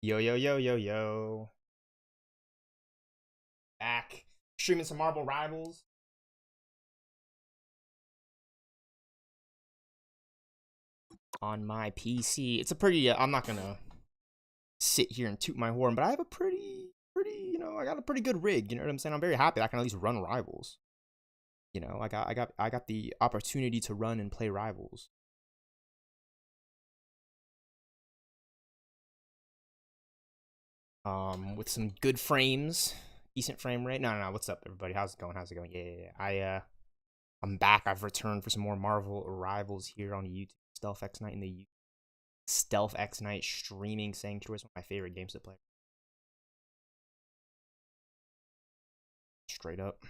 Yo, yo, yo, yo, yo. Back. Streaming some Marvel Rivals. On my PC. It's a pretty, I'm not gonna sit here and toot my horn, but I have a pretty, I got a pretty good rig. You know what I'm saying? I'm very happy that I can at least run Rivals. You know, I got the opportunity to run and play Rivals. With some good frames, decent frame rate. No, what's up, everybody? How's it going? Yeah. I'm back. I've returned for some more Marvel Rivals here on YouTube. stealthxknight in the stealthxknight streaming sanctuary is one of my favorite games to play. Straight up.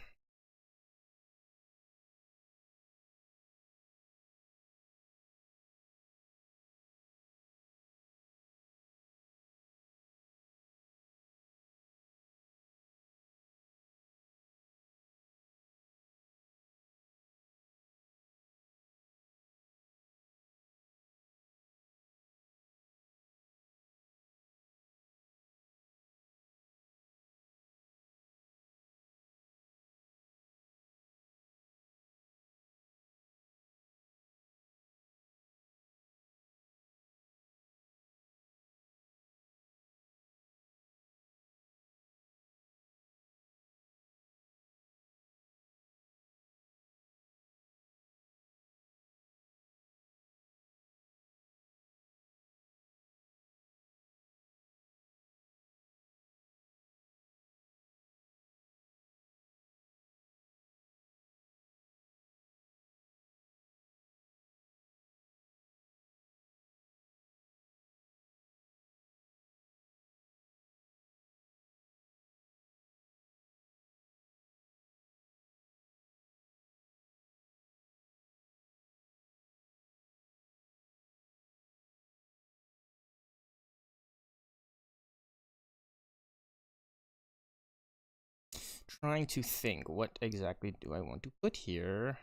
Trying to think, what exactly do I want to put here?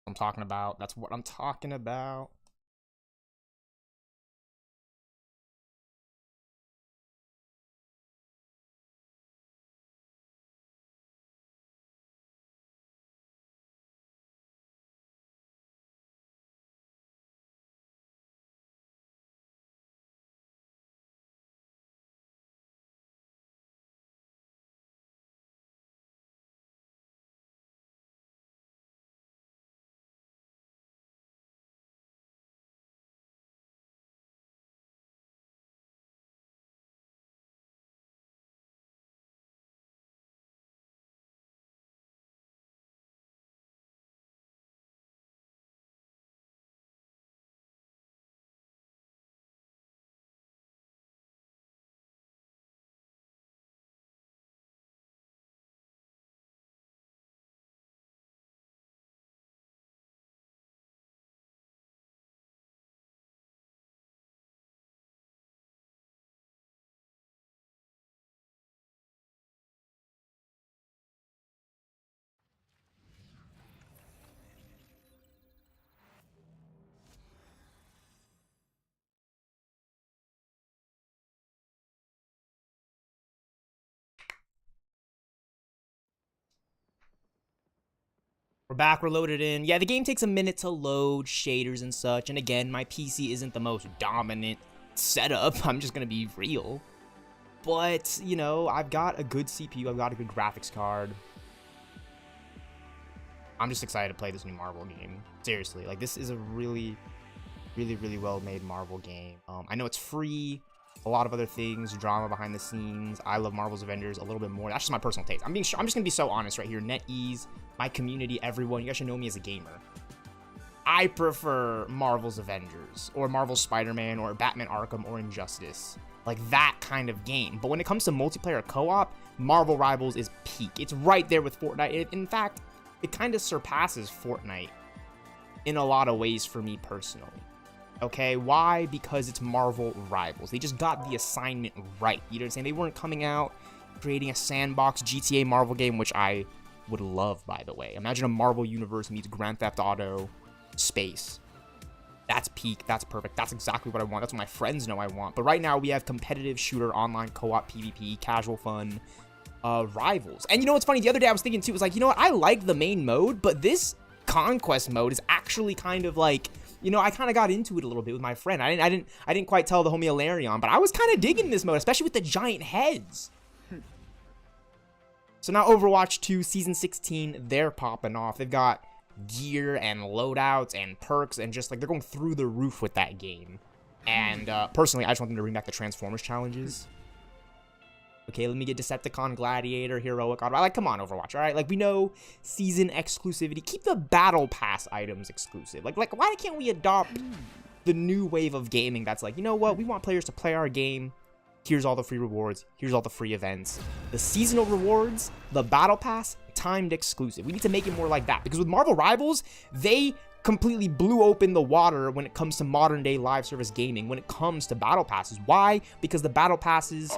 I'm talking about. That's what I'm talking about. We're back, we're loaded in. Yeah, the game takes a minute to load shaders and such. And again, my PC isn't the most dominant setup. I'm just gonna be real. But, you know, I've got a good CPU. I've got a good graphics card. I'm just excited to play this new Marvel game. Seriously, like, this is a really well-made Marvel game. I know it's free. A lot of other things, drama behind the scenes. I love Marvel's Avengers a little bit more. That's just my personal taste. I'm just gonna be so honest right here. NetEase, my community, everyone, you guys should know me as a gamer. I prefer Marvel's Avengers, or Marvel's Spider-Man, or Batman Arkham, or Injustice. Like that kind of game. But when it comes to multiplayer co-op, Marvel Rivals is peak. It's right there with Fortnite. In fact, it kind of surpasses Fortnite in a lot of ways for me personally. Okay, why? Because it's Marvel Rivals. They just got the assignment right. You know what I'm saying? They weren't coming out creating a sandbox GTA Marvel game, which I would love, by the way. Imagine a Marvel universe meets Grand Theft Auto space. That's peak. That's perfect. That's exactly what I want. That's what my friends know I want. But right now, we have competitive shooter, online co-op, PvP, casual fun, Rivals. And you know what's funny? The other day I was thinking too, it was like, you know what? I like the main mode, but this conquest mode is actually kind of like, you know, I kind of got into it a little bit with my friend. I didn't quite tell the homie Alarion, but I was kind of digging this mode, especially with the giant heads. So now Overwatch 2 Season 16, they're popping off. They've got gear and loadouts and perks and just like they're going through the roof with that game. And personally, I just want them to bring back the Transformers challenges. Okay, let me get Decepticon, Gladiator, Heroic, Autobot. Like, come on, Overwatch, all right? Like, we know season exclusivity. Keep the Battle Pass items exclusive. Like, why can't we adopt the new wave of gaming that's like, you know what? We want players to play our game. Here's all the free rewards. Here's all the free events. The seasonal rewards, the Battle Pass, timed exclusive. We need to make it more like that. Because with Marvel Rivals, they completely blew open the water when it comes to modern day live service gaming, when it comes to battle passes. Why? Because the battle passes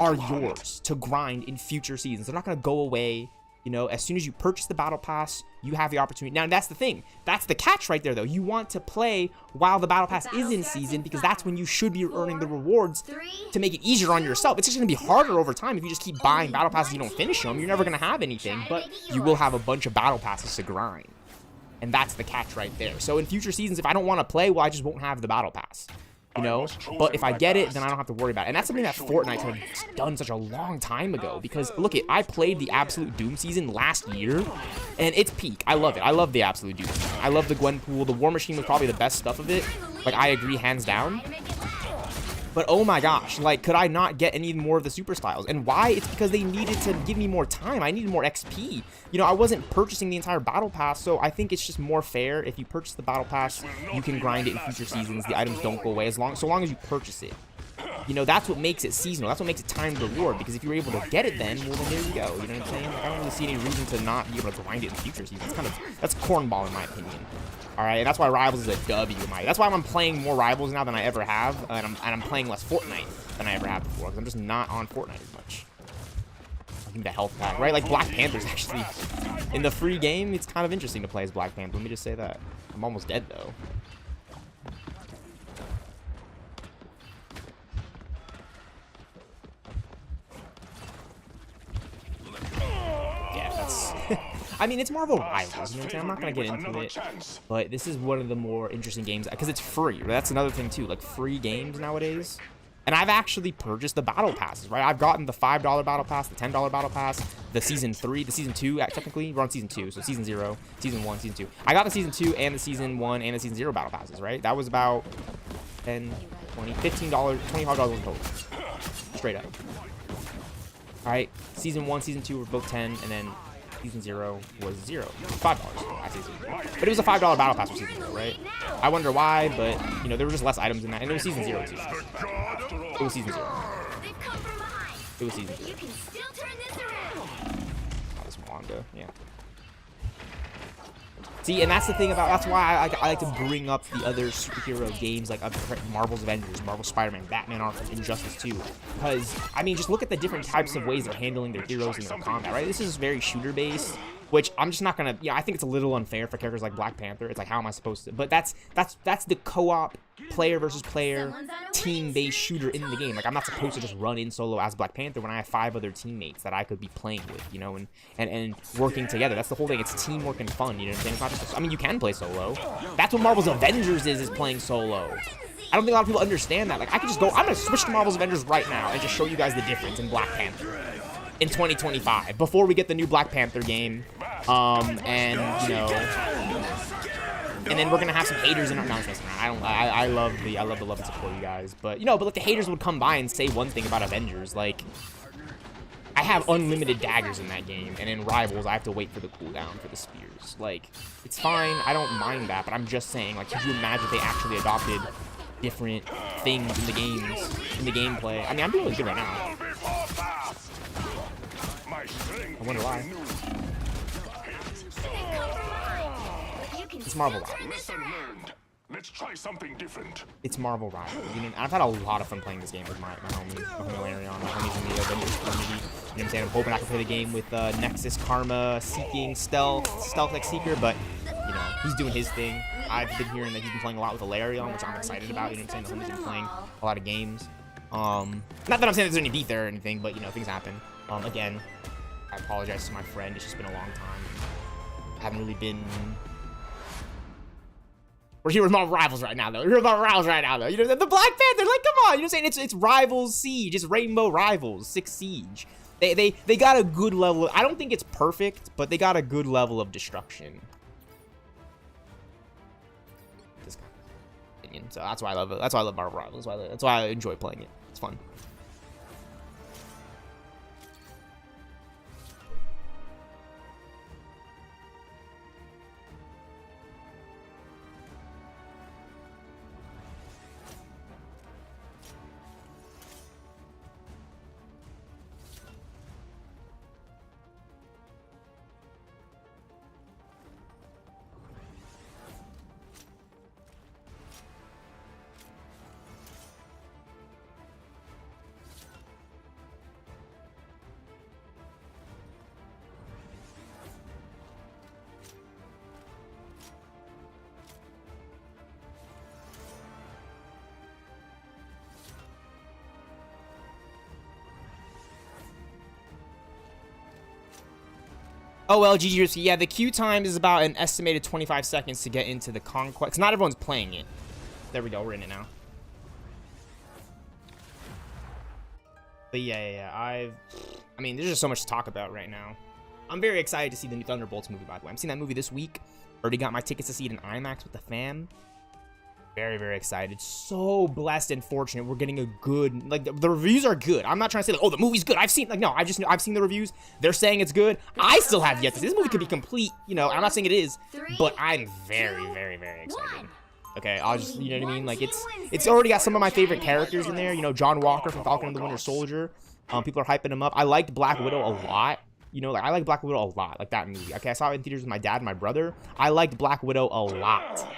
are yours to grind in future seasons. They're not going to go away. You know, as soon as you purchase the battle pass, you have the opportunity. Now, that's the thing. That's the catch right there, though. You want to play while the battle pass is in season because that's when you should be earning the rewards to make it easier on yourself. It's just going to be harder over time if you just keep buying battle passes and you don't finish them. You're never going to have anything, but you will have a bunch of battle passes to grind. And that's the catch right there. So in future seasons, if I don't want to play, well, I just won't have the battle pass. You know, but if I get it, then I don't have to worry about it. And that's something that Fortnite had done such a long time ago. Because look, I played the Absolute Doom season last year, and it's peak. I love it. I love the Absolute Doom season. I love the Gwenpool. The War Machine was probably the best stuff of it. Like, I agree, hands down. But oh my gosh, like, could I not get any more of the super styles? And why? It's because they needed to give me more time. I needed more XP. You know, I wasn't purchasing the entire battle pass, so I think it's just more fair. If you purchase the battle pass, you can grind it in future seasons. The items don't go away so long as you purchase it. You know, that's what makes it seasonal. That's what makes it timed reward. Because if you're able to get it then, well, then there you go. You know what I'm saying? Like, I don't really see any reason to not be able to grind it in future seasons. That's cornball in my opinion. All right, and that's why Rivals is a W. That's why I'm playing more Rivals now than I ever have, and I'm playing less Fortnite than I ever have before, because I'm just not on Fortnite as much. I think the health pack, right? Like Black Panther's actually in the free game. It's kind of interesting to play as Black Panther. Let me just say that. I'm almost dead though. Yeah, that's. I mean, it's Marvel Rivals, you know what I'm saying? I'm not going to get into it, but this is one of the more interesting games, because it's free. That's another thing, too, like, free games nowadays. And I've actually purchased the battle passes, right? I've gotten the $5 battle pass, the $10 battle pass, the Season 3, the Season 2, technically. We're on Season 2, so Season 0, Season 1, Season 2. I got the Season 2 and the Season 1 and the Season 0 battle passes, right? That was about $10, $20, $15, $25 in total. Straight up. All right, Season 1, Season 2 were both 10, and then Season 0 was $0. $5. I say 0. But it was a $5 battle pass for Season 0, right? I wonder why, but, you know, there were just less items in that. And it was Season 0, too. It was Season 0. It was Season 0. That was Wanda, yeah. See, and that's the thing about, that's why I like to bring up the other superhero games, like Marvel's Avengers, Marvel Spider-Man, Batman Arkham, Injustice 2. Because, I mean, just look at the different types of ways they're handling their heroes in their combat, right? This is very shooter-based, which I'm just not gonna, I think it's a little unfair for characters like Black Panther. It's like, how am I supposed to, but that's the co-op, player versus player, team-based shooter in the game. Like, I'm not supposed to just run in solo as Black Panther when I have 5 other teammates that I could be playing with, you know, and working together. That's the whole thing. It's teamwork and fun, you know what I'm saying? It's not just, I mean, you can play solo. That's what Marvel's Avengers is playing solo. I don't think a lot of people understand that. Like, I could just go, I'm gonna switch to Marvel's Avengers right now and just show you guys the difference in Black Panther in 2025 before we get the new Black Panther game. And, you know, and then we're gonna have some haters in our, no, I'm just messing around. I love the love and support you guys, but, you know, but like the haters would come by and say one thing about Avengers, like, I have unlimited daggers in that game, and in Rivals, I have to wait for the cooldown for the spears. Like, it's fine, I don't mind that, but I'm just saying, like, could you imagine if they actually adopted different things in the games, in the gameplay? I mean, I'm doing really good right now. I wonder why. It's Marvel Rivals. Let's try something different. It's Marvel Rivals. You know, I've had a lot of fun playing this game with my homie Larion, my homies in the Avengers community. You know what I'm saying? I'm hoping I can play the game with NeXus, Karma, Seeking, stealthxknight Seeker, but you know, he's doing his thing. I've been hearing that he's been playing a lot with Larion, which I'm excited about. You know what I'm saying? The homie's been playing a lot of games. Not that I'm saying there's any beef there or anything, but you know, things happen. Again, I apologize to my friend. It's just been a long time. I haven't really been. We're here with Marvel Rivals right now, though. We're here with Marvel Rivals right now, though. You know, the Black Panther, like, come on. You know what I'm saying? It's Rivals Siege. It's Rainbow Rivals 6 Siege. They got a good level. I don't think it's perfect, but they got a good level of destruction. This kind of opinion. So that's why I love it. That's why I love Marvel Rivals. That's why I enjoy playing it. It's fun. Oh, well, GG. Yeah, the queue time is about an estimated 25 seconds to get into the conquest. Not everyone's playing it. There we go. We're in it now. But yeah. I mean, there's just so much to talk about right now. I'm very excited to see the new Thunderbolts movie, by the way. I'm seeing that movie this week. Already got my tickets to see it in IMAX with the fam. Very, very excited. So blessed and fortunate. We're getting a good, like, the reviews are good. I'm not trying to say, like, oh, the movie's good. I've seen, like, no, I've seen the reviews. They're saying it's good. I still have yet to see. This movie could be complete, you know, I'm not saying it is, but I'm very, very, very excited. Okay, I'll just, you know what I mean? Like, it's already got some of my favorite characters in there. You know, John Walker from Falcon and the Winter Soldier. People are hyping him up. I liked Black Widow a lot. You know, like, I like Black Widow a lot, like that movie. Okay, I saw it in theaters with my dad and my brother. I liked Black Widow a lot.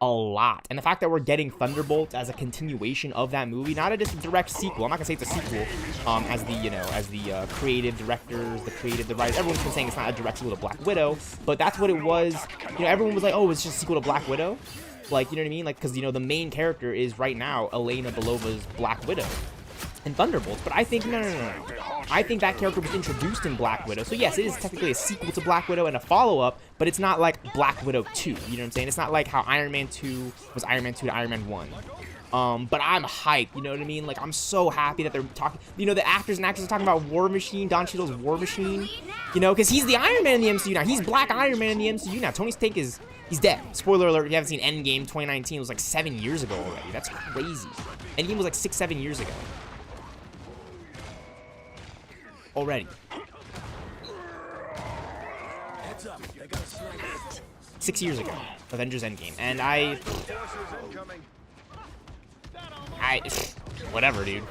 And the fact that we're getting Thunderbolts as a continuation of that movie, not a direct sequel. I'm not gonna say it's a sequel, as the, you know, as the creative directors, the writers, everyone's been saying it's not a direct sequel to Black Widow, but that's what it was. You know, everyone was like, oh, it's just a sequel to Black Widow, like, you know what I mean? Like, because, you know, the main character is right now Elena Belova's Black Widow in Thunderbolts, but I think no. I think that character was introduced in Black Widow, so yes, it is technically a sequel to Black Widow and a follow-up, but it's not like Black Widow 2, you know what I'm saying? It's not like how Iron Man 2 was Iron Man 2 to Iron Man 1. But I'm hyped, you know what I mean? Like, I'm so happy that they're talking, you know, the actors and actresses are talking about War Machine, Don Cheadle's War Machine, you know, because he's the Iron Man in the MCU now. He's Black Iron Man in the MCU now. Tony Stark he's dead. Spoiler alert, if you haven't seen Endgame 2019, it was like 7 years ago already. That's crazy. Endgame was like 6-7 years ago. Already. 6 years ago, Avengers Endgame, and whatever, dude.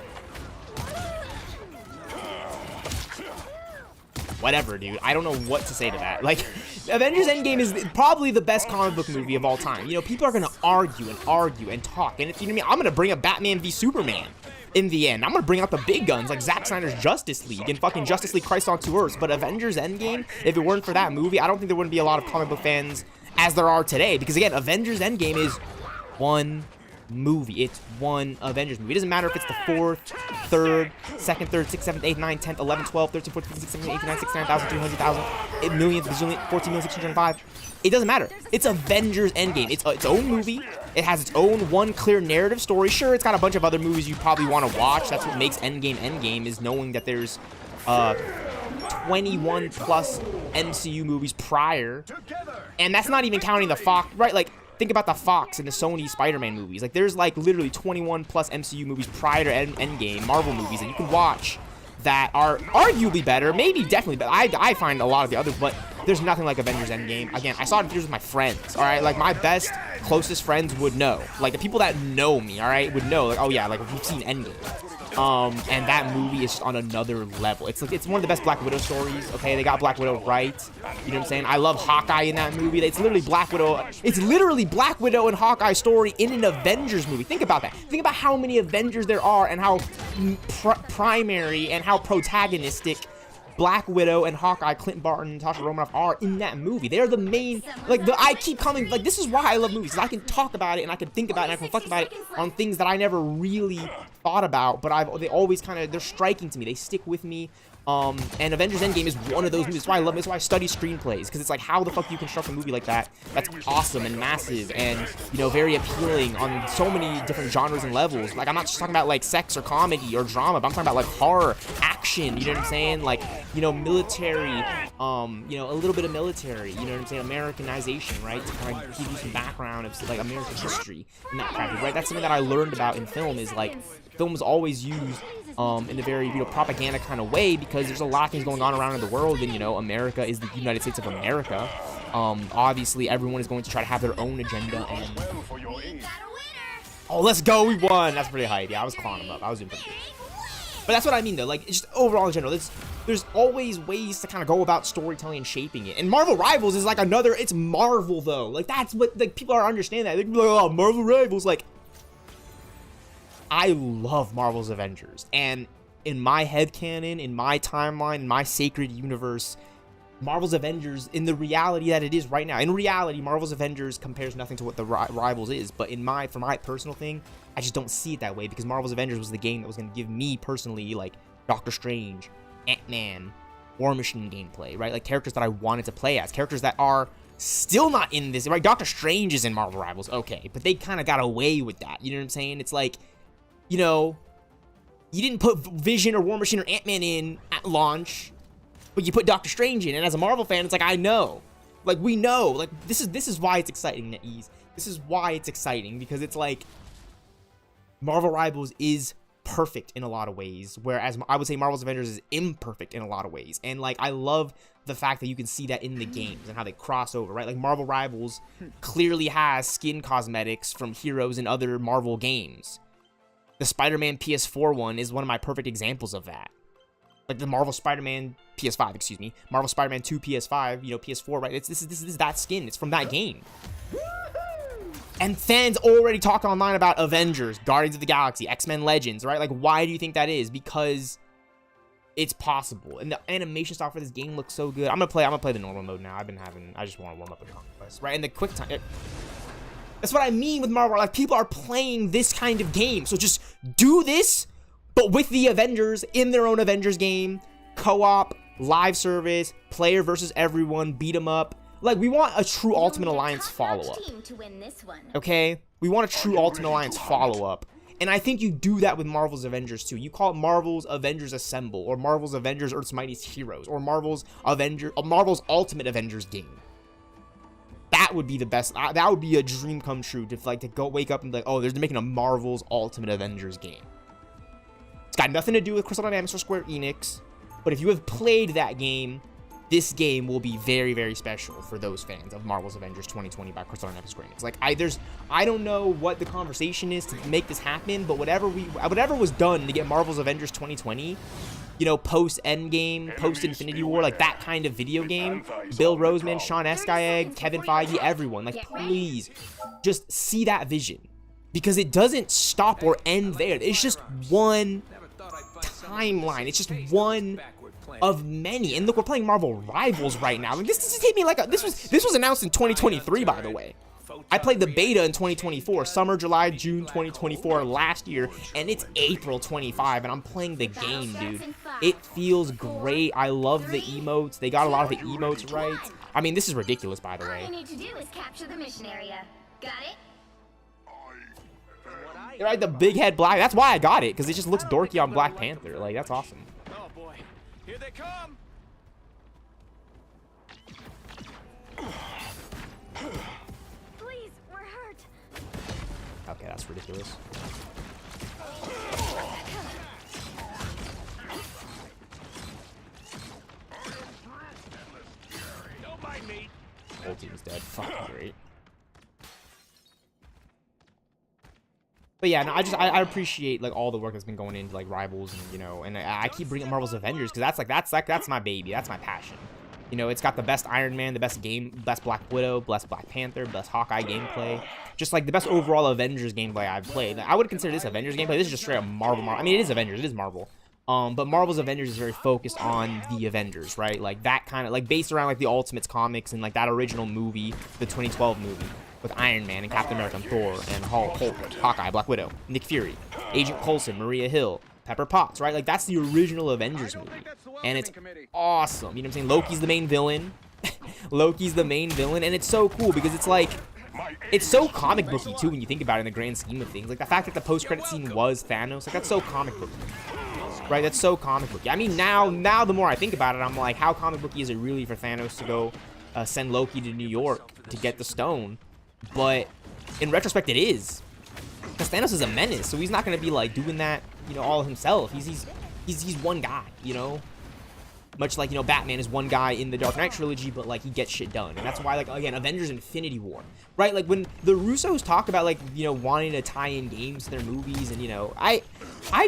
Whatever, dude. I don't know what to say to that. Like, Avengers Endgame is probably the best comic book movie of all time. You know, people are gonna argue and talk, and it's, you know what I mean? I'm gonna bring up Batman v Superman. In the end, I'm gonna bring out the big guns like Zack Snyder's Justice League and fucking Justice League Christ on 2 Earths. But Avengers Endgame, if it weren't for that movie, I don't think there wouldn't be a lot of comic book fans as there are today. Because again, Avengers Endgame is one movie. It's one Avengers movie. It doesn't matter if it's the 4th, 3rd, 2nd, 3rd, 6th, 7th, 8th, 9th, 10th, 11th, 12th, 13th, 14th, 15th, 16th, 18th, 19th, 20th, 1,000, 200,000, millions, bazillion, 14,605,000. It doesn't matter. It's Avengers Endgame. It's its own movie. It has its own one clear narrative story. Sure, it's got a bunch of other movies you probably want to watch. That's what makes Endgame, is knowing that there's 21 plus MCU movies prior. And that's not even counting the Fox, right? Like, think about the Fox and the Sony Spider-Man movies. Like, there's like literally 21 plus MCU movies prior to Endgame, Marvel movies, that you can watch that are arguably better, maybe definitely, but I find a lot of the others, but there's nothing like Avengers Endgame. Again, I saw it in theaters with my friends, all right? Like, my best, closest friends would know. Like, the people that know me, all right, would know, like, oh yeah, like, we've seen Endgame. And that movie is just on another level. It's like, it's one of the best Black Widow stories. Okay, they got Black Widow right. You know what I'm saying? I love Hawkeye in that movie. It's literally Black Widow. It's literally Black Widow and Hawkeye story in an Avengers movie. Think about that. Think about how many Avengers there are and how primary and how protagonistic Black Widow and Hawkeye, Clint Barton, and Natasha Romanoff are in that movie. They're the main, like, I keep coming, like, this is why I love movies, because I can talk about it, and I can think about it, and I can reflect about it on things that I never really thought about, but they always kind of, they're striking to me. They stick with me. And Avengers Endgame is one of those movies. That's why I love it. That's why I study screenplays, because it's like, how the fuck do you construct a movie like that? That's awesome and massive and, you know, very appealing on so many different genres and levels. Like, I'm not just talking about, like, sex or comedy or drama, but I'm talking about, like, horror, action, you know what I'm saying? Like, you know, military, you know, a little bit of military, you know what I'm saying? Americanization, right? To kind of give you some background of, like, American history and that kind of, right? That's something that I learned about in film, is, like, film is always used in a very, you know, propaganda kind of way, because there's a lot of things going on around in the world, and, you know, America is the United States of America. Obviously, everyone is going to try to have their own agenda, and... Oh, let's go, we won! That's pretty hype. Yeah, I was clawing him up. I was doing pretty good. But that's what I mean, though. Like, it's just overall in general, there's always ways to kind of go about storytelling and shaping it. And Marvel Rivals is like another... It's Marvel, though. Like, that's what... Like, people are understanding that. They're like, oh, Marvel Rivals, like... I love Marvel's Avengers, and in my headcanon, in my timeline, in my sacred universe, Marvel's Avengers, in the reality that it is right now, in reality, Marvel's Avengers compares nothing to what the Rivals is, but for my personal thing, I just don't see it that way, because Marvel's Avengers was the game that was going to give me, personally, like, Doctor Strange, Ant-Man, War Machine gameplay, right? Like, characters that I wanted to play as, characters that are still not in this, right? Doctor Strange is in Marvel Rivals, okay, but they kind of got away with that, you know what I'm saying? It's like, you know, you didn't put Vision or War Machine or Ant-Man in at launch, but you put Doctor Strange in. And as a Marvel fan, it's like, I know. Like, we know. Like, this is why it's exciting, NetEase. This is why it's exciting, because it's like, Marvel Rivals is perfect in a lot of ways, whereas I would say Marvel's Avengers is imperfect in a lot of ways. And, like, I love the fact that you can see that in the games and how they cross over, right? Like, Marvel Rivals clearly has skin cosmetics from heroes in other Marvel games. The Spider-Man PS4 one is one of my perfect examples of that. Like the Marvel Spider-Man PS5, excuse me. Marvel Spider-Man 2 PS5, you know, PS4, right? This is that skin. It's from that game. And fans already talk online about Avengers, Guardians of the Galaxy, X-Men Legends, right? Like, why do you think that is? Because it's possible. And the animation style for this game looks so good. I'm gonna play the normal mode now. I just want to warm up with Conquest, right? And the quick time... That's what I mean with Marvel. Like, people are playing this kind of game. So just do this, but with the Avengers in their own Avengers game. Co-op, live service, player versus everyone, beat 'em up. Like, we want a true Ultimate Alliance follow-up. Okay? We want a true Ultimate Alliance follow-up. And I think you do that with Marvel's Avengers too. You call it Marvel's Avengers Assemble, or Marvel's Avengers Earth's Mightiest Heroes, or Marvel's Ultimate Avengers game. That would be the best. That would be a dream come true, to go wake up and be like, oh, they're making a Marvel's Ultimate Avengers game. It's got nothing to do with Crystal Dynamics or Square Enix, but if you have played that game, this game will be very, very special for those fans of Marvel's Avengers 2020 by Crystal Dynamics Square Enix. Like, I don't know what the conversation is to make this happen, but whatever was done to get Marvel's Avengers 2020, you know, post-Endgame, post-Infinity War, like that kind of video game, Bill Roseman, Sean Escayeg, Kevin Feige, everyone, like, please, just see that vision. Because it doesn't stop or end there. It's just one timeline. It's just one of many. And look, we're playing Marvel Rivals right now. I mean, this just hit me like this was announced in 2023, by the way. I played the beta in 2024, summer, July, June 2024 last year, and it's April 25, and I'm playing the game, dude. It feels great. I love the emotes. They got a lot of the emotes right. I mean, this is ridiculous, by the way. All you need to do is capture the mission area. Got it? Right, the big head black. That's why I got it, because it just looks dorky on Black Panther. Like, that's awesome. Oh boy, here they come. Please, we're hurt. Okay, that's ridiculous. Don't mind me. Whole team's dead. Fucking great. But But yeah, no, I appreciate like all the work that's been going into like Rivals, and you know, and I keep bringing up Marvel's Avengers because that's my baby, that's my passion. You know, it's got the best Iron Man, the best Black Widow, best Black Panther, best Hawkeye gameplay. Just like the best overall Avengers gameplay I've played. I would consider this Avengers gameplay. This is just straight up Marvel. I mean, it is Avengers. It is Marvel. But Marvel's Avengers is very focused on the Avengers, right? Like that kind of, like based around like the Ultimates comics and like that original movie, the 2012 movie with Iron Man and Captain America and Thor and Hulk, Hawkeye, Black Widow, Nick Fury, Agent Coulson, Maria Hill, Pepper Potts, right? Like that's the original Avengers movie. And it's awesome. You know what I'm saying? Loki's the main villain. Loki's the main villain. And it's so cool because it's like, it's so comic booky too when you think about it in the grand scheme of things. Like the fact that the post-credit scene was Thanos, like that's so comic booky. Right? That's so comic booky. I mean, now the more I think about it, I'm like, how comic booky is it really for Thanos to go send Loki to New York to get the stone? But in retrospect, it is. Because Thanos is a menace, so he's not going to be like doing that, you know, all himself. He's one guy, you know? Much like, you know, Batman is one guy in the Dark Knight trilogy, but like he gets shit done. And that's why, like, again, Avengers Infinity War, right? Like when the Russos talk about like, you know, wanting to tie in games to their movies, and you know, I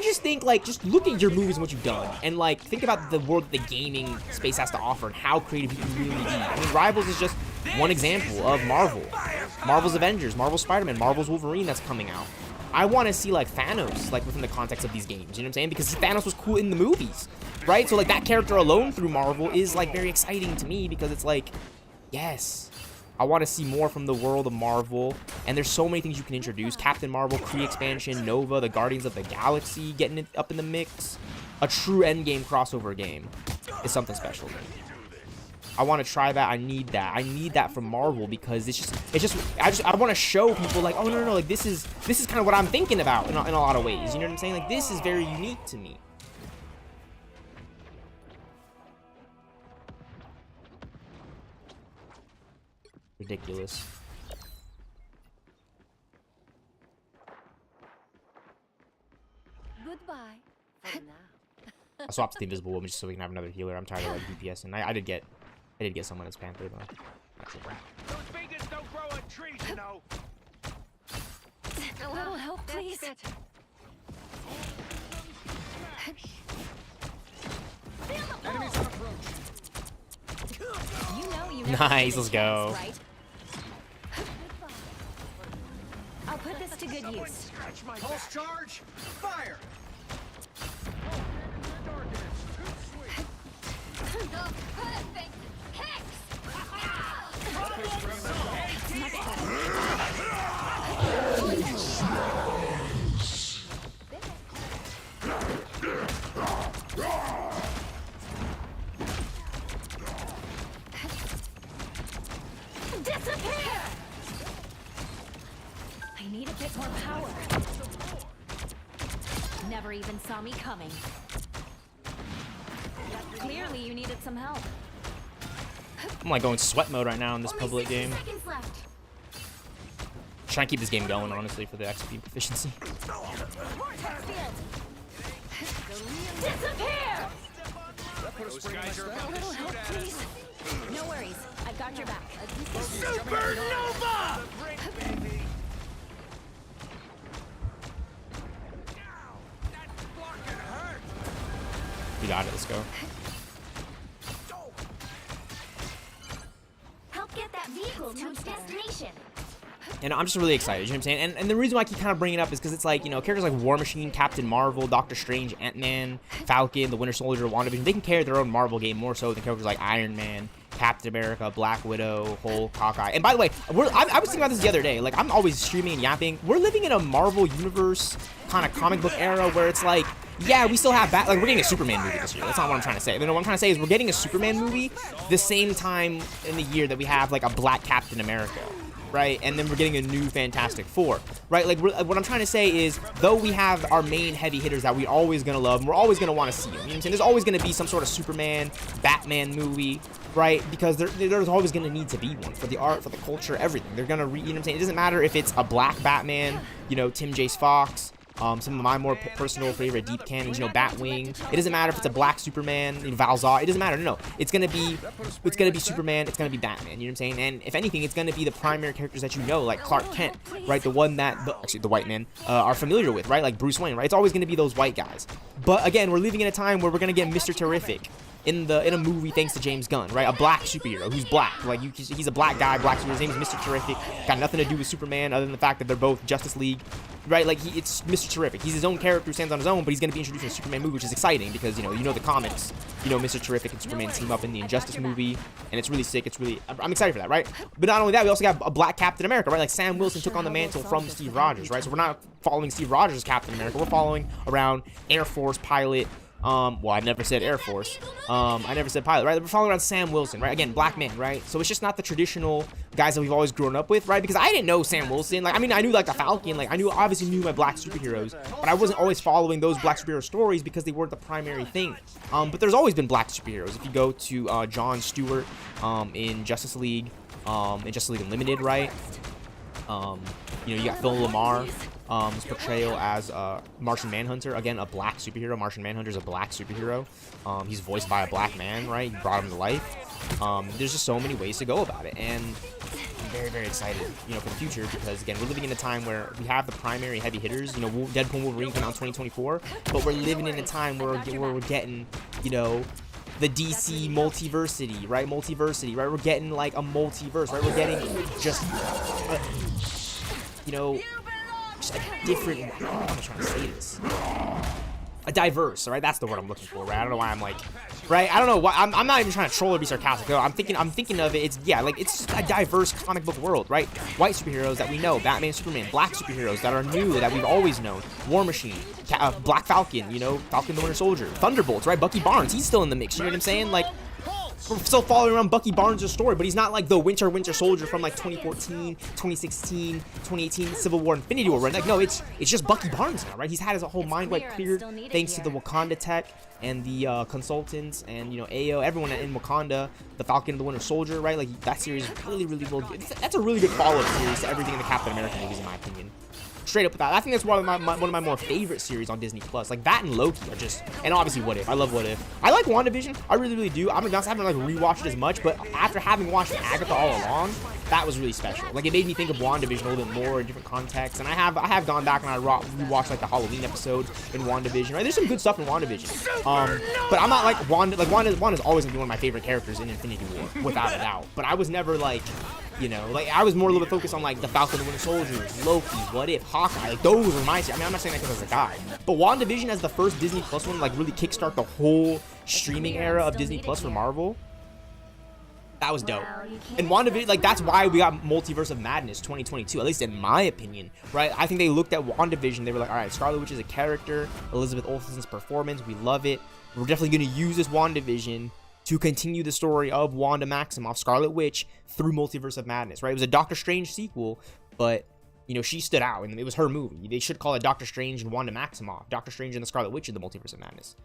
just think like, just look at your movies and what you've done, and like think about the world that the gaming space has to offer and how creative you can really be. I mean, Rivals is just one example of Marvel. Marvel's Avengers, Marvel's Spider-Man, Marvel's Wolverine that's coming out. I want to see like Thanos like within the context of these games, you know what I'm saying? Because Thanos was cool in the movies, right? So like that character alone through Marvel is like very exciting to me because it's like, yes, I want to see more from the world of Marvel. And there's so many things you can introduce. Captain Marvel, Kree expansion, Nova, the Guardians of the Galaxy getting it up in the mix. A true endgame crossover game is something special to me. I want to try that. I need that. I need that from Marvel because I want to show people like, oh no, like this is kind of what I'm thinking about in a lot of ways. You know what I'm saying? Like this is very unique to me. Ridiculous. Goodbye for now. I swapped to the Invisible Woman just so we can have another healer. I'm tired of like DPS, and I did get someone as Panther though. Those fingers don't grow on trees, you know. A little help, please. Enemies on approach. You know you Nice, let's go. right? I'll put this to good use. Scratch my Pulse charge, fire! The perfect hex! Disappear! I need a bit more power. Never even saw me coming. Clearly you needed some help. I'm like going sweat mode right now in this Only public 60 game. seconds left. Trying to keep this game going, honestly, for the XP efficiency. Disappear! Those guys are A about to little shoot help, at us. please. No worries. I've got your back. Supernova! Break, baby. Ow, that fucking hurt. We got it. Let's go. Help get that vehicle to its destination. And I'm just really excited, you know what I'm saying? And the reason why I keep kind of bringing it up is because it's like, you know, characters like War Machine, Captain Marvel, Doctor Strange, Ant-Man, Falcon, the Winter Soldier, WandaVision, they can carry their own Marvel game more so than characters like Iron Man, Captain America, Black Widow, Hulk, Hawkeye. And by the way, I was thinking about this the other day. Like, I'm always streaming and yapping. We're living in a Marvel universe kind of comic book era where it's like, yeah, we still have like we're getting a Superman movie this year. That's not what I'm trying to say. You know, what I'm trying to say is we're getting a Superman movie the same time in the year that we have like a Black Captain America, right? And then we're getting a new Fantastic Four, right? Like what I'm trying to say is, though we have our main heavy hitters that we're always gonna love, and we're always gonna want to see them. You know what I'm saying? There's always gonna be some sort of Superman, Batman movie, right? Because there's always gonna need to be one for the art, for the culture, everything. They're gonna you know what I'm saying? It doesn't matter if it's a Black Batman, you know, Tim Jace Fox, Some of my more personal favorite deep canons, you know, Batwing. It doesn't matter if it's a black Superman, you know, Valzar. It doesn't matter. No, it's gonna be Superman. It's gonna be Batman. You know what I'm saying? And if anything, it's gonna be the primary characters that you know, like Clark Kent, right? The one that actually the white men are familiar with, right? Like Bruce Wayne, right? It's always gonna be those white guys. But again, we're living in a time where we're gonna get Mr. Terrific in a movie thanks to James Gunn, right? A black superhero who's black. Like he's a black guy, black superhero. His name is Mr. Terrific. Got nothing to do with Superman other than the fact that they're both Justice League, right? Like it's Mr. Terrific. He's his own character who stands on his own, but he's going to be introduced in a Superman movie, which is exciting because you know the comics. You know, Mr. Terrific and Superman team up in the Injustice movie, and it's really sick. I'm excited for that, right? But not only that, we also got a black Captain America, right? Like Sam Wilson took on the mantle from Steve Rogers, right? So we're not following Steve Rogers as Captain America. We're following around Air Force pilot. Well, I never said Air Force. I never said pilot, right? We're following around Sam Wilson, right? Again, black man, right? So it's just not the traditional guys that we've always grown up with, right? Because I didn't know Sam Wilson. Like, I mean, I knew like the Falcon. Like, obviously knew my black superheroes, but I wasn't always following those black superhero stories because they weren't the primary thing. But there's always been black superheroes. If you go to John Stewart in Justice League, in Justice League Unlimited, right? You know, you got Phil Lamar. His portrayal as Martian Manhunter, again, a black superhero. Martian Manhunter is a black superhero. He's voiced by a black man, right? He brought him to life. There's just so many ways to go about it, and I'm very, very excited, you know, for the future because again, we're living in a time where we have the primary heavy hitters. You know, Deadpool and Wolverine come out in 2024, but we're living in a time where we're getting, you know, the DC multiversity, right? Multiversity, right? We're getting like a multiverse, right? We're getting just, you know, just a different, I'm trying to say this, a diverse, right? That's the word I'm looking for, right? I don't know why I'm like, right? I don't know why, I'm not even trying to troll or be sarcastic. No, I'm thinking of it, it's, yeah, like, it's a diverse comic book world, right? White superheroes that we know, Batman, Superman, black superheroes that are new, that we've always known, War Machine, Black Falcon, you know, Falcon the Winter Soldier, Thunderbolts, right? Bucky Barnes, he's still in the mix, you know what I'm saying? Like, we're still following around Bucky Barnes' story, but he's not like the Winter Soldier from like 2014, 2016, 2018 Civil War, Infinity War, right? Like, no, it's just Bucky Barnes now, right? He's had his whole mind like cleared thanks to the Wakanda tech and the consultants and, you know, AO, everyone in Wakanda, the Falcon and the Winter Soldier, right? Like, that series is really, really well. That's a really good follow-up series to everything in the Captain America movies, in my opinion. Straight up with that. I think that's one of my more favorite series on Disney Plus. Like that and Loki are just, and obviously What If. I love What If. I like WandaVision. I really, really do. I haven't like rewatched it as much, but after having watched Agatha all along, that was really special. Like it made me think of WandaVision a little bit more in different contexts. And I have gone back and I rewatched like the Halloween episode in WandaVision. Right? There's some good stuff in WandaVision. But I'm not like Wanda. Like Wanda's always gonna be one of my favorite characters in Infinity War, without a doubt. But I was never like, you know, like I was more a little bit focused on like the Falcon and the Winter Soldier, Loki, What If, Hawkeye. Like those were my. I mean, I'm not saying that because I was a guy, but WandaVision as the first Disney Plus one, like really kickstart the whole streaming era of Disney Plus for Marvel. That was dope. And WandaVision, like that's why we got Multiverse of Madness 2022, at least in my opinion, right? I think they looked at WandaVision, they were like, all right, Scarlet Witch is a character, Elizabeth Olsen's performance, we love it. We're definitely going to use this WandaVision to continue the story of Wanda Maximoff, Scarlet Witch, through Multiverse of Madness, right? It was a Doctor Strange sequel, but, you know, she stood out, and it was her movie. They should call it Doctor Strange and Wanda Maximoff, Doctor Strange and the Scarlet Witch in the Multiverse of Madness.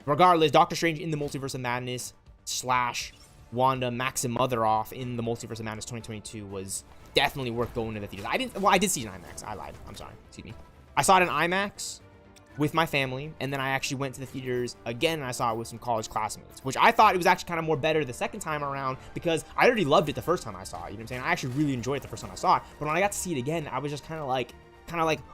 Regardless, Doctor Strange in the Multiverse of Madness / Wanda Maximoff in the Multiverse of Madness 2022 was definitely worth going to the theaters. I did see it in IMAX. I lied. I'm sorry. Excuse me. I saw it in IMAX with my family, and then I actually went to the theaters again, and I saw it with some college classmates, which I thought it was actually kind of more better the second time around because I already loved it the first time I saw it. You know what I'm saying? I actually really enjoyed it the first time I saw it, but when I got to see it again, I was just kind of like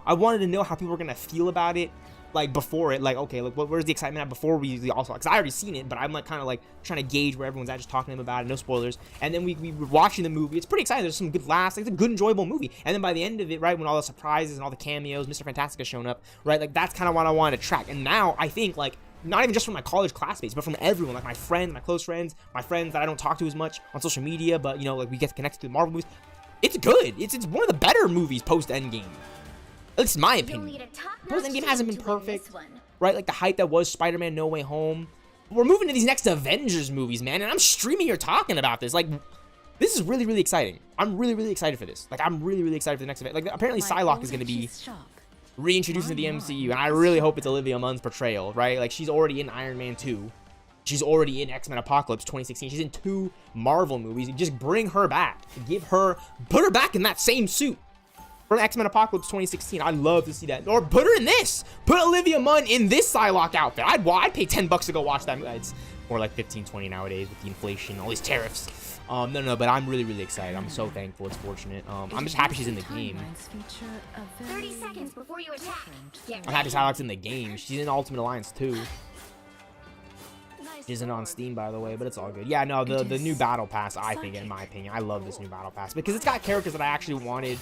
I wanted to know how people were gonna feel about it, like before it, like okay, like where's the excitement at before we also, because I already seen it, but I'm like kind of like trying to gauge where everyone's at, just talking to them about it, no spoilers. And then we were watching the movie. It's pretty exciting. There's some good laughs. Like, it's a good, enjoyable movie. And then by the end of it, right, when all the surprises and all the cameos, Mr. Fantastic has shown up, right, like that's kind of what I wanted to track. And now I think like not even just from my college classmates, but from everyone, like my friends, my close friends, my friends that I don't talk to as much on social media, but you know, like we get connected to the Marvel movies. It's good. It's one of the better movies post Endgame. At least in my opinion. Post Endgame hasn't been perfect, right? Like the hype that was Spider-Man No Way Home. We're moving to these next Avengers movies, man, and I'm streaming here talking about this. Like, this is really, really exciting. I'm really, really excited for this. Like, I'm really, really excited for the next event. Like, apparently Psylocke is going to be reintroduced into the MCU, and I really hope it's Olivia Munn's portrayal, right? Like, she's already in Iron Man 2. She's already in X-Men Apocalypse 2016. She's in 2 Marvel movies. Just bring her back. Put her back in that same suit. from X-Men Apocalypse 2016. I'd love to see that. Or put her in this. Put Olivia Munn in this Psylocke outfit. I'd pay $10 to go watch that. It's more like 15, 20 nowadays with the inflation, all these tariffs. No, but I'm really, really excited. I'm so thankful. It's fortunate. I'm just happy she's in the game. 30 seconds before you attack. I'm happy Psylocke's in the game. She's in Ultimate Alliance too. She isn't on Steam, by the way, but it's all good. Yeah, no, the new Battle Pass, I think, in my opinion, I love this new Battle Pass because it's got characters that I actually wanted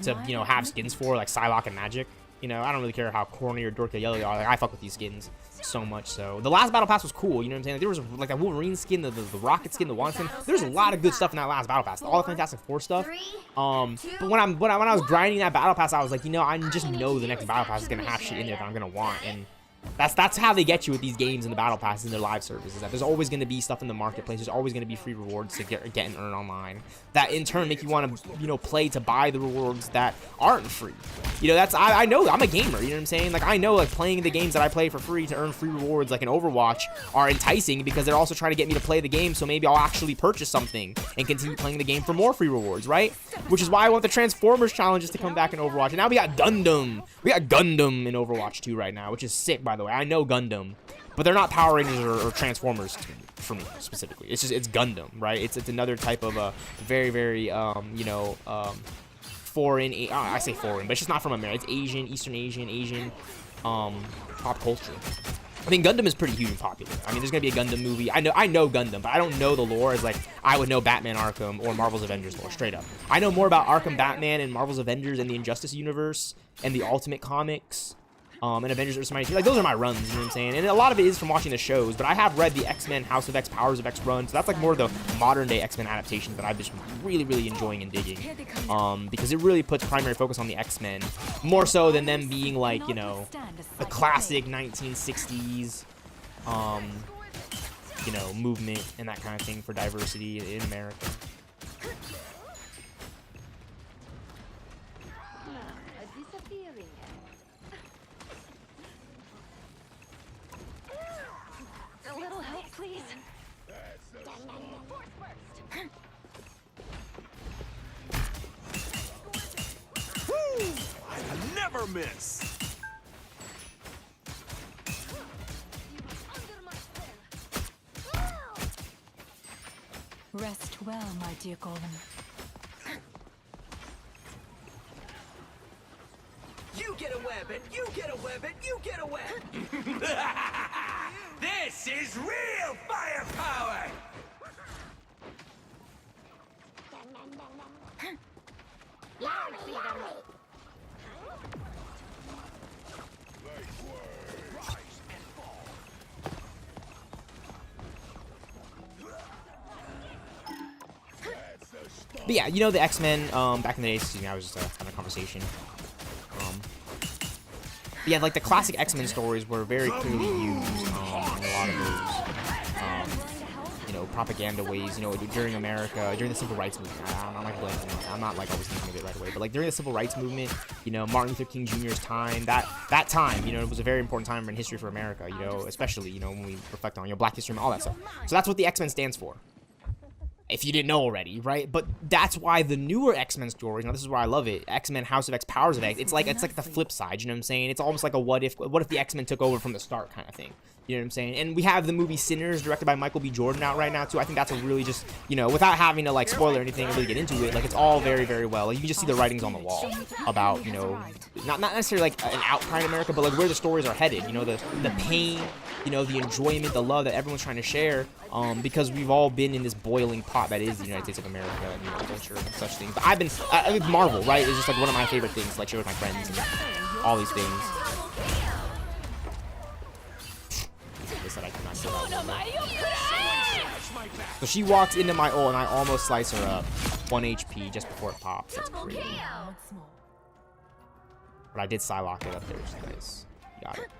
to, you know, have skins for, like Psylocke and Magic. You know, I don't really care how corny or dorky or yellow they are. Like, I fuck with these skins so much. So the last Battle Pass was cool. You know what I'm saying? Like, there was like that Wolverine skin, the Rocket skin, the Wand skin. There's a lot of good stuff in that last Battle Pass. All the Fantastic Four stuff. But when I was grinding that Battle Pass, I was like, you know, I just know the next Battle Pass is gonna have shit in there that I'm gonna want. And that's how they get you with these games in the Battle Passes and their live services. Is that there's always going to be stuff in the marketplace. There's always going to be free rewards to get and earn online. That in turn make you want to, you know, play to buy the rewards that aren't free. You know, that's I know I'm a gamer. You know what I'm saying? Like I know like playing the games that I play for free to earn free rewards like in Overwatch are enticing because they're also trying to get me to play the game. So maybe I'll actually purchase something and continue playing the game for more free rewards, right? Which is why I want the Transformers challenges to come back in Overwatch. And now we got Gundam. We got Gundam in Overwatch 2 right now, which is sick, by the way. I know Gundam, but they're not Power Rangers or Transformers for me specifically. It's Gundam, right? It's another type of a very, very foreign. I say foreign, but it's just not from America. It's Asian, Eastern Asian pop culture. I mean, Gundam is pretty huge and popular. I mean, there's gonna be a Gundam movie. I know Gundam, but I don't know the lore as like I would know Batman Arkham or Marvel's Avengers lore, straight up. I know more about Arkham Batman and Marvel's Avengers and the Injustice universe and the Ultimate Comics. And Avengers vs. Mighty. Like, those are my runs, you know what I'm saying? And a lot of it is from watching the shows, but I have read the X-Men House of X, Powers of X run, so that's like more of the modern-day X-Men adaptations that I've just really, really enjoying and digging. Because it really puts primary focus on the X-Men, more so than them being like, you know, the classic 1960s, you know, movement and that kind of thing for diversity in America. A little help, please. I never miss. Rest well, my dear Golem. You get a web, and you get a web, and you get a web. This is real firepower. But yeah, you know the X-Men, back in the day, excuse me, I was just having a conversation. Yeah, like the classic X-Men stories were very clearly used in a lot of those, you know, propaganda ways, you know, during America, during the Civil Rights Movement. I'm not like always thinking of it right away, but like during the Civil Rights Movement, you know, Martin Luther King Jr.'s time, that time, you know, it was a very important time in history for America, you know, especially, you know, when we reflect on, you know, Black History and all that stuff. So that's what the X-Men stands for. If you didn't know already, right? But that's why the newer X-Men stories, now this is why I love it, X-Men House of X, Powers of X, it's like the flip side, you know what I'm saying? It's almost like a what if the X-Men took over from the start kind of thing. You know what I'm saying? And we have the movie Sinners, directed by Michael B. Jordan, out right now too. I think that's a really just, you know, without having to like spoil or anything or really get into it, like it's all very, very well. Like, you can just see the writings on the wall about, you know, not necessarily like an outcry in America, but like where the stories are headed. You know, the pain, you know, the enjoyment, the love that everyone's trying to share, because we've all been in this boiling pot that is the United States of America and, you know, culture and such things. But I've been, Marvel, right, is just like one of my favorite things, like share with my friends and all these things. That I cannot get out. So she walks into my ult and I almost slice her up. 1 HP just before it pops. That's crazy. But I did Psylocke it up there, which is nice. Got it.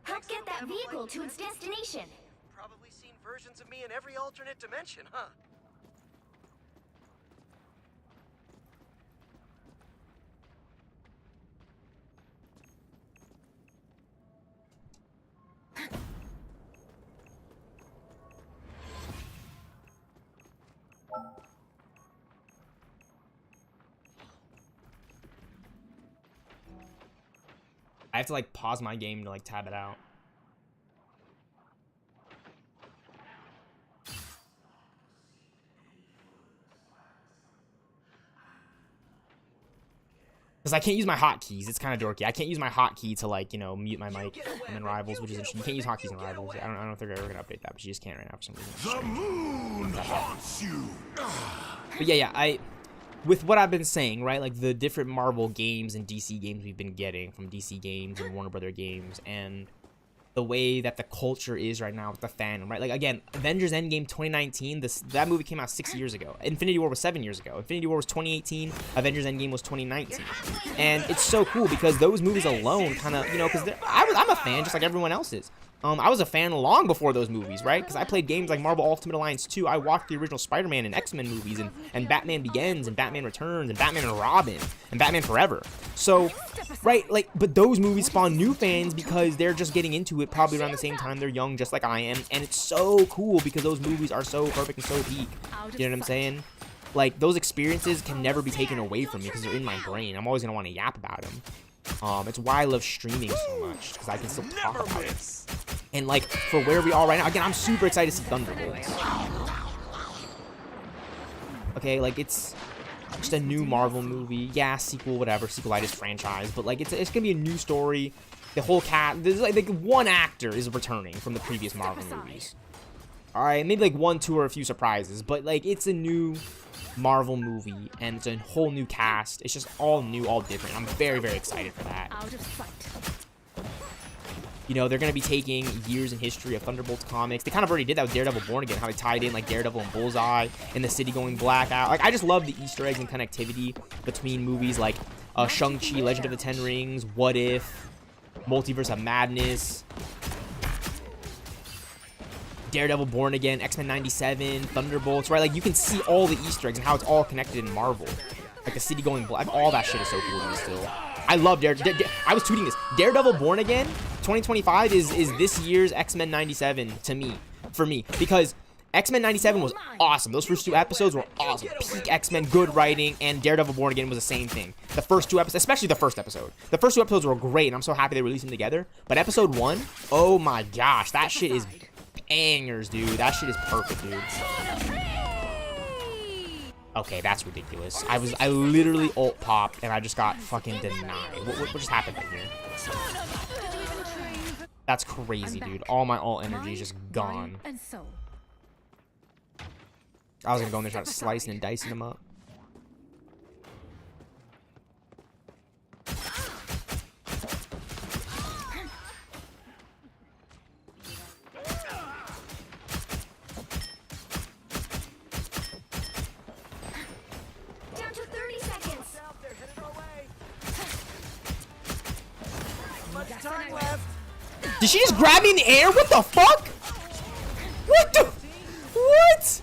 Help get that vehicle to its destination. Probably seen versions of me in every alternate dimension, huh? I have to like pause my game to like tab it out. Because I can't use my hotkeys. It's kind of dorky. I can't use my hotkey to, like, you know, mute my mic. I'm in Rivals, which is interesting. You can't use hotkeys in Rivals. I don't know if they're ever going to update that, but you just can't right now for some reason. The moon haunts you. But yeah, with what I've been saying, right, like the different Marvel games and DC games we've been getting from DC Games and Warner Brother Games, and the way that the culture is right now with the fandom, right? Like, again, Avengers Endgame 2019, that movie came out 6 years ago. Infinity War was 7 years ago. Infinity War was 2018. Avengers Endgame was 2019. And it's so cool because those movies alone kind of, you know, because I'm a fan just like everyone else is. I was a fan long before those movies, right? Because I played games like Marvel Ultimate Alliance 2. I watched the original Spider-Man and X-Men movies and Batman Begins and Batman Returns and Batman and Robin and Batman Forever. So, right, like, but those movies spawn new fans because they're just getting into it probably around the same time. They're young just like I am. And it's so cool because those movies are so perfect and so peak. You know what I'm saying? Like, those experiences can never be taken away from me because they're in my brain. I'm always going to want to yap about them. It's why I love streaming so much, because I can still talk about it. And like, for where we are right now, again, I'm super excited to see Thunderbolts. Okay, like, it's just a new Marvel movie. Yeah, sequel, whatever, sequelitis franchise, but like, it's gonna be a new story. The whole cast, there's like one actor is returning from the previous Marvel movies. All right, maybe like 1, 2, or a few surprises, but like, it's a new Marvel movie and it's a whole new cast. It's just all new, all different. I'm very, very excited for that. You know, they're going to be taking years in history of Thunderbolts comics. They kind of already did that with Daredevil Born Again, how they tied in like Daredevil and Bullseye and the city going black out. Like, I just love the Easter eggs and connectivity between movies like Shang-Chi, Legend of the Ten Rings, What If, Multiverse of Madness, Daredevil Born Again, X-Men 97, Thunderbolts, right? Like, you can see all the Easter eggs and how it's all connected in Marvel. Like, the city going black, all that shit is so cool to me still. I love Daredevil. I was tweeting this. Daredevil Born Again 2025 is this year's X-Men 97 to me, for me, because X-Men 97 was awesome. Those first 2 episodes were awesome. Peak X-Men, good writing, and Daredevil Born Again was the same thing. The first 2 episodes, especially the first episode. The first 2 episodes were great, and I'm so happy they released them together. But episode 1, oh my gosh, that shit is bangers, dude. That shit is perfect, dude. Okay, that's ridiculous. I literally ult popped and I just got fucking denied. What just happened right here? That's crazy, dude. All my ult energy is just gone. I was gonna go in there try to slicing and dicing them up. Did she just grab me in the air? What the fuck? What the? What?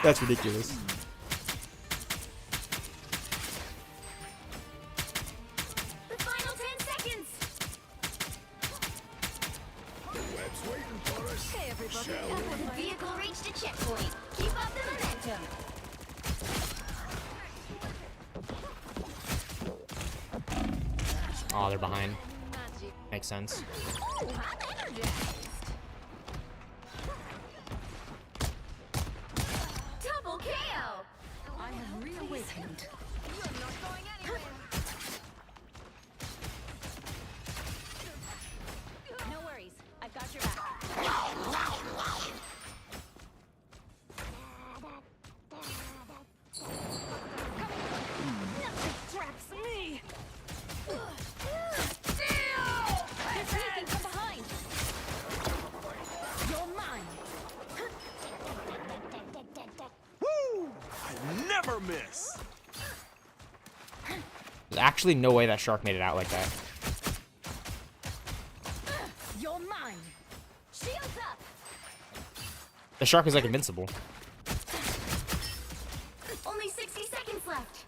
That's ridiculous. The final 10 seconds. The web's waiting for us. Hey, everybody. The vehicle reached a checkpoint. Keep up the momentum. Oh, they're behind. Makes sense. Double KO. I have reawakened. You're not going anywhere. No worries. I've got your back. Nothing traps me. They're sneaking from behind. You're mine. Woo! I never miss. There's actually no way that shark made it out like that. You're mine. Shields up. The shark is like invincible. Only 60 seconds left.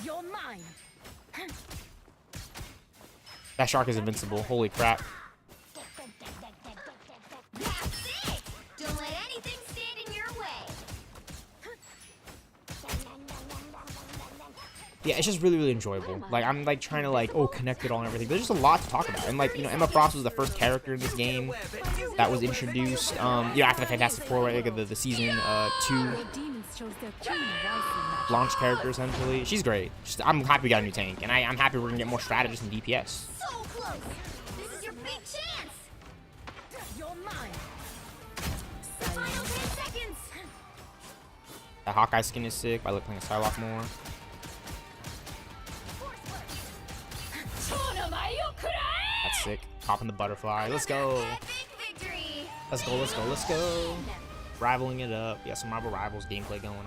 You're mine. That shark is invincible. Holy crap. That's it. yeah, it's just really, really enjoyable. Like, I'm like trying to like, oh, connect it all and everything. There's just a lot to talk about. And like, you know, Emma Frost was the first character in this game that was introduced, you know, after the Fantastic Four, right? Like the season 2 launch character essentially. She's great. I'm happy we got a new tank, and I'm happy we're gonna get more strategists and DPS. So close. This is your big chance. You're mine. Final 10 seconds. The Hawkeye skin is sick by playing a Psylocke more. That's sick. Popping the butterfly. Let's go. Epic victory. Let's go. Let's go. Let's go. Rivaling it up. Yeah, some Marvel Rivals gameplay going on.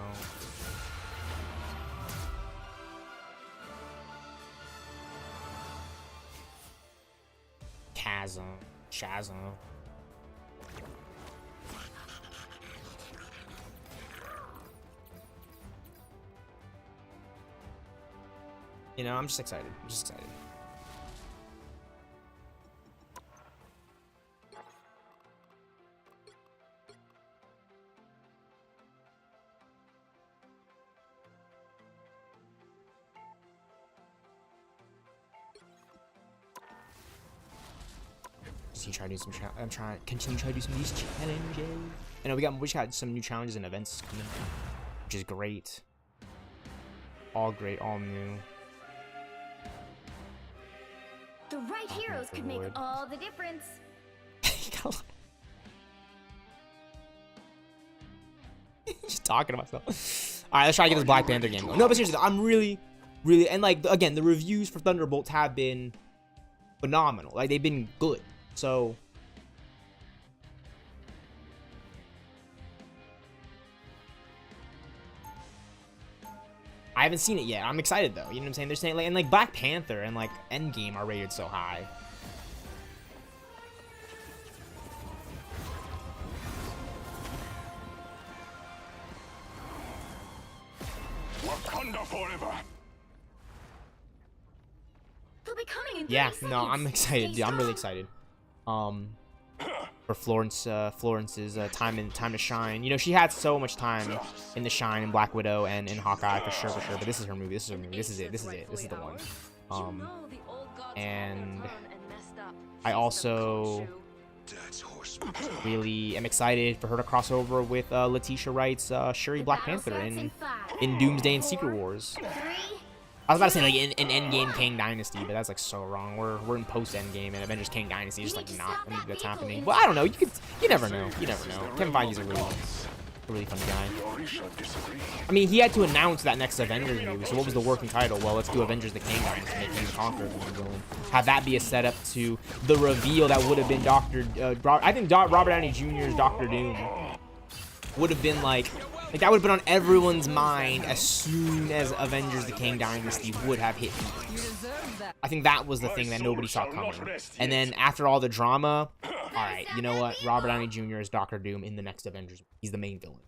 Shazam. You know, I'm just excited. Continue trying to do some of these challenges. I know we just got some new challenges and events coming, which is great. All great, all new. The right heroes could make all the difference. Just talking to myself. All right, let's try to get this Black Panther game going. No, but seriously, I'm really, and like again, the reviews for Thunderbolts have been phenomenal. Like they've been good. So I haven't seen it yet. I'm excited though. You know what I'm saying? They're saying like, and like Black Panther and like Endgame are rated so high. Wakanda forever. They'll be coming in 30 Yeah, seconds. no, I'm excited. Stay Dude, I'm really strong. excited. For Florence's time to shine. You know, she had so much time in The Shine and Black Widow and in Hawkeye for sure. But this is her movie. This is it. This is the one. And I also really am excited for her to cross over with Letitia Wright's Shuri Black Panther in Doomsday and Secret Wars. 3, I was about to say like in Endgame Kang Dynasty, but that's like so wrong. We're in post Endgame and Avengers Kang Dynasty is just like not a movie that's happening. Well, I don't know. You never know. Kevin Feige's a really funny guy. I mean, he had to announce that next Avengers movie. So what was the working title? Well, let's do Avengers: The Kang Dynasty, make King Conqueror the villain. Have that be a setup to the reveal that would have been I think Robert Downey Jr.'s Doctor Doom would have been like that would have been on everyone's mind as soon as Avengers: The Kang Dynasty would have hit. I think that was the thing that nobody saw coming. And then after all the drama, all right, you know what? Robert Downey Jr. is Doctor Doom in the next Avengers. He's the main villain.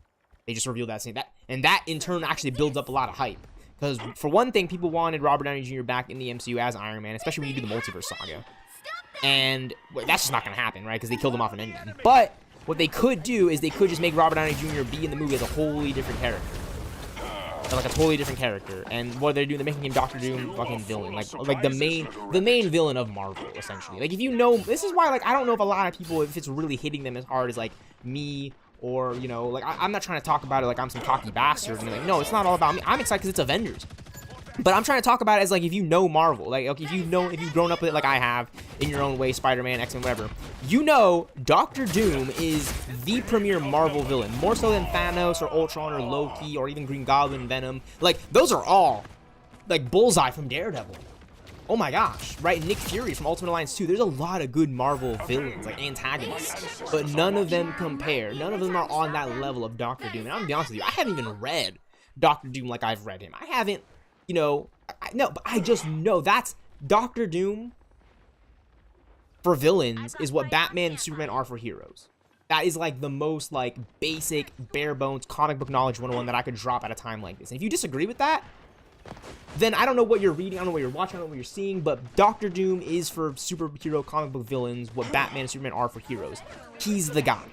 They just revealed that, saying that, and that in turn actually builds up a lot of hype. Because for one thing, people wanted Robert Downey Jr. back in the MCU as Iron Man, especially when you do the multiverse saga. And well, that's just not gonna happen, right? Because they killed him off in Endgame. But what they could do is they could just make Robert Downey Jr. be in the movie as a wholly different character. Like a totally different character. And what they're doing, they're making him Doctor Doom fucking villain. Like the main villain of Marvel, essentially. Like if you know, this is why like I don't know if a lot of people, if it's really hitting them as hard as like me or, you know, like I'm not trying to talk about it like I'm some cocky bastard. And like, no, it's not all about me. I'm excited because it's Avengers. But I'm trying to talk about it as like if you know Marvel, like okay, if you've grown up with it like I have in your own way, Spider-Man, X-Men, whatever, you know Doctor Doom is the premier Marvel villain, more so than Thanos or Ultron or Loki or even Green Goblin, Venom. Like those are all like Bullseye from Daredevil. Oh my gosh, right? Nick Fury from Ultimate Alliance 2. There's a lot of good Marvel villains, like antagonists, but none of them compare. None of them are on that level of Doctor Doom. And I'm gonna be honest with you, I haven't even read Doctor Doom like I've read him. I haven't. You know, no, but I just know that's Doctor Doom for villains is what Batman and Superman are for heroes. That is like the most like basic, bare bones comic book knowledge 101 that I could drop at a time like this. And if you disagree with that, then I don't know what you're reading, I don't know what you're watching, I don't know what you're seeing, but Doctor Doom is for superhero comic book villains what Batman and Superman are for heroes. He's the guy.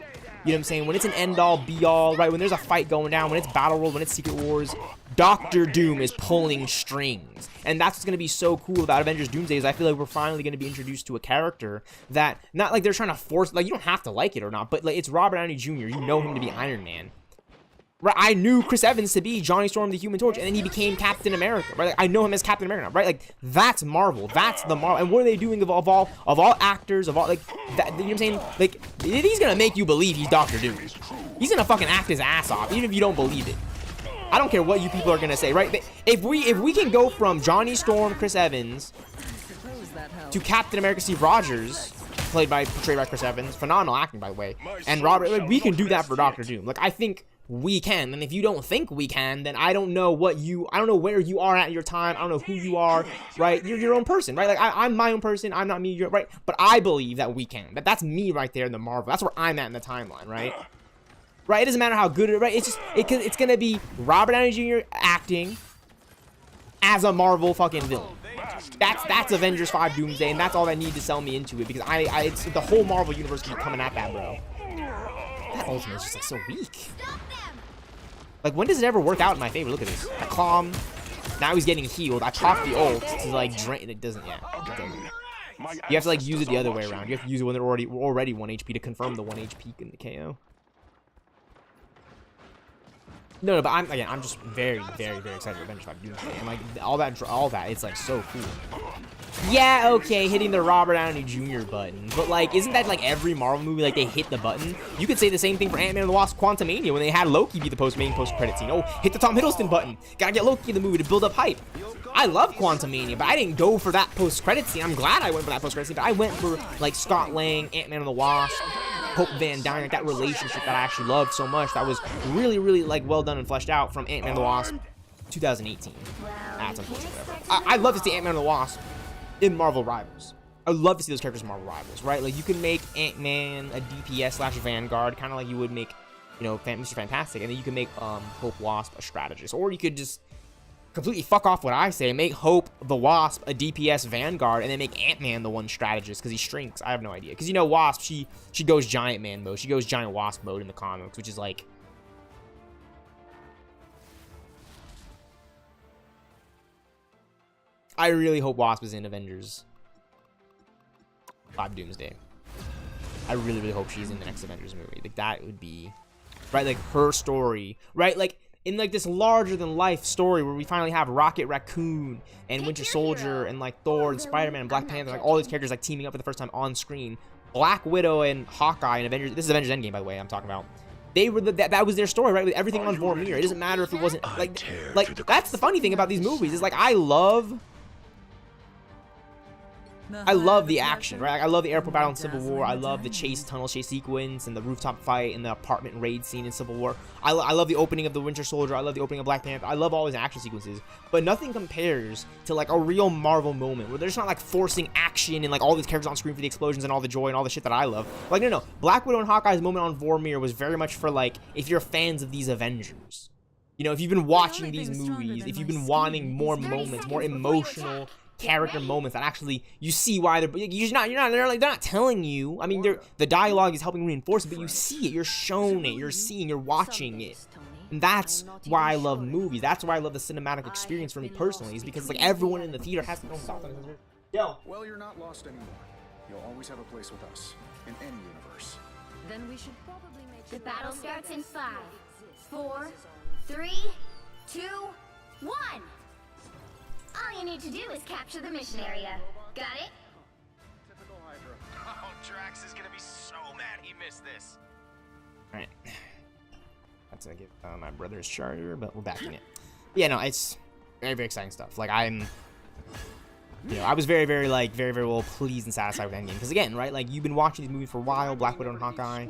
You know what I'm saying? When it's an end-all, be-all, right? When there's a fight going down, when it's Battle World, when it's Secret Wars, Doctor Doom is pulling strings. And that's what's going to be so cool about Avengers Doomsday is I feel like we're finally going to be introduced to a character that, not like they're trying to force, like, you don't have to like it or not, but, like, it's Robert Downey Jr. You know him to be Iron Man. Right, I knew Chris Evans to be Johnny Storm, the Human Torch, and then he became Captain America. Right, like, I know him as Captain America. Right, like that's Marvel. That's the Marvel. And what are they doing of all actors of all like that? You know what I'm saying? Like he's gonna make you believe he's Doctor Doom. He's gonna fucking act his ass off, even if you don't believe it. I don't care what you people are gonna say. Right? If we can go from Johnny Storm, Chris Evans, to Captain America, Steve Rogers, portrayed by Chris Evans, phenomenal acting by the way, and Robert, like, we can do that for Doctor Doom. Like I think we can, and if you don't think we can, then I don't know where you are at your time. I don't know who you are, right? You're your own person, right? Like I'm my own person. I'm not me, you're right. But I believe that we can. That's me right there in the Marvel. That's where I'm at in the timeline, right? Right? It doesn't matter how good it, right? It's just it's gonna be Robert Downey Jr. acting as a Marvel fucking villain. That's Avengers 5 Doomsday, and that's all I need to sell me into it because it's the whole Marvel universe keep coming at that, bro. That ultimate is just like so weak. Like, when does it ever work out in my favor? Look at this. A calm. Now he's getting healed. I popped the ult to, like, drain. It doesn't, yeah. It doesn't. You have to, like, use it the other way around. You have to use it when they're already 1 HP to confirm the 1 HP in the KO. No, but I'm just very, very, very excited for Avengers 5 Doomsday. And, like, all that, it's, like, so cool. Yeah, okay, hitting the Robert Downey Jr. button. But, like, isn't that, like, every Marvel movie, like, they hit the button? You could say the same thing for Ant-Man and the Wasp Quantumania when they had Loki be the main post-credit scene. Oh, hit the Tom Hiddleston button. Gotta get Loki in the movie to build up hype. I love Quantumania, but I didn't go for that post-credit scene. I'm glad I went for that post-credit scene, but I went for, like, Scott Lang, Ant-Man and the Wasp, Hope Van Dyne, like, that relationship that I actually loved so much. That was really, really, like, well done and fleshed out from Ant-Man and the Wasp 2018. That's unfortunate. I love to see Ant-Man and the Wasp in Marvel Rivals. I would love to see those characters in Marvel Rivals, right? Like, you can make Ant-Man a DPS/Vanguard, kind of like you would make, you know, Mr. Fantastic, and then you can make Hope Wasp a strategist. Or you could just completely fuck off what I say, make Hope the Wasp a DPS Vanguard, and then make Ant-Man the one strategist, because he shrinks. I have no idea. Because, you know, Wasp, she goes Giant Man mode. She goes Giant Wasp mode in the comics, which is like... I really hope Wasp is in Avengers 5 Doomsday. I really, really hope she's in the next Avengers movie. Like, that would be... Right, like, her story. Right, like, in, like, this larger-than-life story where we finally have Rocket Raccoon and Winter Soldier and, like, Thor and Spider-Man and Black Panther, like, all these characters, like, teaming up for the first time on screen. Black Widow and Hawkeye and Avengers... This is Avengers Endgame, by the way, I'm talking about. They were that was their story, right? With everything on Vormir. It doesn't matter if it wasn't... Like, that's the funny thing about these movies. Is, like, I love the action, right? I love the airport battle in Civil War. I love the tunnel chase sequence and the rooftop fight and the apartment raid scene in Civil War. I love the opening of the Winter Soldier. I love the opening of Black Panther. I love all these action sequences, but nothing compares to, like, a real Marvel moment where they're just not, like, forcing action and, like, all these characters on screen for the explosions and all the joy and all the shit that I love. Like, no. Black Widow and Hawkeye's moment on Vormir was very much for, like, if you're fans of these Avengers. You know, if you've been watching these movies, if you've been wanting more moments, more emotional character moments that actually you see why they're not telling you. I mean, the dialogue is helping reinforce it, but you see it, you're shown it, you're watching it. And that's why I love movies. That's why I love the cinematic experience for me personally, is because, like, everyone in the theater has to know something. Yo. Well, you're not lost anymore. You'll always have a place with us in any universe. Then we should probably make The battle starts in 5, 4, 3, 2, 1. All you need to do is capture the mission area. Got it? Typical Hydra. Oh, Drax is gonna be so mad he missed this. Alright. That's gonna give my brother's charger, but we're back in it. Yeah, no, it's very, very exciting stuff. Like, I was very, very, very well pleased and satisfied with Endgame. Because, again, right, like, you've been watching these movies for a while, Black Widow and Hawkeye.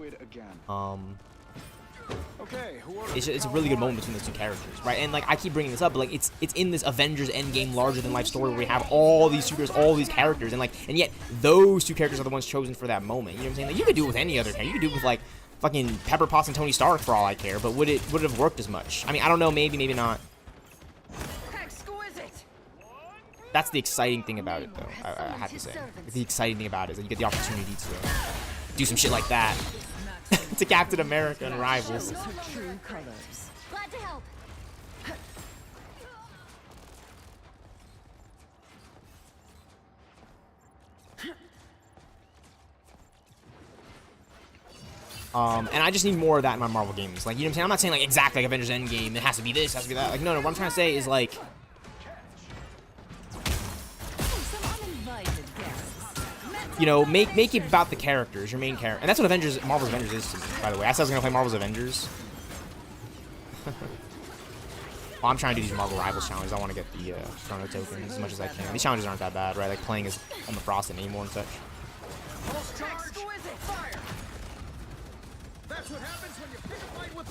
It's a really good moment between those two characters, right? And, like, I keep bringing this up, but, like, it's in this Avengers Endgame larger-than-life story where we have all these superheroes, all these characters, and, like, and yet those two characters are the ones chosen for that moment. You know what I'm saying? Like, you could do it with any other character. You could do it with, like, fucking Pepper Potts and Tony Stark for all I care, but would it have worked as much? I mean, I don't know, maybe not. exquisite. That's the exciting thing about it, though, I have to say. The exciting thing about it is that you get the opportunity to do some shit like that. to Captain America and Rivals. Her true colors. Glad to help. And I just need more of that in my Marvel games. Like, you know what I'm saying? I'm not saying like exactly like Avengers Endgame. It has to be this, it has to be that. Like, no. What I'm trying to say is like, Some uninvited guests. you know, make it about the characters, your main character. And that's what Marvel's Avengers is to me, by the way. I said I was gonna play Marvel's Avengers. Well, I'm trying to do these Marvel Rivals challenges. I want to get the chrono tokens as much as I can. These challenges aren't that bad, right? Like playing as on the Frost and anymore and such. Exquisite fire. That's what happens when you pick a fight with.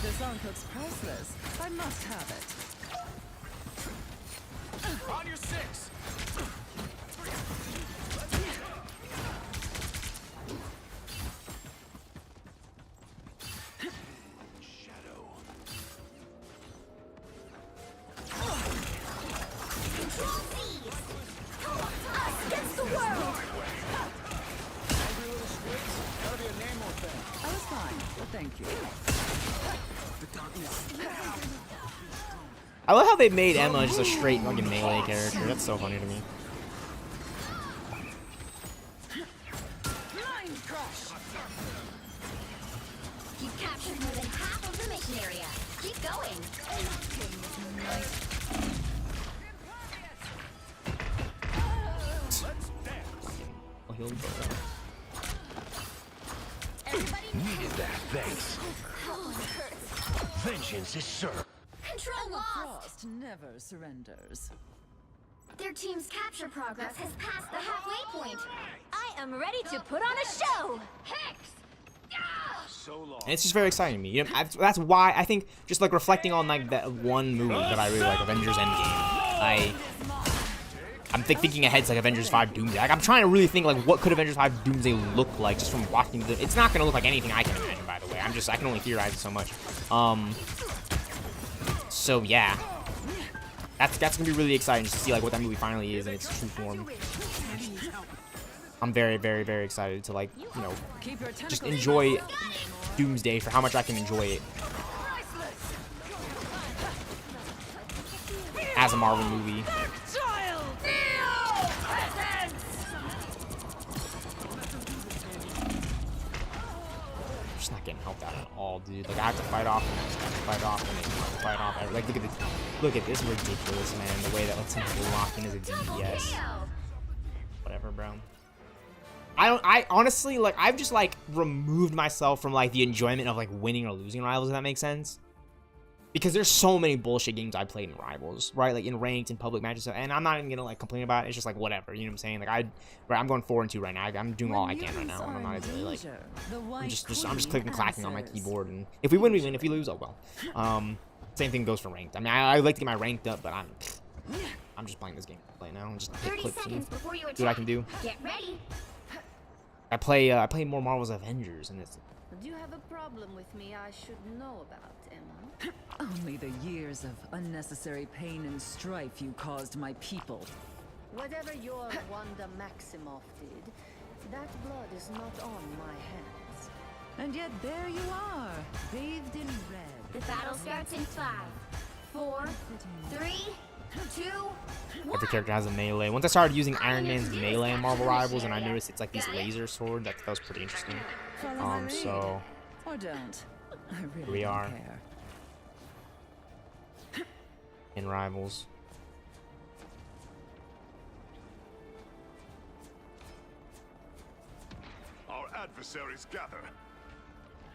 This song looks priceless. I must have it. On your 6. Against the world. I was fine, but thank you. I love how they made Emma just a straight fucking melee character. That's so funny to me. You've captured more than half of the mission area. Keep going. Oh, he'll go. Everybody Needed that, thanks. Vengeance is served. control lost. Frost never surrenders. Their team's capture progress has passed the halfway point. I am ready to put on a show. Hex. So long. And it's just very exciting to me. You know, that's why I think just like reflecting on like that one movie that I really like, Avengers Endgame. I'm thinking ahead to like Avengers 5 Doomsday. Like I'm trying to really think like what could Avengers 5 Doomsday look like just from watching the. It's not gonna look like anything I can imagine, by the way. I can only theorize it so much. So yeah, that's gonna be really exciting just to see like what that movie finally is in its true form. I'm very, very, very excited to like, you know, Keep your just tentacles enjoy Doomsday for how much I can enjoy it as a Marvel movie. I'm just not getting helped out at all, dude. Like I have to fight off and fight off and fight off. Like look at this ridiculous, man. The way that lets him lock in as a DPS. Whatever, bro. I honestly, like, I've just, like, removed myself from, like, the enjoyment of, like, winning or losing Rivals, if that makes sense. Because there's so many bullshit games I played in Rivals, right? Like, in ranked and public matches, and I'm not even gonna, like, complain about it. It's just, like, whatever, you know what I'm saying? Like, I'm going 4-2 right now. I'm doing all I can right now, and I'm not really, like, I'm just clicking and clacking on my keyboard, and if we win, we win. If we lose, oh, well. Same thing goes for ranked. I mean, I like to get my ranked up, but I'm just playing this game right now, and just hit 30 clips and seconds before you attack. see what I can do. Get ready. I play more Marvel's Avengers, and it's Do you have a problem with me I should know about, Emma? Only the years of unnecessary pain and strife you caused my people. Whatever your Wanda Maximoff did, that blood is not on my hands. And yet there you are, bathed in red. The battle starts in 5, 4, 3, 2, 1. every character has a melee. Once I started using Iron Man's melee in Marvel Rivals, and I noticed it's like these laser sword. That was pretty interesting. Follow my lead. So Or don't. I really we don't are. care. in Rivals. Our adversaries gather.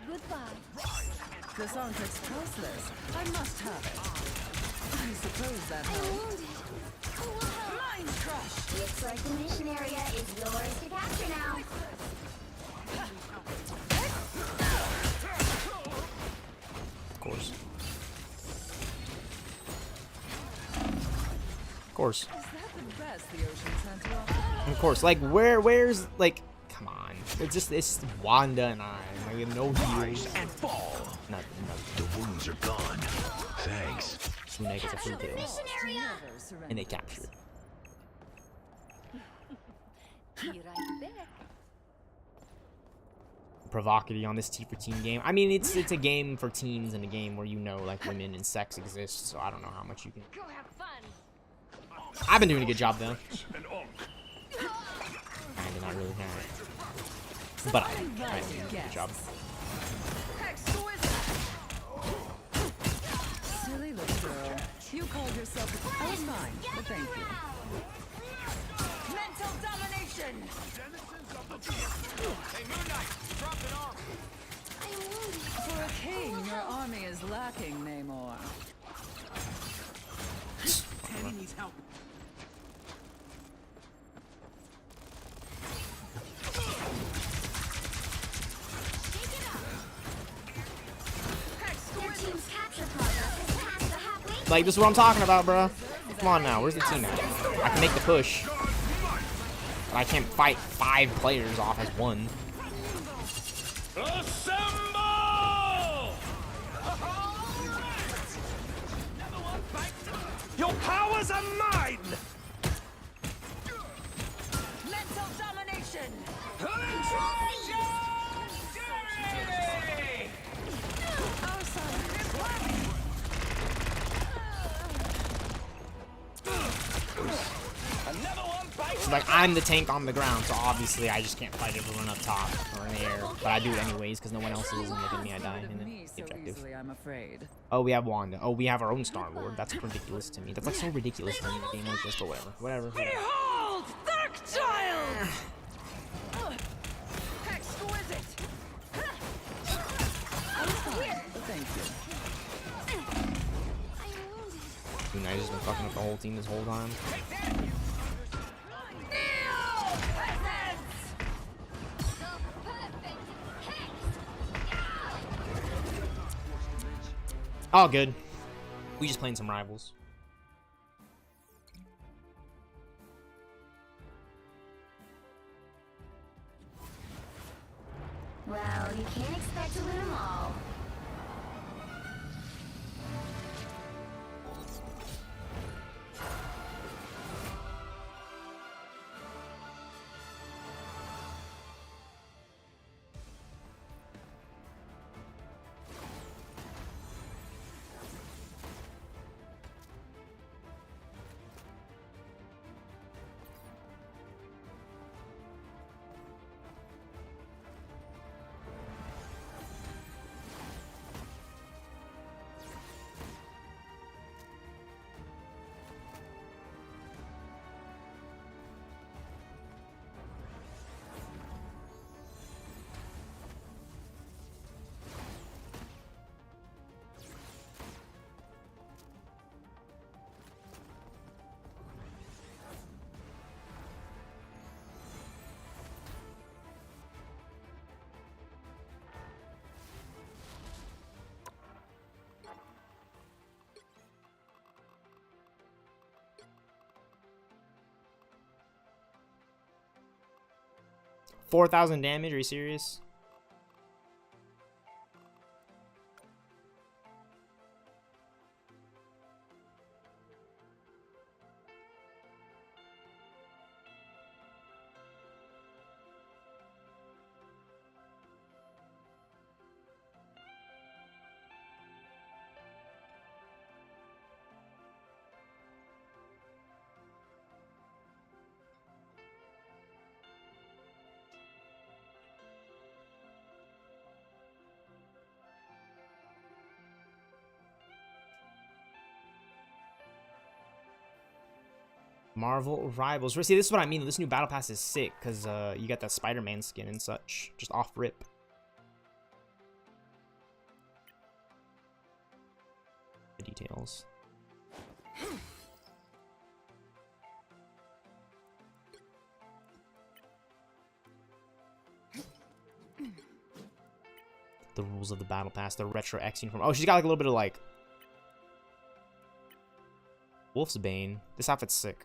Goodbye. The song is priceless. I must have it. I suppose that helped. Mind crush! Looks like the mission area is yours to capture now. Of course. Of course. Is that the best the ocean's had to offer? Of course. Like where's like come on. It's Wanda and I. Like we have no heals. And fall. Nothing. The wounds are gone. Thanks. Who gets a free Capture the kill. mission area. Never surrender. And they capture it. Be right back. provocative on this T for teen game. I mean, it's a game for teens and a game where you know like women and sex exist. So I don't know how much you can. Go have fun. I've been doing a good job though. An onk. Kinda not really have. But I'm doing a good job. Silly little girl. You called yourself. I was fine, but thank you. Mental domination! Hey, Moon Knight, drop an arm. For a king, your army is lacking, Namor. Teddy needs help. Your team's capture progress has passed the halfway. Like, this is what I'm talking about, bro. Come on now, where's the team at? I can make the push. But I can't fight 5 players off as one. Assemble! Your powers are mine! Mental domination! So, like, I'm the tank on the ground, so obviously I just can't fight everyone up top or in the air. But I do it anyways, because no one else is, and look at me, I die in the objective. Easily, I'm afraid. Oh, we have Wanda. Oh, we have our own Star-Lord. That's ridiculous to me. That's, like, so ridiculous to me in a game like this, but whatever. Whatever. Behold, Dark Child! Exquisite! Thank you. Moon Knight has been fucking up the whole team this whole time. All good. We just playing some rivals. Well, you can't expect to win them all. $4,000 damage? Are you serious? Marvel Rivals. See, this is what I mean. This new battle pass is sick because you got that Spider-Man skin and such, just off rip. The details. The rules of the battle pass. The retro X uniform. Oh, she's got like a little bit of like Wolf's Bane. This outfit's sick.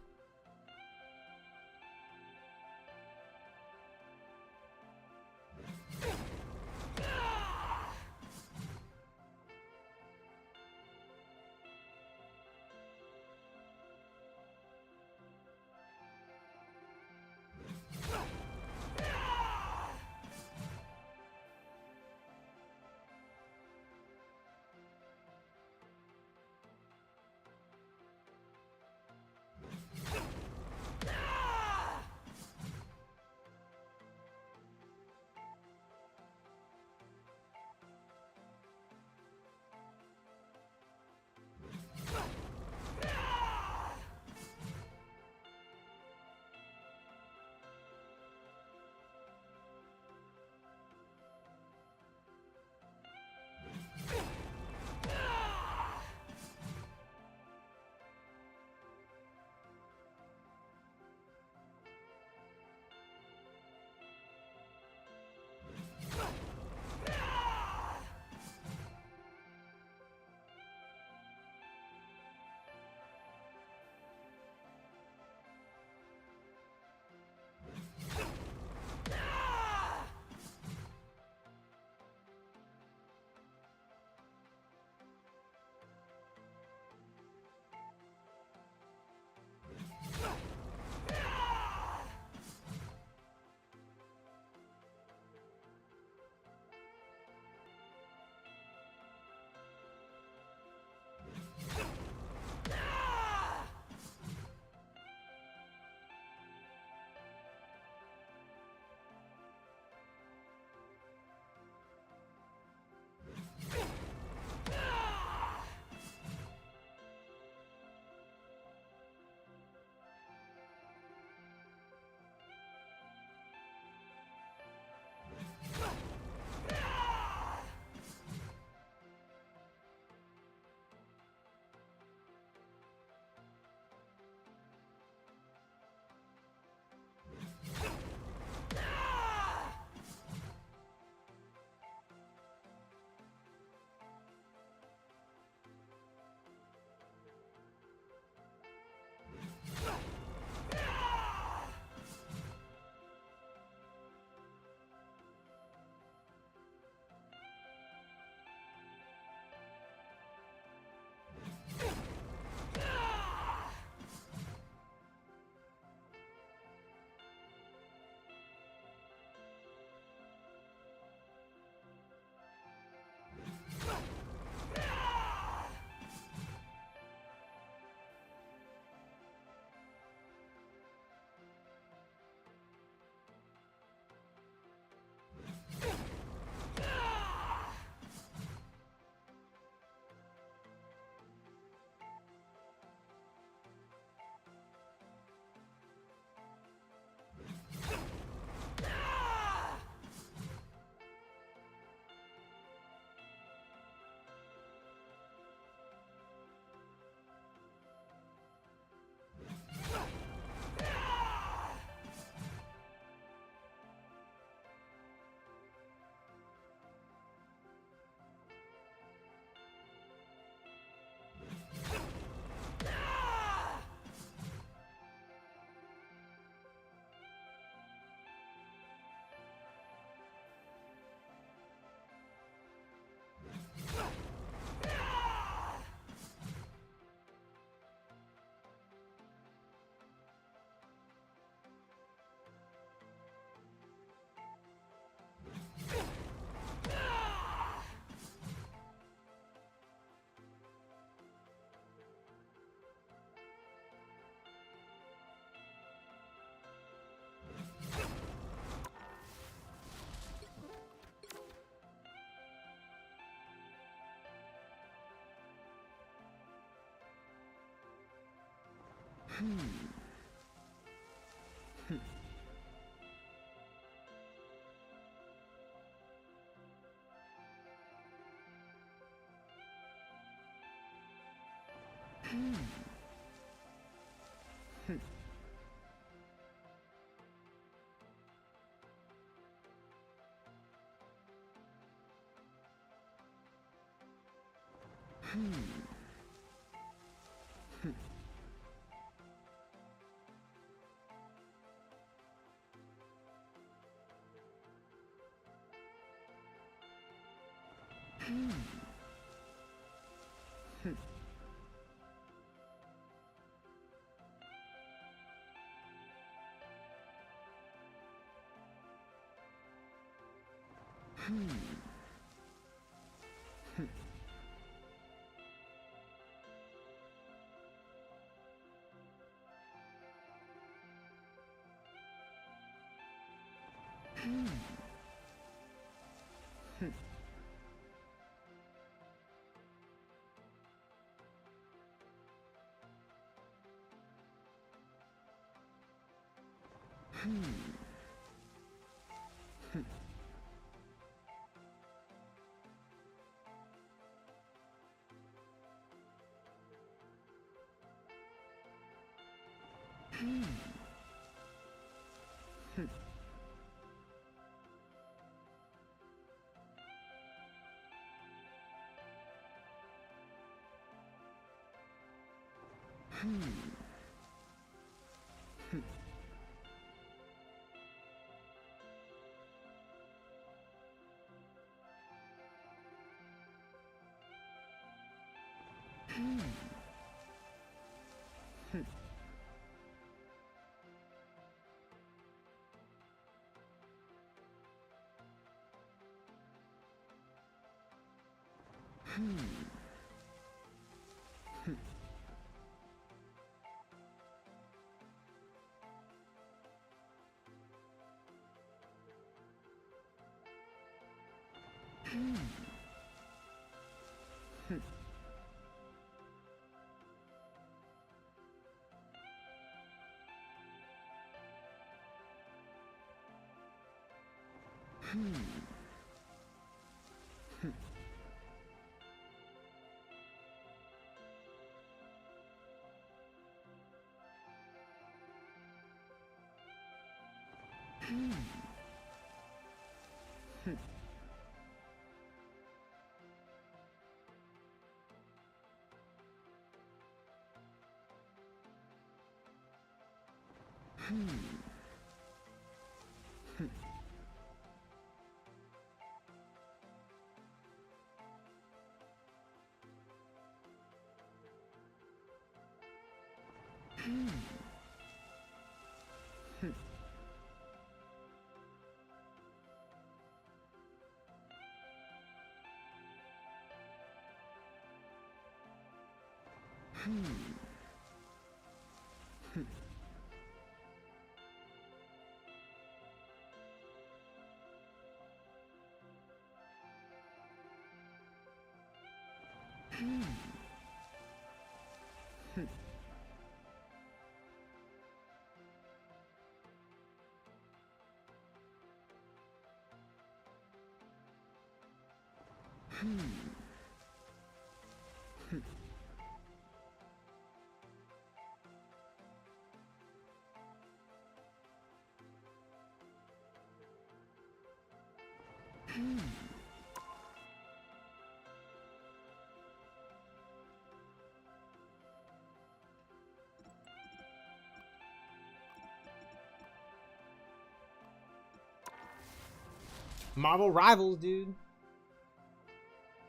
Marvel Rivals, dude.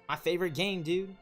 My favorite game, dude.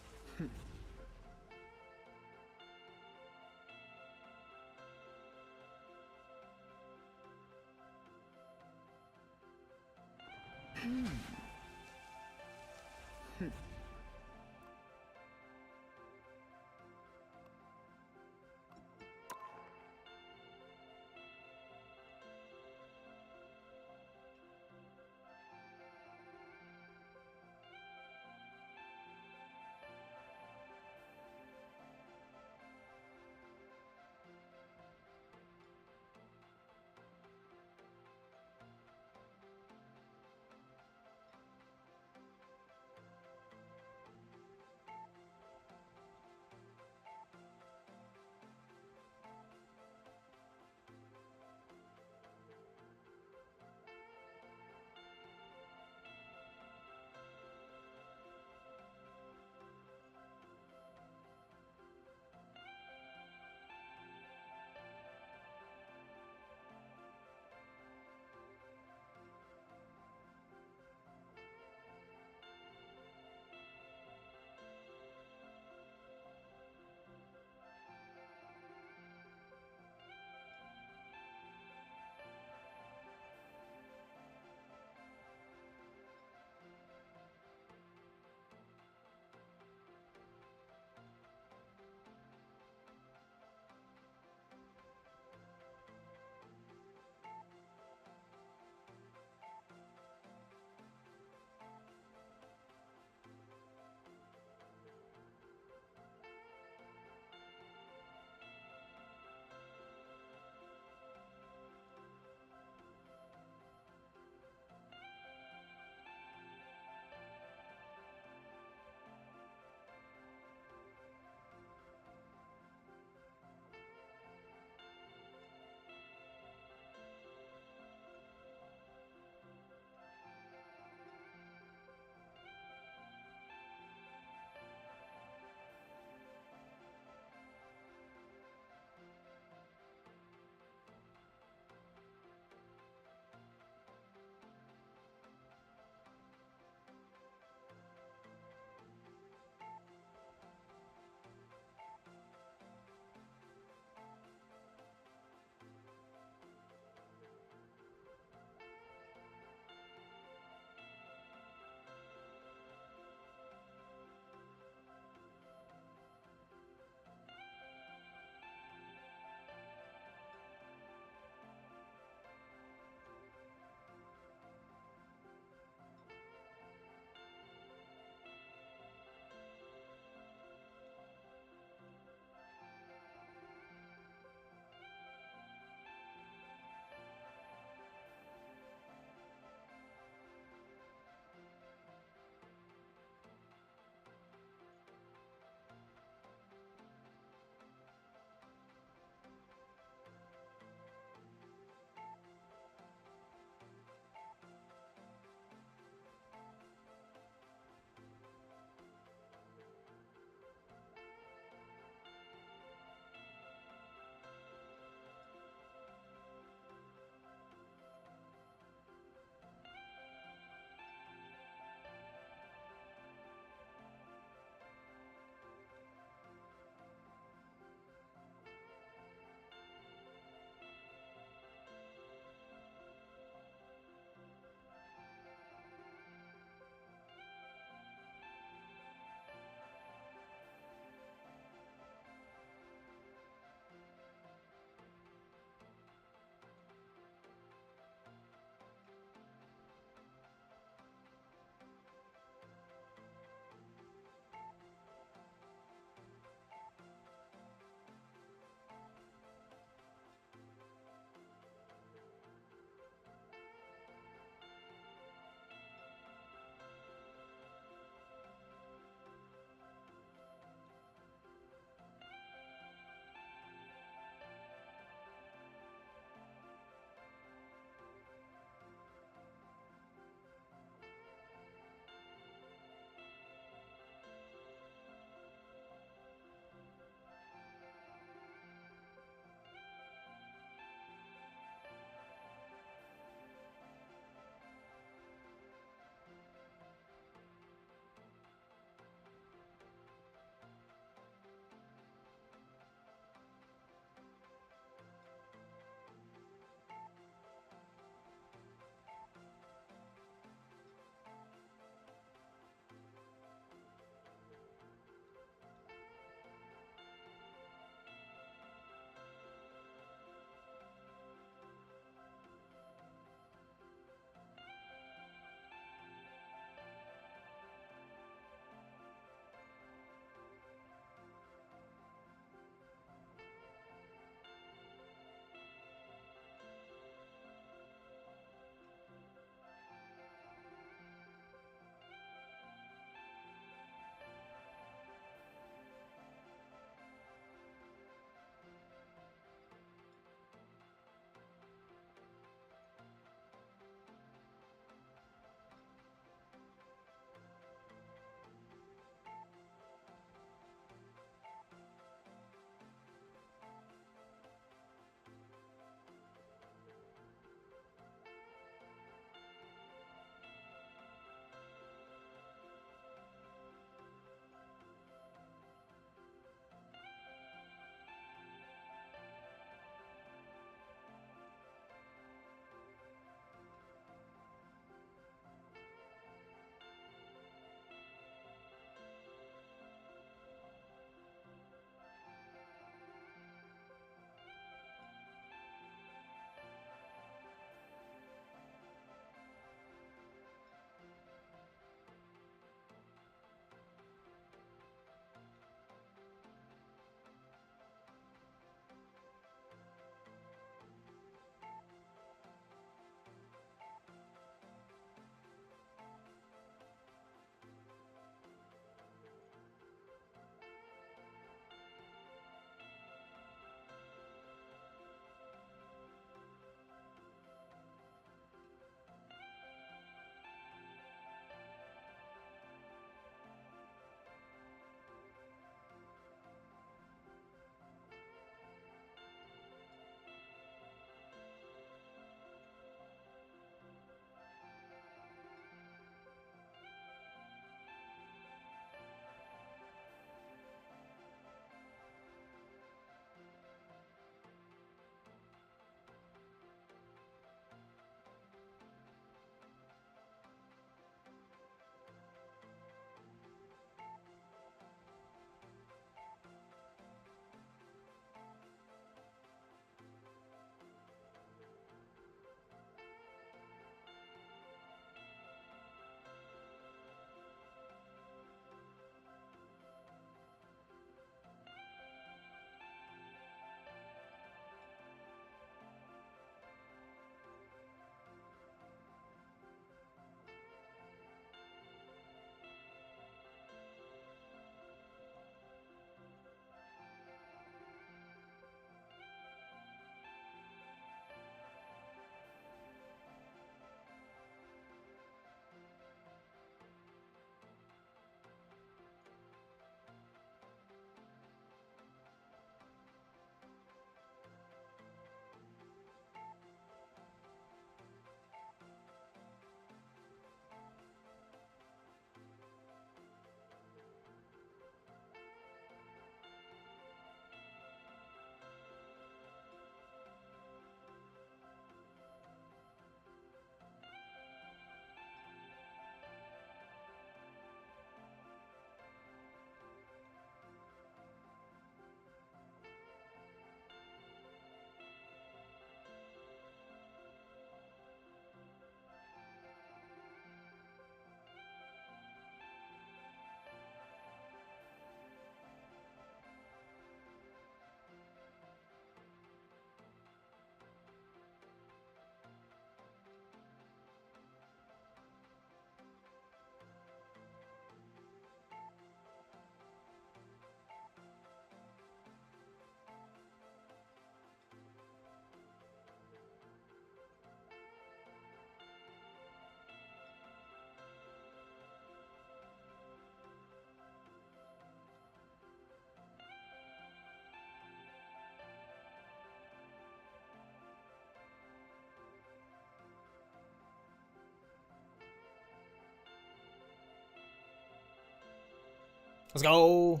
Let's go.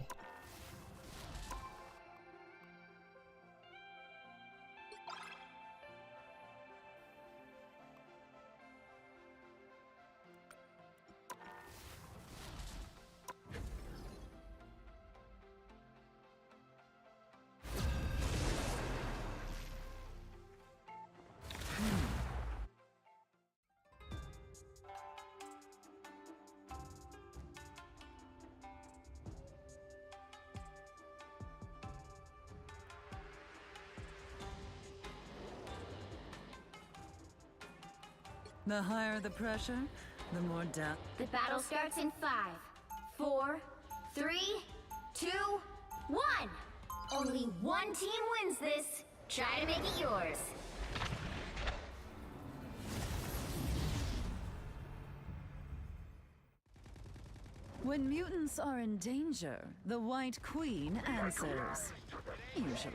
The higher the pressure, the more death. The battle starts in 5, 4, 3, 2, 1. Only one team wins this. Try to make it yours. When mutants are in danger, the White Queen answers. Usually.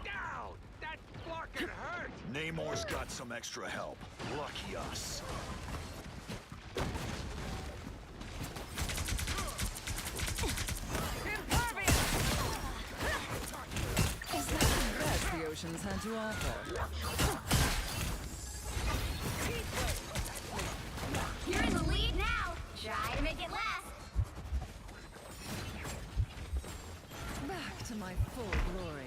Ow! That fucking hurt! Namor's got some extra help. Lucky us. Is that the best the oceans had to offer? You're in the lead now. Try to make it last. Back to my full glory.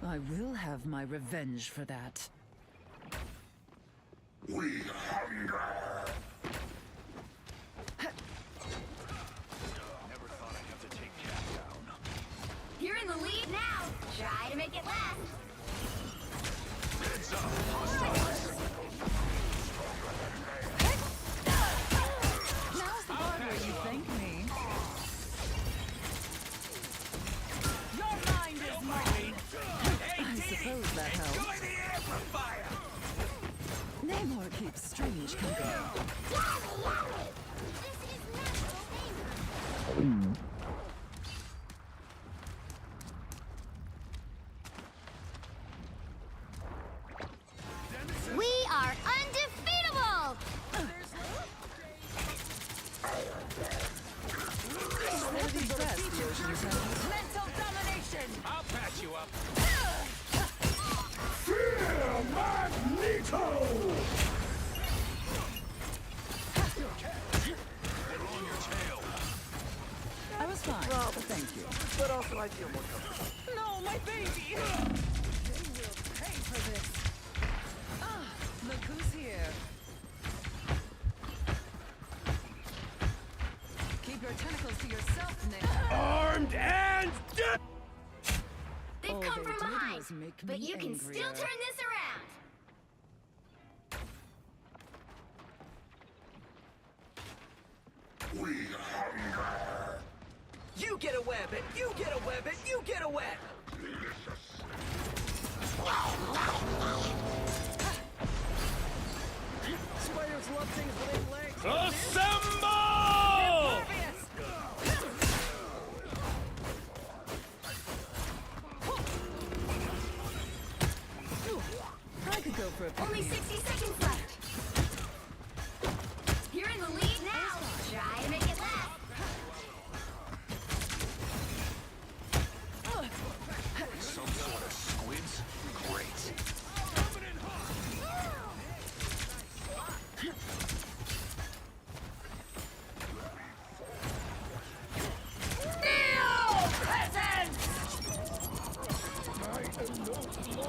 I will have my revenge for that. We hunger. Never thought I'd have to take Cap down. You're in the lead now. Try to make it last. Heads up, hostiles. Now's the part where you thank me. Your mind is mine! I suppose that helps. Enjoy the amplifier! Namor keeps strange company. This is natural danger. We are undefeatable! They're the best the oceans have. Mental domination! I'll patch you up. I was fine, but thank you. But also I feel more comfortable. No, my baby! They will pay for this. Ah, look who's here. Keep your tentacles to yourself, Nick. Armed and dead! They've All come they from did behind, was make but me you can still angrier. turn this around. You get a web, and you get a web, and you get a web! Spiders love things with legs. Assemble! I could go for a Only 60 seconds left. You're in the lead now. Try to make it last. Some sort of squids? Great.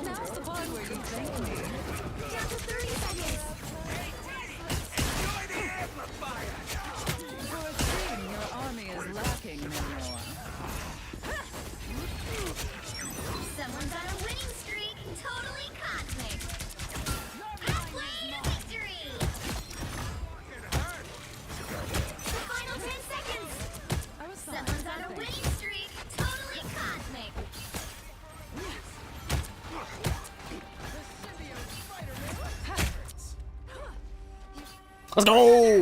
Now's the part where you thank me. Down to 30 seconds. Enjoy the amplifier! For a queen, your army is lacking, Namor. Someone's on a winning streak. Totally cosmic. Halfway to victory. The final 10 seconds. I was fine. Someone's on a thank winning you. streak. Totally cosmic. Let's go.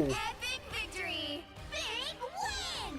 Epic victory. Big win.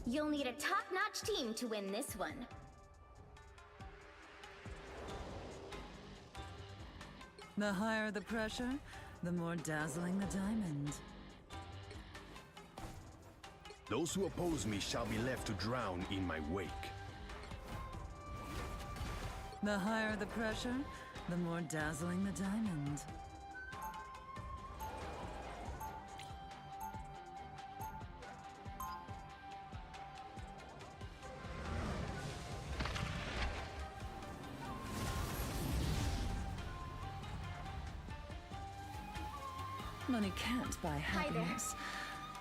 You'll need a top-notch team to win this one. The higher the pressure, the more dazzling the diamond. Those who oppose me shall be left to drown in my wake. The higher the pressure, the more dazzling the diamond. Money can't buy Hi there. happiness,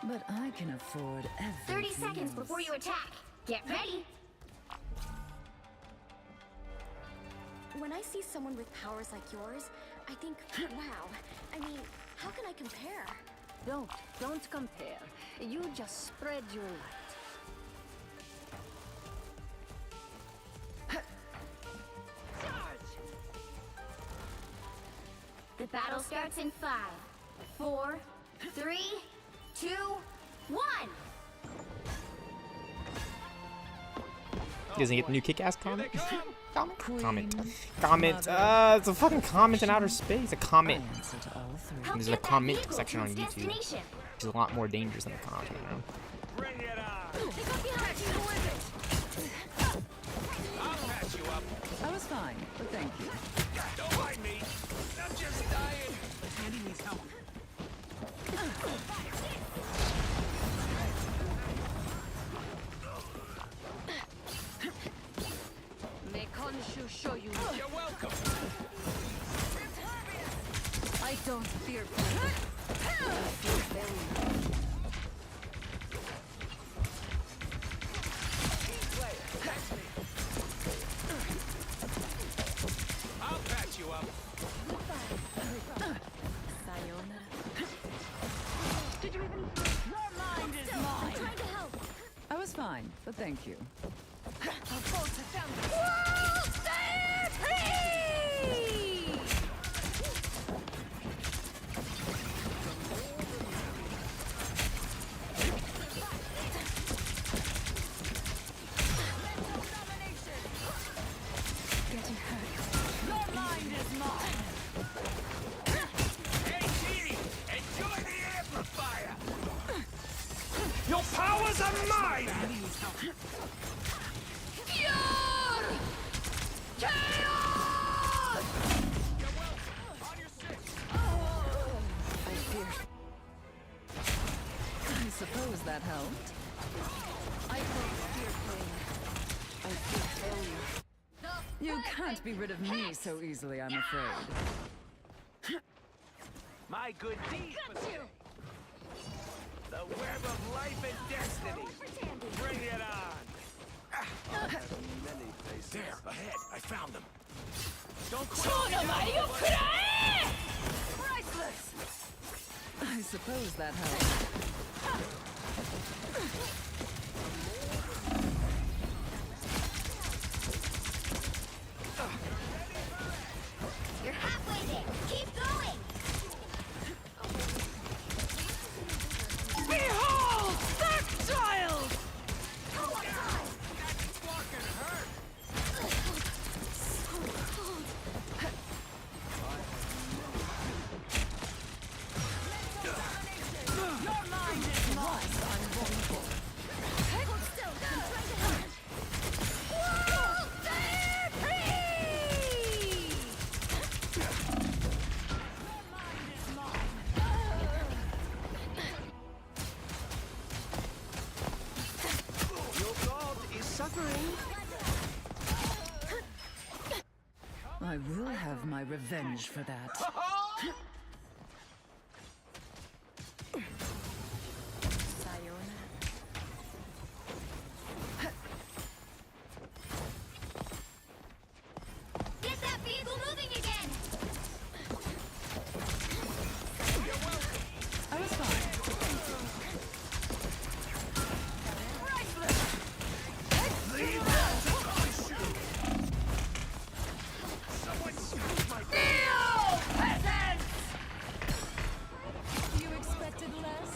but I can afford everything 30 seconds else. before you attack. Get ready. When I see someone with powers like yours, I think, wow. I mean, how can I compare? Don't compare. You just spread your light. The battle starts in 5, 4, 3, 2, 1. Doesn't get the new kick-ass comment? Comment. Queen, It's a fucking comment in outer space. A comment. answer to all three. Help There's a get that comment vehicle section to on its YouTube. destination. Which is a lot more dangerous than the comment. You know? Bring it on. Pick up behind you. I'll patch you up. I was fine, but thank you. Don't mind me. I'm just dying. Andy needs help. May Khonshu show you. You're welcome. I don't fear pain. I fear failure. I'll patch you up. Sayonara. Mine. Trying to help. I was fine, but thank you. Hey, G, enjoy the amplifier. Your powers are mine. I suppose that helped. I don't fear pain. I fear failure. You can't be rid of me so easily, I'm afraid. My good deed. The web of life and destiny. Bring it on. There, ahead. I found them. Don't quit. I suppose that helped. You're halfway there. Keep going. Behold, that child! my revenge for that. Get that vehicle moving again! I was fine. You expected less?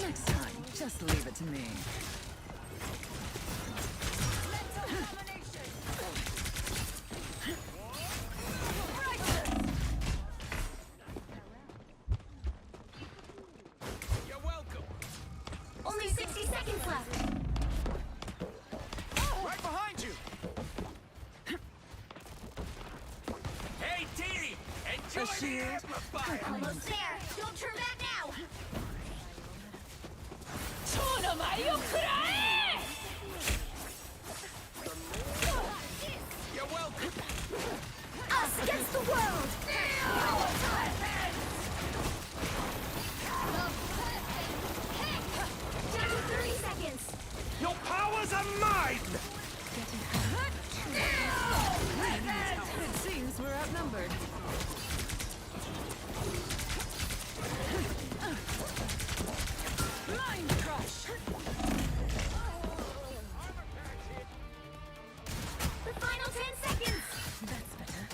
Next time, just leave it to me. You're welcome. Only 60 seconds left. Right behind you. Hey, Dee! Enjoy the shield? amplifier! Almost there. Don't turn back now. You're welcome. Us against the world. Down to 30 seconds. Your powers are mine! It seems we're outnumbered. Mind crush! The final 10 seconds. That's better.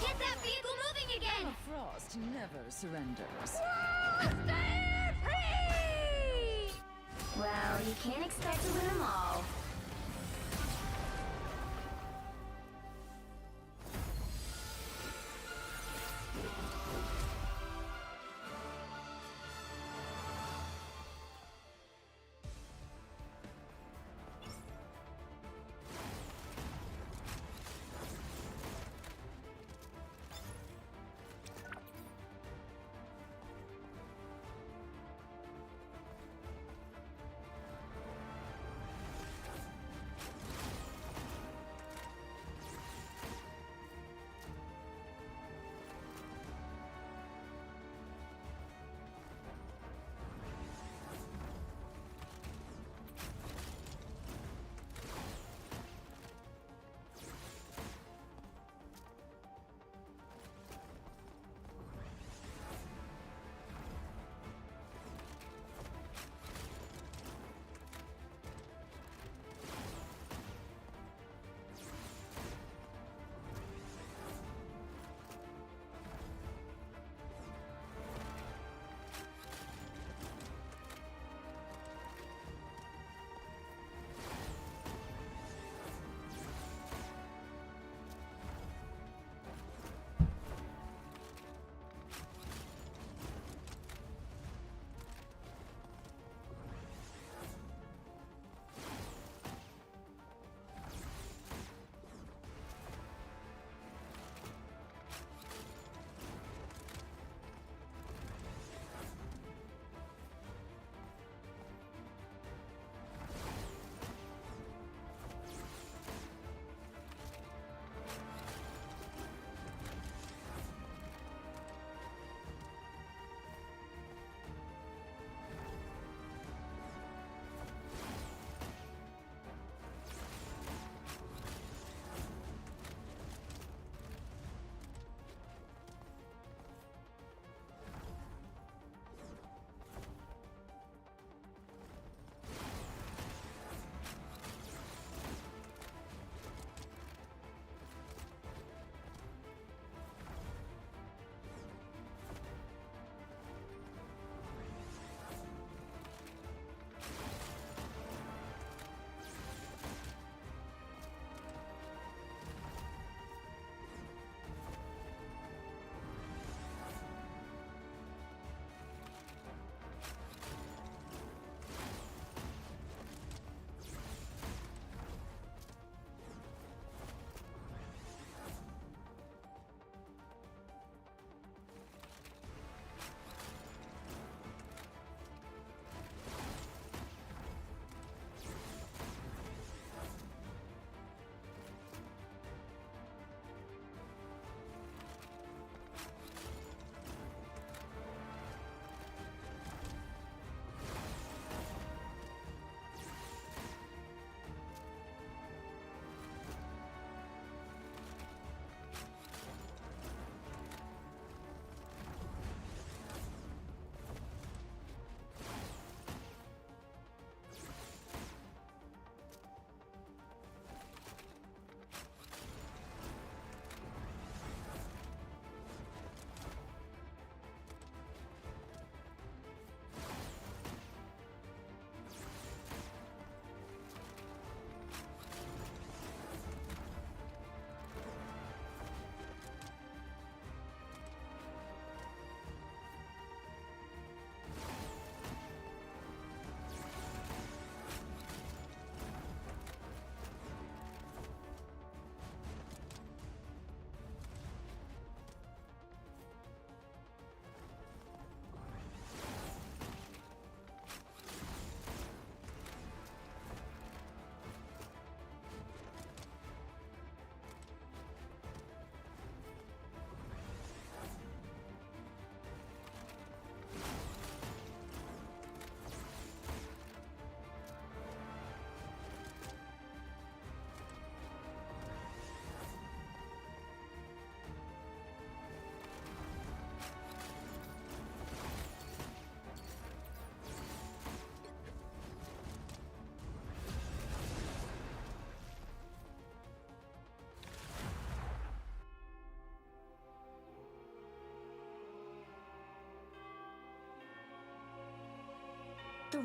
Get that vehicle moving again. Frost never surrenders. Well, you can't expect to win them all.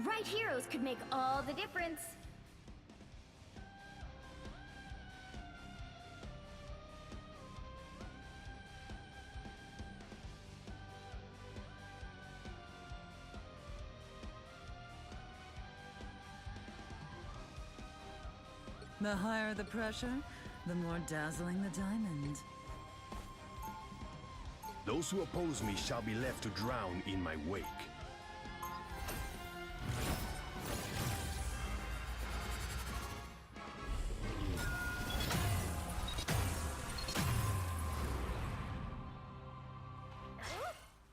right heroes could make all the difference. The higher the pressure, the more dazzling the diamond. Those who oppose me shall be left to drown in my wake.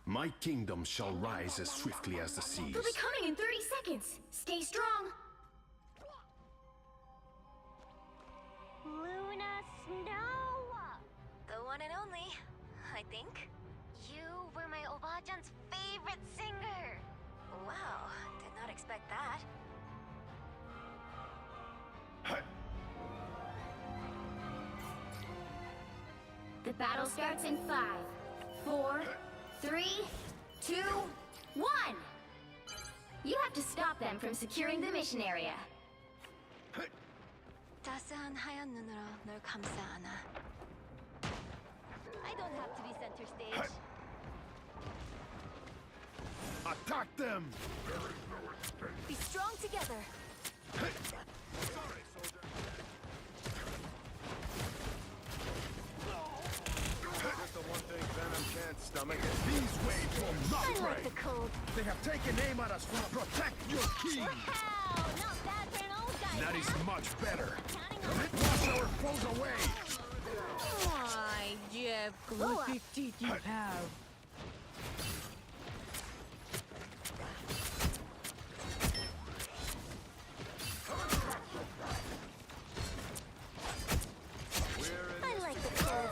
My kingdom shall rise as swiftly as the seas. They'll be coming in 30 seconds. Stay strong. Luna Snow. The one and only, I think. You were my Obajan's favorite singer. Wow, did not expect that. The battle starts in 5, 4, 3, 2, 1! You have to stop them from securing the mission area. 따스한 하얀 눈으로 널 감싸 안아. I don't have to be center stage. Attack them! Be strong together. Just the one thing Venom can't stomach. These waves will not I like break. the cold. They have taken aim at us from protect your king. Wow, not bad for an old guy. That is much better. Counting on Wash our foes away. Why, Jeff, Loa. I like the cold.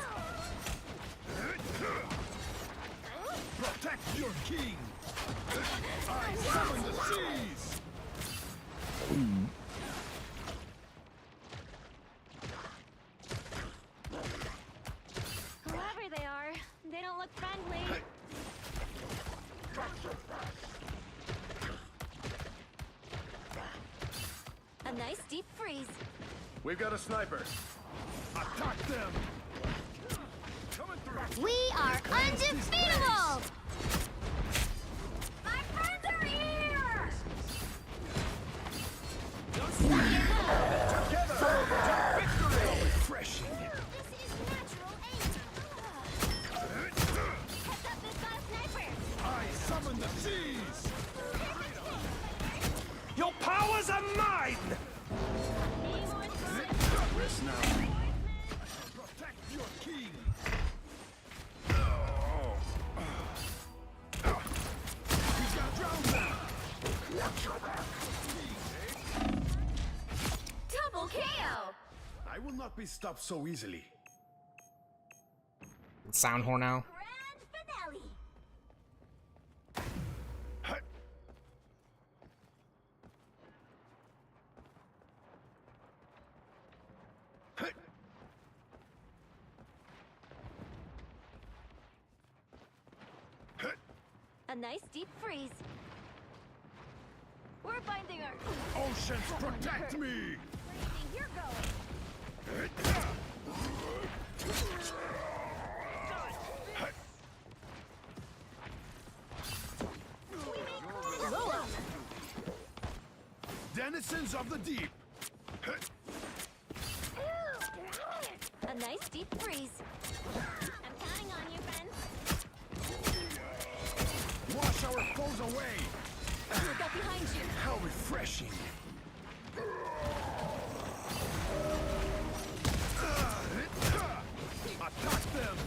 Protect your king. I summon the seas. Whoever they are, they don't look friendly. A nice deep freeze. We've got a sniper. Attack them. Coming through. We are undefeatable! My friends are here! Refreshing. This is natural aim. Heads up, this got a sniper. I summon the seas. Your powers are mine! Rest now. Protect your king. He's got drowned now. Watch your back. Double KO! I will not be stopped so easily. Sound horn now. Grand finale! A nice deep freeze. We're binding our... Oceans, protect me. Where do you think you're going? Loa! Denizens of the deep. A nice deep freeze. I'm counting on you, friends. Wash our foes away. Look up behind you. How refreshing. Attack them.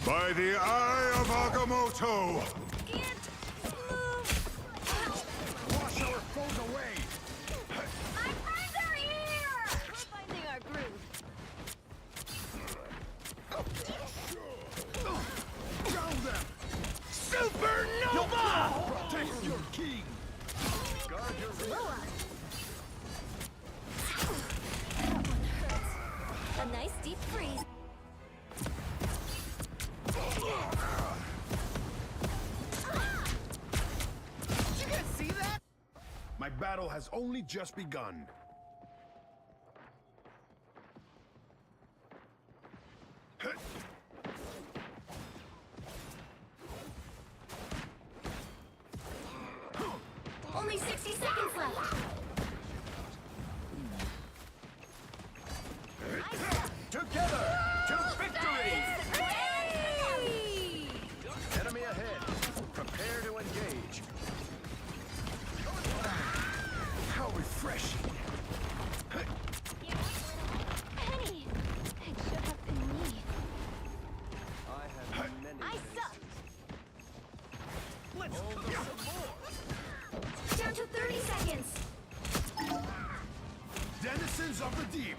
By the eye of Agamotto. Can't move. Wash our foes away. My friends are here! We're finding our groove. Drown them. Supernova! Protect your king. Guard your Loa! That one hurts. A nice deep freeze. battle has only just begun. Only 60 seconds left. Together to victory! Enemy ahead. Prepare to engage. How refreshing. Penny! It should have been me. I have many I suck! Let's cook some more. Down to 30 seconds. Denizens of the deep.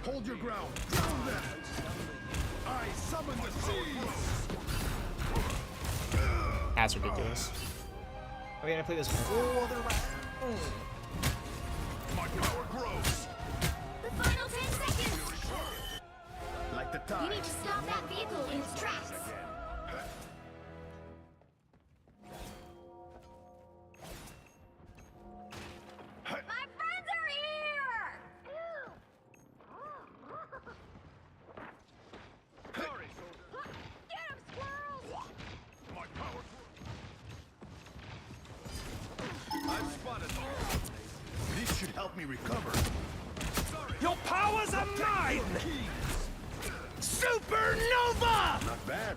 Hold your ground. Drown them. I summon the seas. That's ridiculous. Are we gonna play this whole other round? My power grows. The final 10 seconds. Like the You tide. need to stop that vehicle in its tracks. My friends are here! Sorry, soldier. Get him, squirrels! My power grows. I've spotted them. This should help me recover. Your powers are mine! Supernova! Not bad.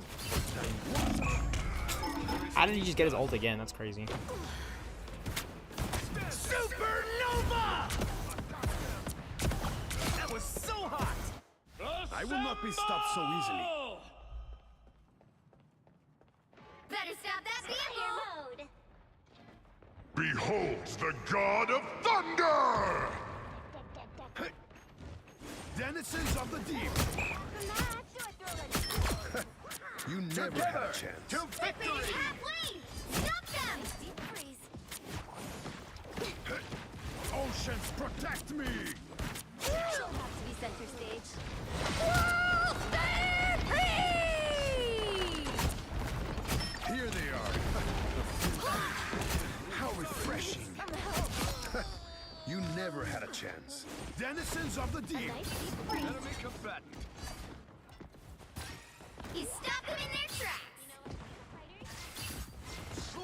How did he just get his ult again? That's crazy. Supernova! That was so hot! I will not be stopped so easily. Better stop that vehicle! Behold the god of thunder! Denizens of the deep. You never had a chance. To victory! Halfway! Stop them! Deep freeze. Oceans protect me! She'll have to be center stage. Here they are. How refreshing. You never had a chance. Denizens of the deep. Nice deep freeze. Enemy combatant. You stop them in their tracks.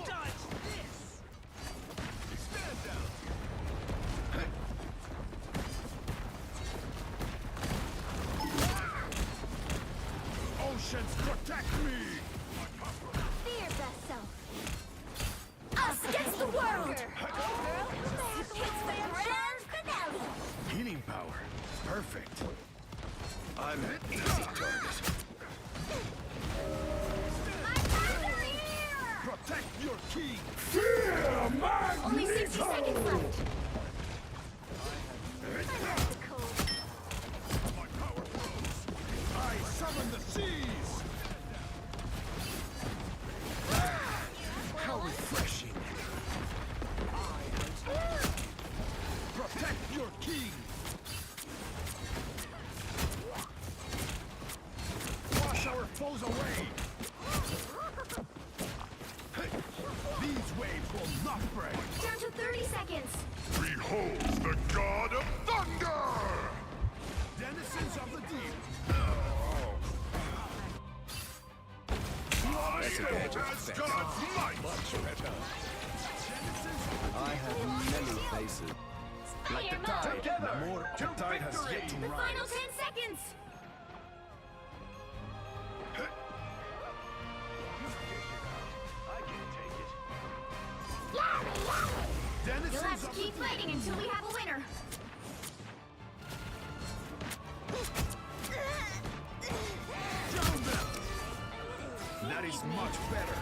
Dodge this! Stand down. Oceans protect me. Be your best self. Us against the world! It's the grand finale! Healing power. Perfect. I'm an easy target. My friends are here! Protect your king. Fear my Only 60 seconds left. I'm out the cold. My power grows. I summon the seas. How refreshing. Protect your king. Wash our foes away. These waves will not break. Down to 30 seconds. Behold the god of thunder! Denizens of the deep. That's a badge of God's might. Much better. I have many faces. Like the tide. Together More to the tide has victory. yet to The rise. final 10 seconds. I can't take it. You'll have Denizens to of keep the fighting until we have a winner. Down them. That is much better.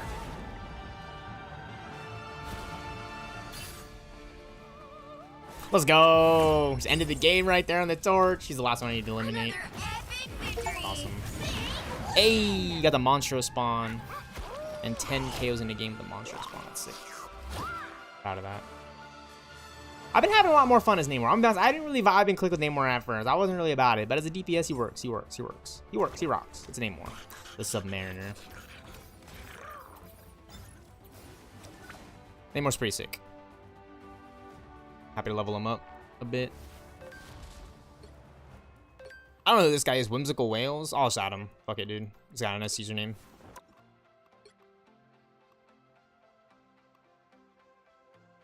Let's go. Just ended the game right there on the torch. He's the last one I need to eliminate. Another epic victory. Awesome. Hey, got the Monstro spawn. And 10 KOs in the game with the Monstro spawn. That's sick. Proud of that. I've been having a lot more fun as Namor. I'm honest, I didn't really vibe and click with Namor at first. I wasn't really about it. But as a DPS, he works. He works. He works. He works. He rocks. It's Namor. The Submariner. Namor's pretty sick. Happy to level him up a bit. I don't know who this guy is. Whimsical Whales. I'll shout him. Fuck it, dude. He's got a nice username.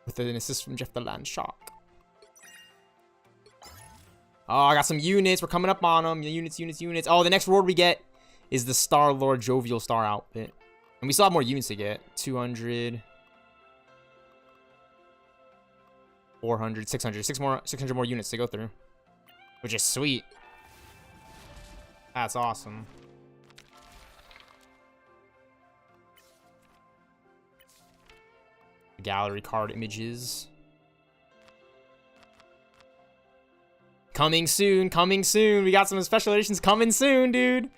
With an assist from Jeff the Land Shark. Oh, I got some units. We're coming up on them. Units. Oh, the next reward we get is the Star-Lord Jovial Star outfit. And we still have more units to get. 200. 400. 600. 600 more units to go through. Which is sweet. That's awesome. Gallery card images. Coming soon, coming soon. We got some special editions coming soon, dude.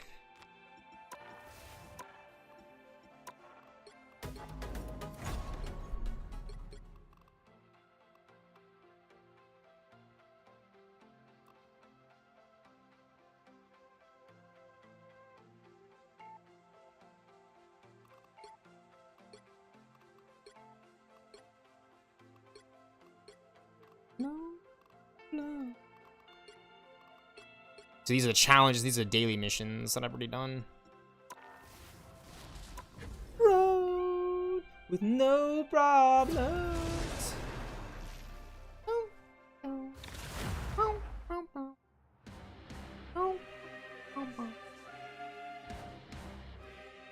No. So these are the challenges. These are daily missions that I've already done. Road with no problems.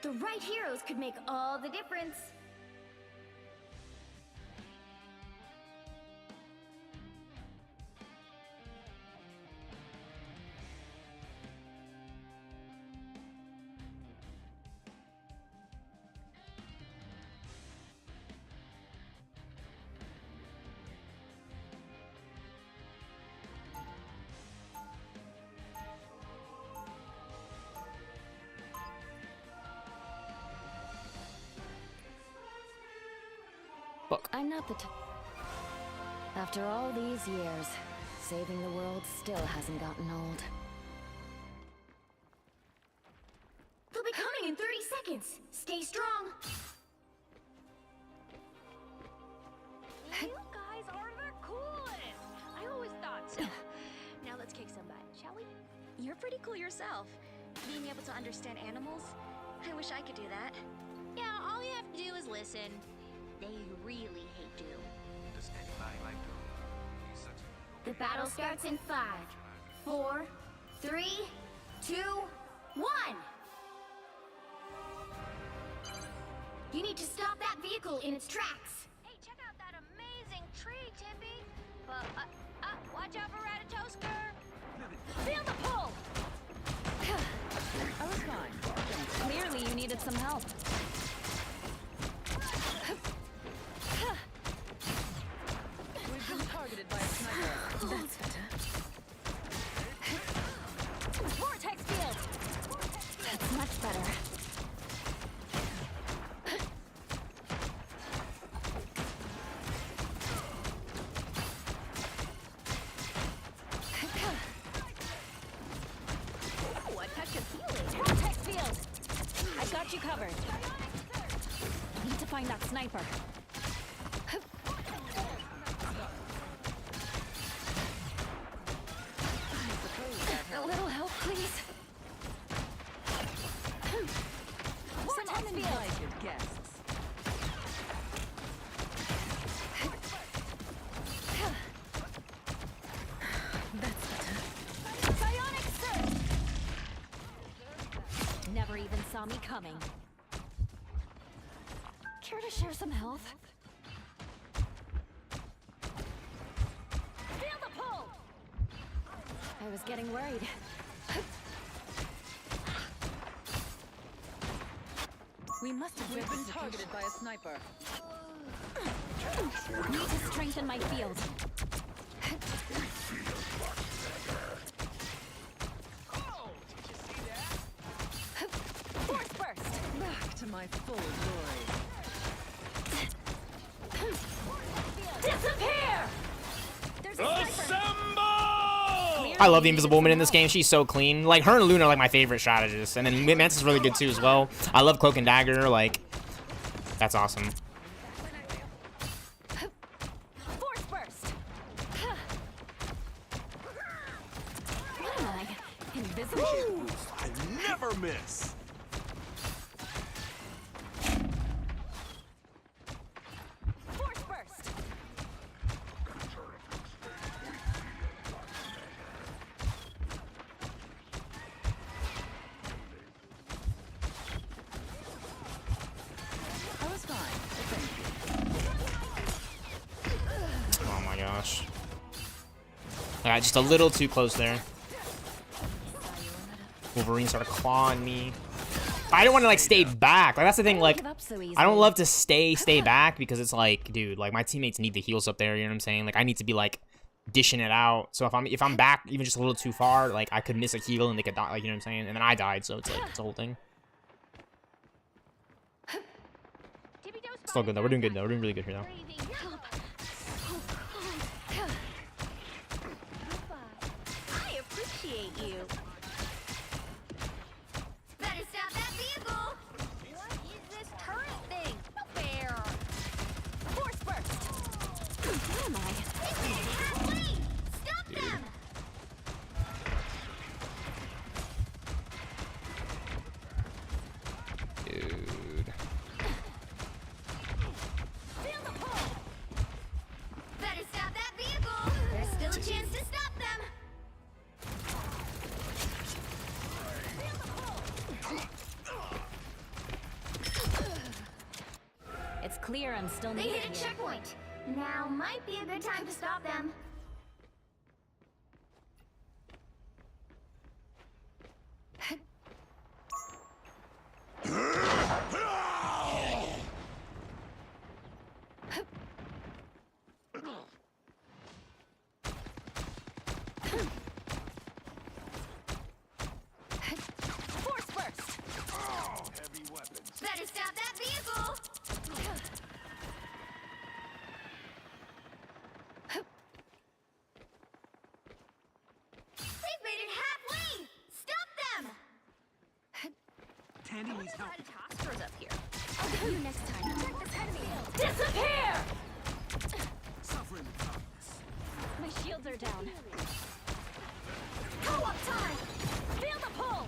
The right heroes could make all the difference. Fuck. I'm not the After all these years, saving the world still hasn't gotten old. They'll be coming in 30 seconds. Stay strong. You guys are the coolest. I always thought so. Now let's kick some butt, shall we? You're pretty cool yourself. Being able to understand animals. I wish I could do that. Yeah, all you have to do is listen. They really hate you. Does anybody like to be such a... The battle starts in 5, 4, 3, 2, 1. You need to stop that vehicle in its tracks. Hey, check out that amazing tree, Tippy. But, watch out for Ratatoaster. Feel the pull. I was fine. Clearly, you needed some help. We've been targeted by a sniper. That's better. Vortex field. That's much better. Ooh, a touch of healing. Vortex field. I got you covered. Need to find that sniper. A little help, please. Some uninvited guests. That's better. Psionic surge. Never even saw me coming. Care to share some health? Feel the pull. I was getting worried. We must have been targeted by a sniper. Need to strengthen my field. Oh, did you see that? Force burst. Back to my full glory. Disappear! There's a sniper. I love the Invisible Woman in this game. She's so clean. Like, her and Luna are like my favorite strategists. And then Mantis is really good too as well. I love Cloak and Dagger. Like, that's awesome. Force burst. appreciate the boost. I never miss. Force burst. I was fine. Thank you. Oh my gosh. I got just a little too close there. Wolverine started clawing me. I don't want to like stay back. Like that's the thing. Like I don't love to stay back because it's like, dude, like my teammates need the heals up there. You know what I'm saying? Like I need to be like dishing it out. So if I'm back even just a little too far, like I could miss a heal and they could die. Like you know what I'm saying? And then I died, so it's like it's a whole thing. Still good though. We're doing good though. We're doing really good here though. I appreciate you. Better stop that vehicle! What is this turret thing? No fair. Force burst. Where am I? They made it halfway! Stop them! Dude. Feel the pull! Better stop that vehicle! There's still a chance to stop them! It's clear I'm still They needed hit a here. checkpoint. Now might be a good time to stop them. Force burst. Heavy weapons. Better stop that vehicle! They've made it halfway! Stop them! Tandy needs help. Tossers up here. I'll get you next time. Protect this enemy. Disappear! Suffering the darkness. My shields are down. Co-op time! Feel the pull!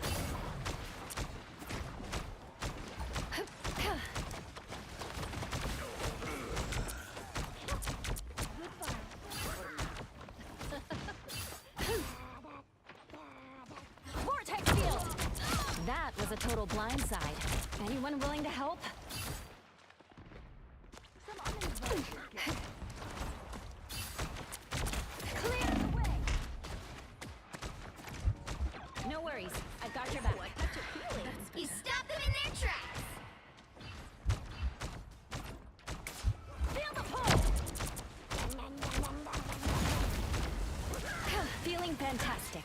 Vortex field! That was a total blindside. Anyone willing to help? Clear the way! No worries, I've got your back. You stop them in their tracks! Feel the pull! Feeling fantastic.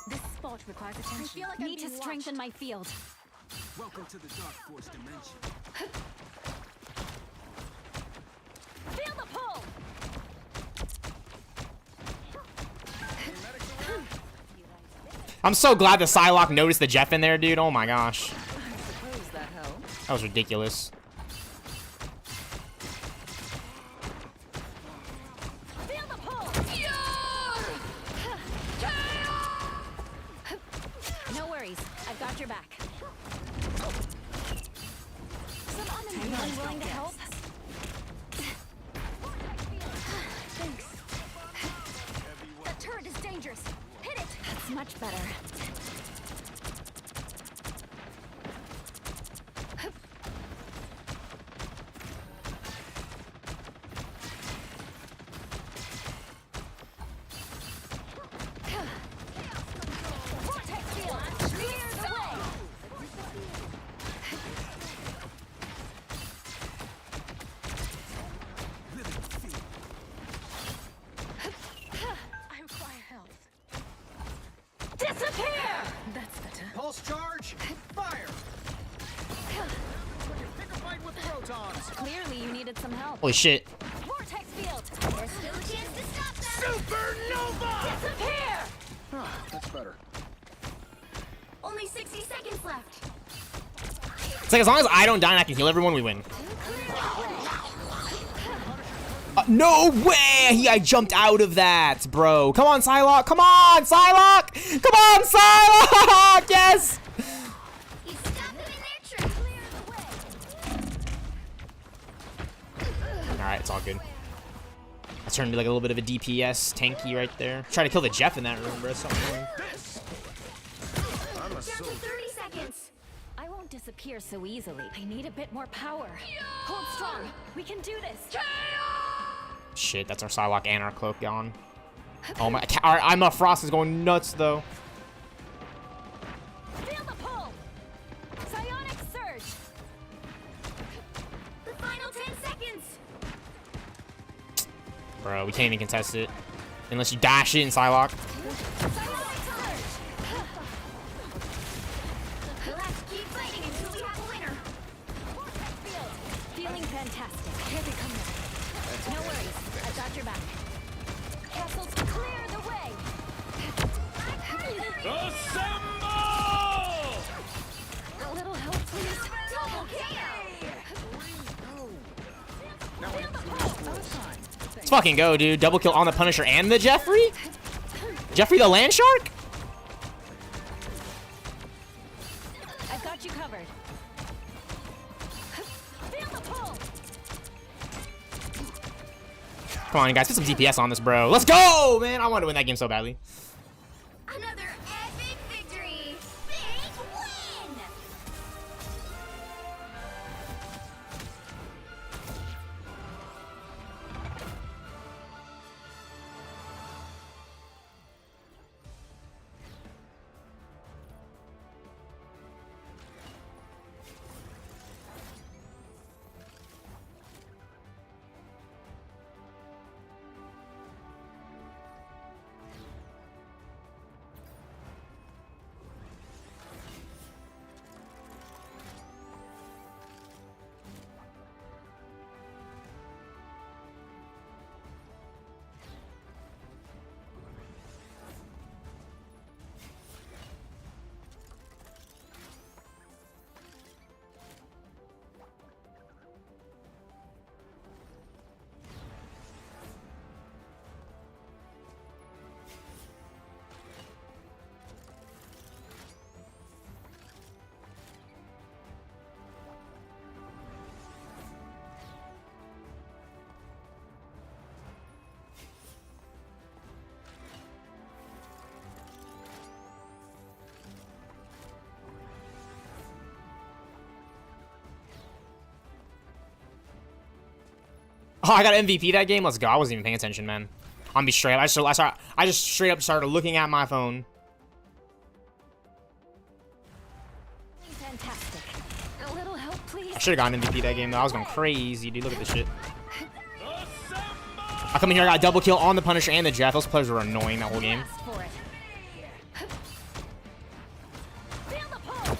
This spot requires attention. I feel like I'm Need to being strengthen my field. Welcome to the Dark Force dimension. Feel the pull! I'm so glad the Psylocke noticed the Jeff in there, dude. Oh my gosh. Suppose that helps. That was ridiculous. Feel the pull! No worries, I've got your back. Anyone willing to help? Thanks. That turret is dangerous. Hit it! That's much better. Vortex field! Clear the way! I require help. Disappear! That's better. Pulse charge, fire! Pick a fight with protons! Clearly you needed some help. Holy shit. Vortex field! There's still a chance to stop them! Supernova! Disappear! Ah, that's better. Only 60 seconds left. It's like as long as I don't die and I can heal everyone, we win. No way! I jumped out of that, bro. Come on, Psylocke. Come on, Psylocke. Come on, Psylocke. Yes. All right, it's all good. I turned into like a little bit of a DPS tanky right there. Try to kill the Jeff in that room, bro. Something annoying. Down to 30 seconds. I won't disappear so easily. I need a bit more power. Hold strong. We can do this. Shit, that's our Psylocke and our cloak gone. Oh my! Our Emma Frost is going nuts though. Feel the pull. Psionic surge. The final 10 seconds. Bro, we can't even contest it unless you dash it in Psylocke. Psionic surge. Let's keep fighting until we have a winner. Field. Feeling fantastic. Here they come now. No worries. I've got your back. Castles, clear the way. Assemble! A little help, please. Double KO. Let's fucking go, dude. Double kill on the Punisher and the Jeffrey? Jeffrey the Land Shark? I've got you covered. Feel the pull. Come on, guys. Put some DPS on this, bro. Let's go, man. I want to win that game so badly. Another epic victory. Big win. Oh, I got MVP that game. Let's go. I wasn't even paying attention, man. I'm be straight up. I just straight up started looking at my phone. Fantastic. A little help, please. I should have gotten MVP that game though. I was going crazy, dude. Look at this shit. I come in here, I got a double kill on the Punisher and the Jeff. Those players were annoying that whole game. Ask for it. Feel the pull.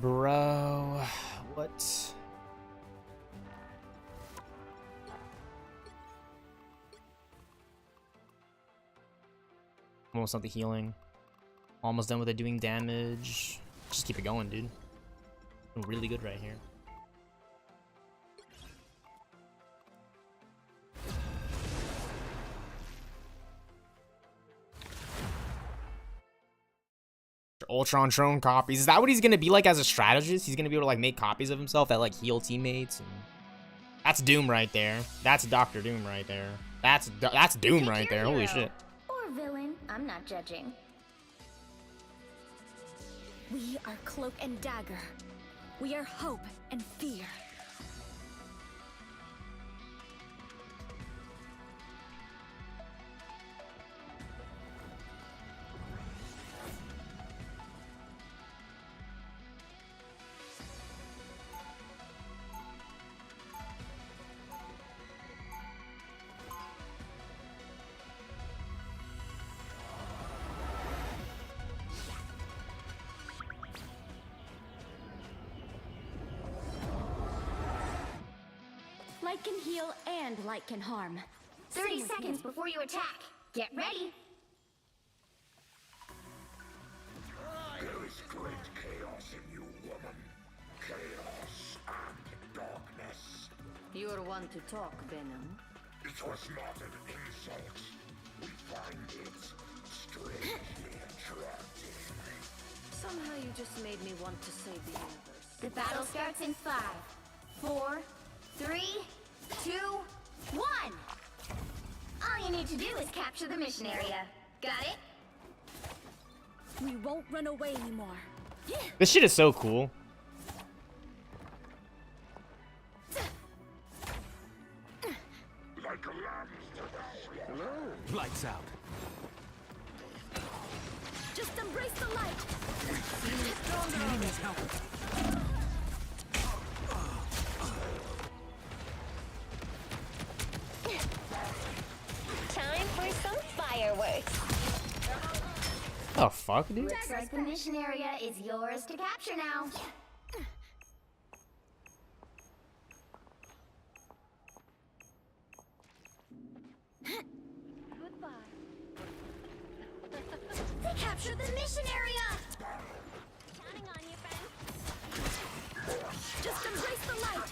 Bro, what? Almost done with the healing. Almost done with it doing damage. Just keep it going, dude. Really good right here. Ultron drone copies. Is that what he's gonna be like as a strategist? He's gonna be able to like make copies of himself that like heal teammates. And... That's Doom right there. That's Dr. Doom right there. That's Doom right there. Holy shit. Or villain, I'm not judging. We are Cloak and Dagger. We are hope and fear. Light can heal and light can harm. 30 seconds before you attack. Get ready. There is great chaos in you, woman. Chaos and darkness. You're one to talk, Venom. It was not an insult. We find it strangely attractive. Somehow you just made me want to save the universe. The battle starts in 5, 4, 3, 2, 1. All you need to do is capture the mission area. Got it? We won't run away anymore. This shit is so cool. Like a lamb to the slaughter. Lights out. Just embrace the light. Enemies help. Time for some fireworks. Oh fuck, dude. Looks like the mission area is yours to capture now. Goodbye. They captured the mission area! Counting on you, friend. Just embrace the light!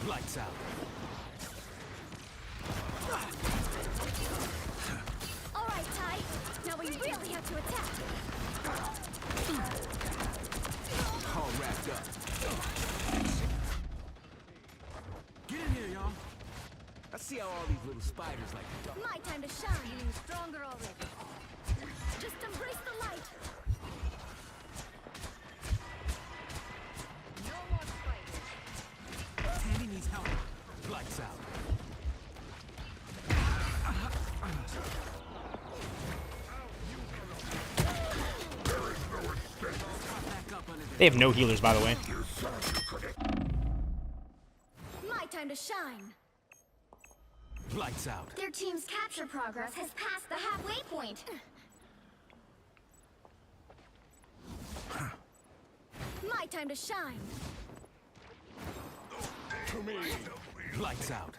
Lights out. Alright, Ty. Now we really have to attack. All wrapped up. Get in here, y'all. I see how all these little spiders like to My time to shine. Feeling stronger already. Just embrace the light. No more spiders. Tandy needs help. Lights out. They have no healers, by the way. My time to shine. Lights out. Their team's capture progress has passed the halfway point. My time to shine. To me. Lights out.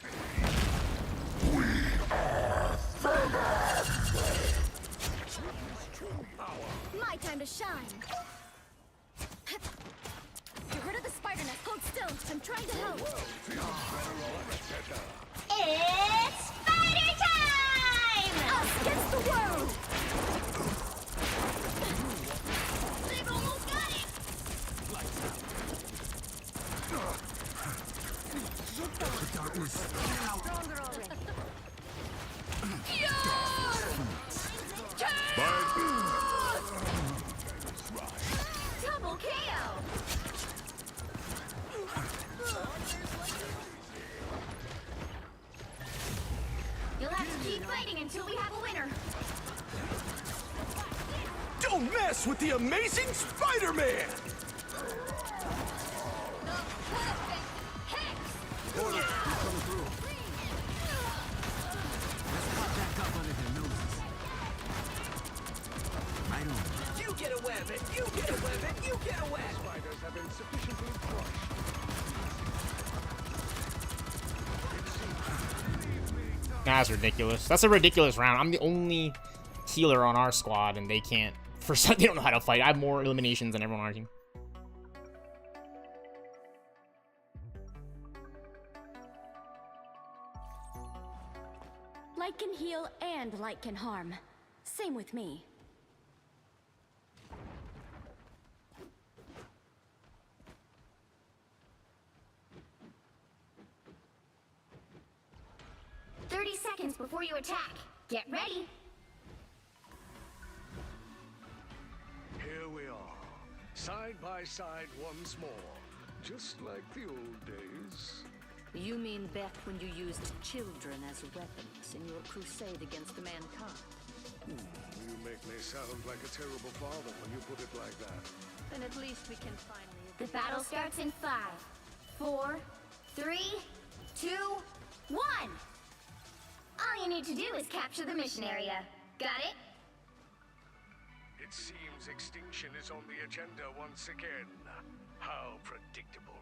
My time to shine. You heard of the spider nest? Hold still. I'm trying to help. It's spider time! Us against the world! They've almost got it! Lights out. The darkness. Stronger already. Double KO! You'll have to keep fighting until we have a winner. Don't mess with the amazing Spider-Man! Order, keep coming through. Let's pop back up under their noses. webbing, you get a webbing, you get a web. Spiders have been sufficiently crushed. That's ridiculous. That's a ridiculous round. I'm the only healer on our squad, and they can't. For some, they don't know how to fight. I have more eliminations than everyone on our team. Light can heal and light can harm. Same with me. Seconds before you attack. Get ready. Here we are, side by side once more, just like the old days. You mean back when you used children as weapons in your crusade against mankind? You make me sound like a terrible father when you put it like that. Then at least we can finally... The battle starts in 5, 4, 3, 2, 1. All you need to do is capture the mission area. Got it? It seems extinction is on the agenda once again. How predictable.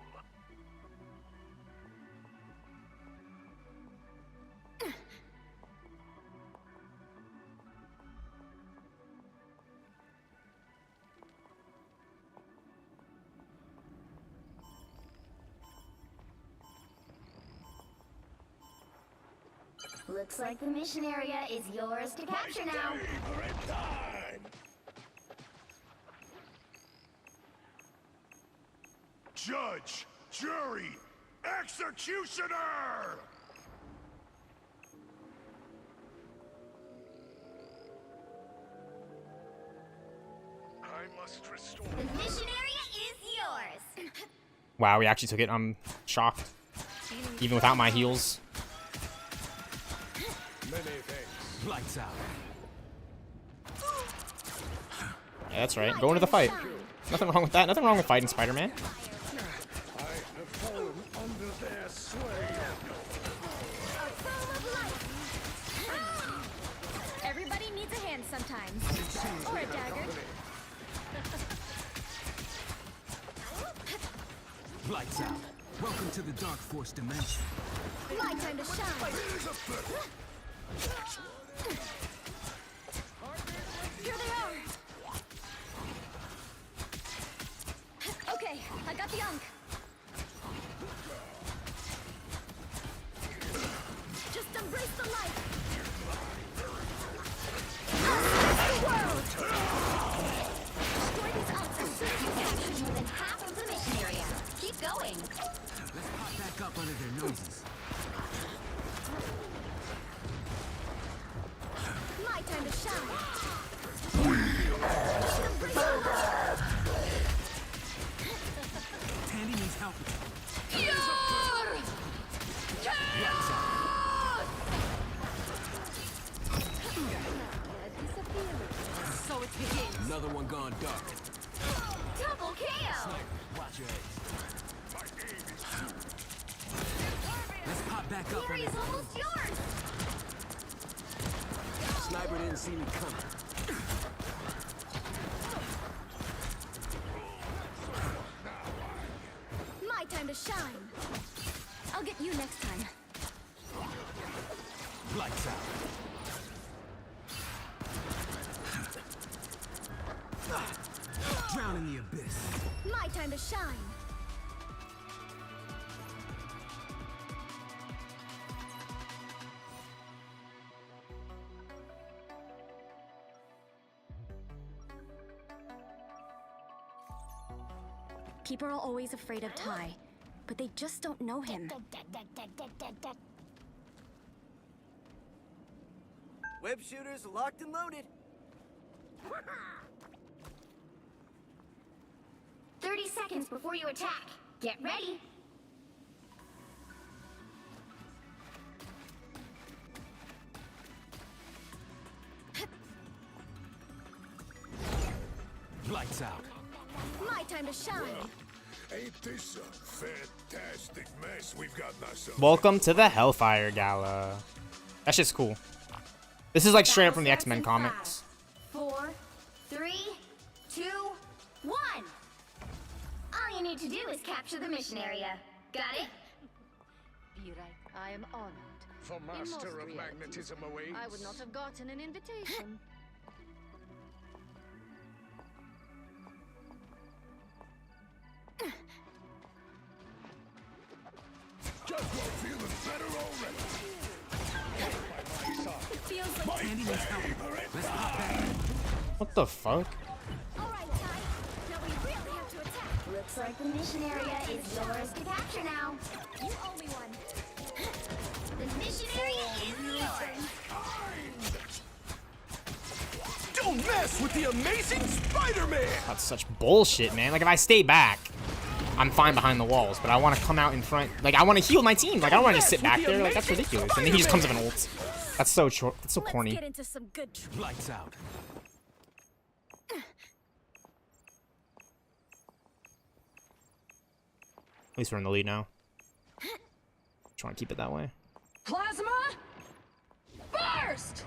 Looks like the mission area is yours to capture now. Judge, jury, executioner! I must restore. The mission area is yours. Wow, we actually took it. I'm shocked. Even without my heals. Many thanks. Lights out. Yeah, that's right. Go into the fight. Nothing wrong with that. Nothing wrong with fighting Spider-Man. I have fallen under their sway. Everybody needs a hand sometimes. Or a dagger. Lights out. Welcome to the Dark Force dimension. My time to shine. Here they are. Okay, I got the unk. Just embrace the light. The world. Destroy these unks as soon as you capture more than half of the mission area. Keep going. Let's pop back up under their noses. My time to shine. Tandy needs help. So it begins. Another one gone dark. Double KO. Watch your eggs. Let's pop back up Fury under is almost yours. Sniper didn't see me coming. My time to shine. I'll get you next time. Lights out. Drown in the abyss. My time to shine. People are always afraid of Ty, but they just don't know him. Web shooters locked and loaded. 30 seconds before you attack. Get ready. Lights out. My time to shine. Ain't this a fantastic mess we've gotten ourselves? Welcome to the Hellfire Gala. That shit's cool. This is like straight up from the X-Men comics. 4, 3, 2, one. All you need to do is capture the mission area. Got it? Be right. I am honored. The In most master of realities, magnetism awaits. I would not have gotten an invitation. Just won't feeling better already. It feels like What the fuck? alright, Ty. Now we really have to attack. Looks like the mission area is yours to capture now. You owe me one. The mission area is yours. Don't mess with the amazing Spider-Man! That's such bullshit, man. Like, if I stay back, I'm fine behind the walls, but I want to come out in front. Like, I want to heal my team. Like, I don't want to just sit back there. Like, that's ridiculous. And then he just comes up and ults. That's so short. That's so corny. Let's get into some good Lights out. At least we're in the lead now. Just want to keep it that way. Plasma! Burst!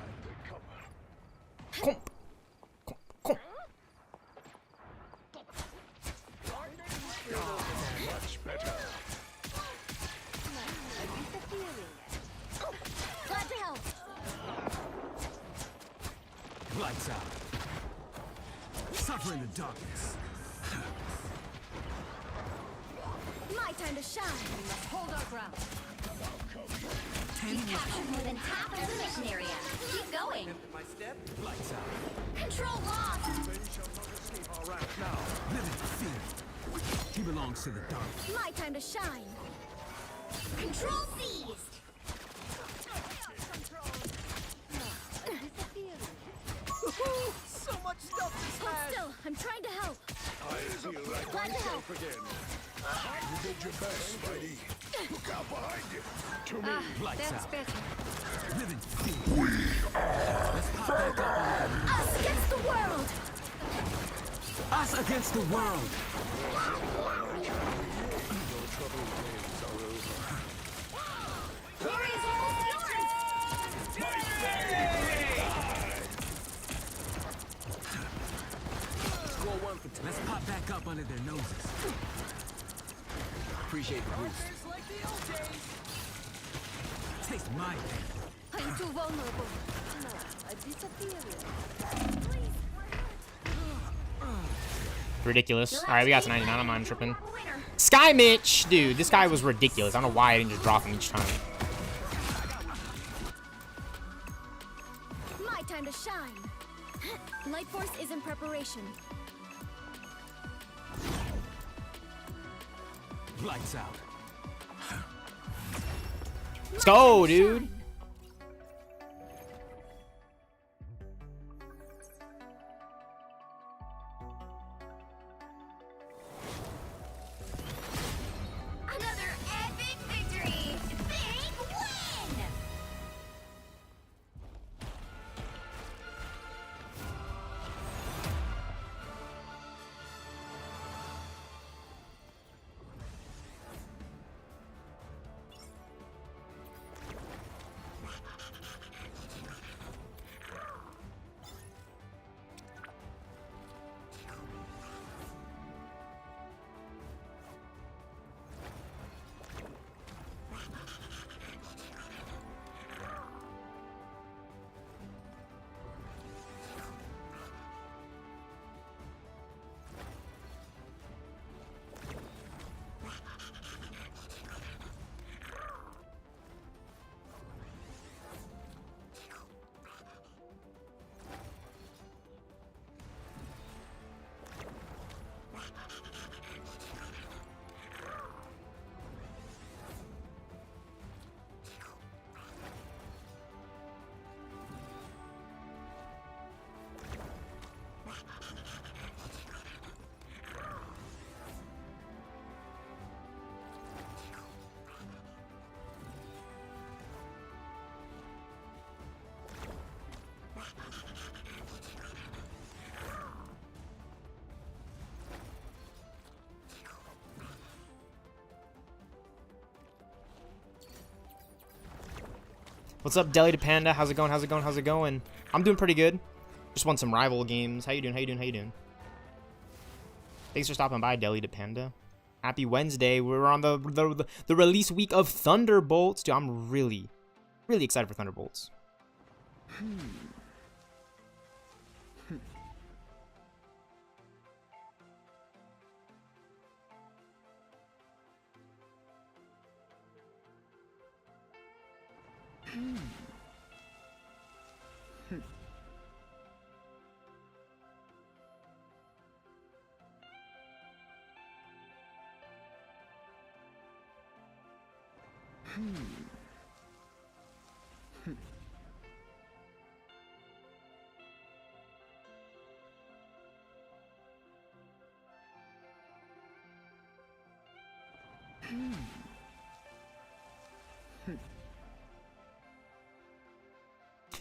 Comp. Comp. Comp. Much better. Glad to help. Lights out. Suffer in the darkness. My time to shine. Hold our ground. You captured more than half of the mission area. Keep going. My step. Lights out. Control lost. All right, now. Living fear. He belongs to the dark. My time to shine. Control seized. So much stuff to Hold smash. still. I'm trying to help. I feel like Glad to help. myself again. You did your best, Spidey. Look out behind you. To me. Lights out. better. Living fear. Let's pop back up on Us against the world. us against the world. Here is almost yours. Score one for let's pop back up under their noses. Appreciate the boost. Like the old days. Taste my pain. I'm too vulnerable. No, I disappear. Ridiculous. All right, we got to 99. I'm not tripping. Winner. Sky Mitch, dude, this guy was ridiculous. I don't know why I didn't just drop him each time. My time to shine. Light Force is in preparation. Lights out. Let's go, dude. Another epic victory. Big win. What's up, Deli to Panda? How's it going? How's it going? How's it going? I'm doing pretty good. Just won some rival games. How you doing? How you doing? How you doing? Thanks for stopping by, Deli to Panda. Happy Wednesday. We're on the release week of Thunderbolts. Dude, I'm really excited for Thunderbolts.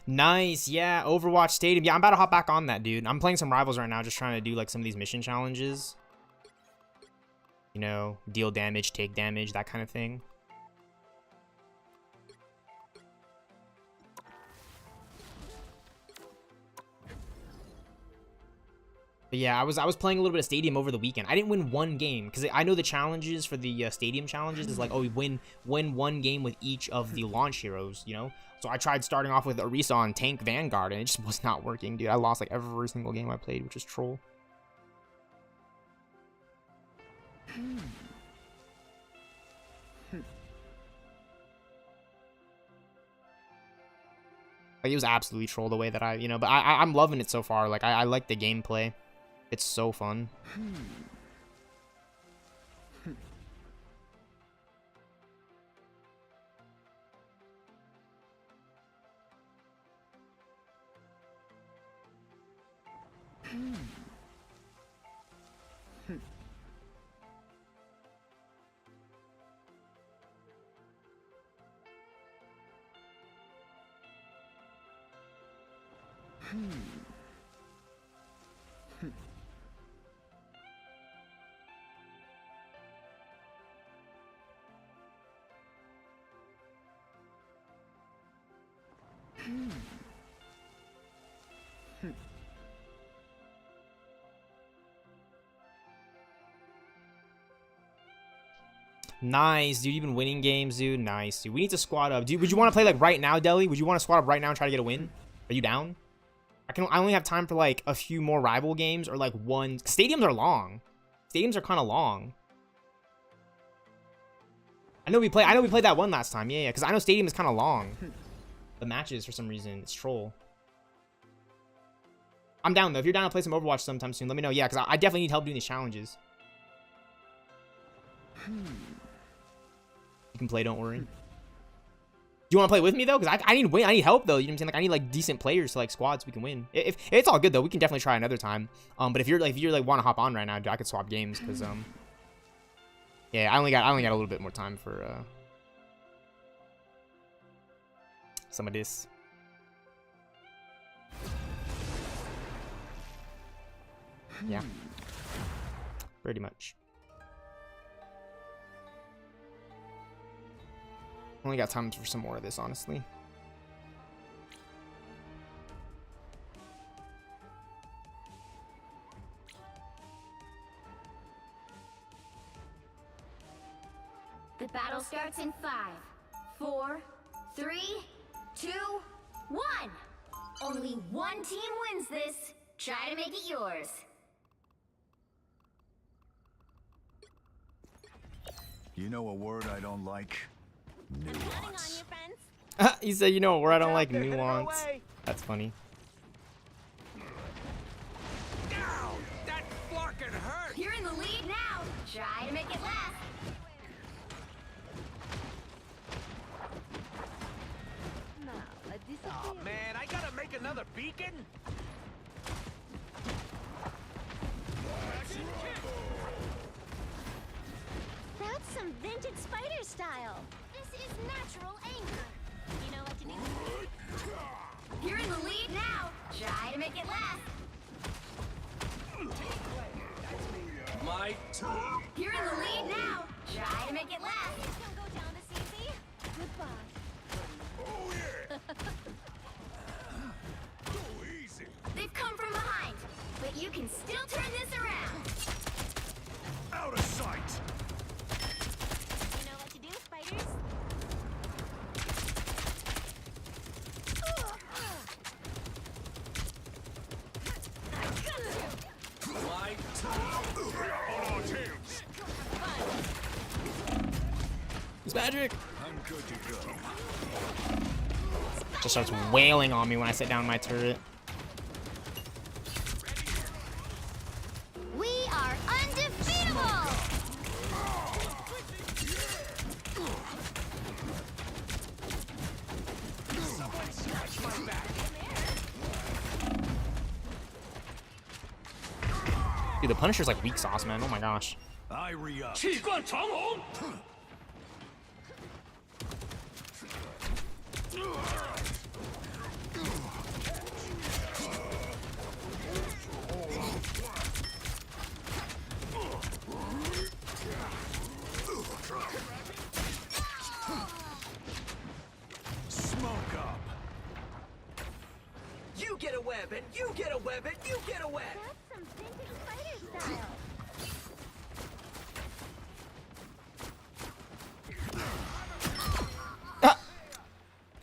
Nice, yeah, Overwatch Stadium. Yeah, I'm about to hop back on that, dude. I'm playing some Rivals right now, just trying to do like some of these mission challenges. You know, deal damage, take damage, that kind of thing. But yeah, I was playing a little bit of Stadium over the weekend. I didn't win one game because I know the challenges for the Stadium challenges is like, oh, we win one game with each of the launch heroes, you know? So I tried starting off with Orisa on Tank Vanguard and it just was not working, dude. I lost like every single game I played, which is troll. Like, it was absolutely troll the way that I, you know, but I'm loving it so far. Like, I like the gameplay. It's so fun. Nice, dude. You've been winning games, dude. Nice, dude. We need to squad up. Dude, would you want to play like right now, Deli? Would you want to squad up right now and try to get a win? Are you down? I only have time for like a few more rival games or like one. Stadiums are long. Stadiums are kind of long. I know we played that one last time. Yeah, because I know Stadium is kind of long. The matches for some reason it's troll. I'm down though. If you're down to play some Overwatch sometime soon, let me know. Yeah, because I definitely need help doing these challenges. You can play, don't worry. Do you want to play with me though? Because I need win. I need help though. You know what I'm saying? Like I need like decent players to like squad so we can win. If it's all good though, we can definitely try another time. But if you're like want to hop on right now, I could swap games because yeah, I only got a little bit more time for some of this. Yeah, pretty much. Only got time for some more of this, honestly. The battle starts in 5, 4, 3, 2, 1. Only one team wins this. Try to make it yours. You know a word I don't like? Nuance. He said, you know where I don't like nuance. That's funny. Ow, that fucking hurt. You're in the lead now. Try to make it last. Oh man, I gotta make another beacon. That's some vintage spider style. This is natural anger. You know what to do? You're in the lead now. Try to make it last. My turn. You're in the lead now. Try to make it last. Please don't go down this easy. Goodbye. Oh yeah! Go easy! They've come from behind, but you can still turn this around. Out of sight! You know what to do, spiders? Light. On our tails. It's magic. I'm good to go. Just starts wailing on me when I sit down in my turret. We are undefeatable! Someone scratch my back. Dude, the Punisher's like weak sauce, man. Oh my gosh. I re-up. Smoke up. You get a web, and you get a web, and you get a web! That's some vintage spider style.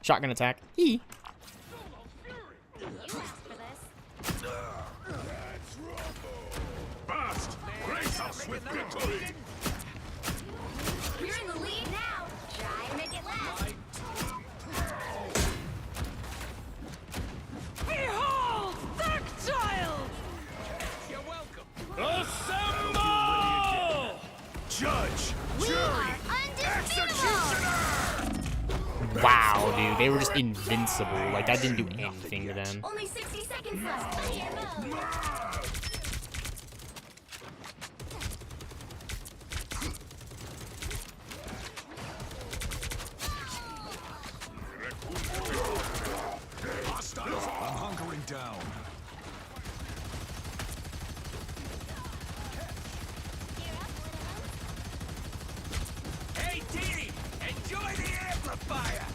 Shotgun attack. Hee. You asked for this. Fast! Brace us with victory! You're in the lead now. Try to make it last. Behold, that child! You're welcome. Assemble! Judge, We jury, are undefeatable! executioner! Wow, dude. They were just invincible. Like, that didn't do anything to them. Only 60 seconds left. Play your mode. Hostiles, I'm hunkering down. Hey, team! Enjoy the amplifier!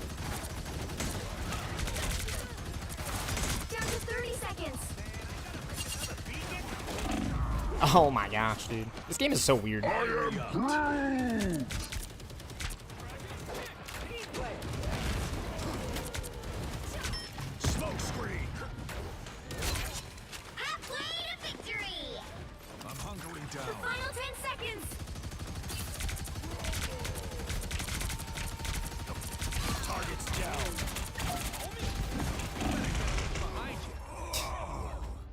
Down to 30 seconds. Oh my gosh, dude. This game is so weird. Smoke screen! Halfway to victory. I'm hunkering The down. final 10 seconds. Target's down.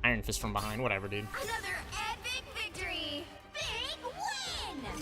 Iron Fist from behind. Whatever, dude. Another epic victory. Big win.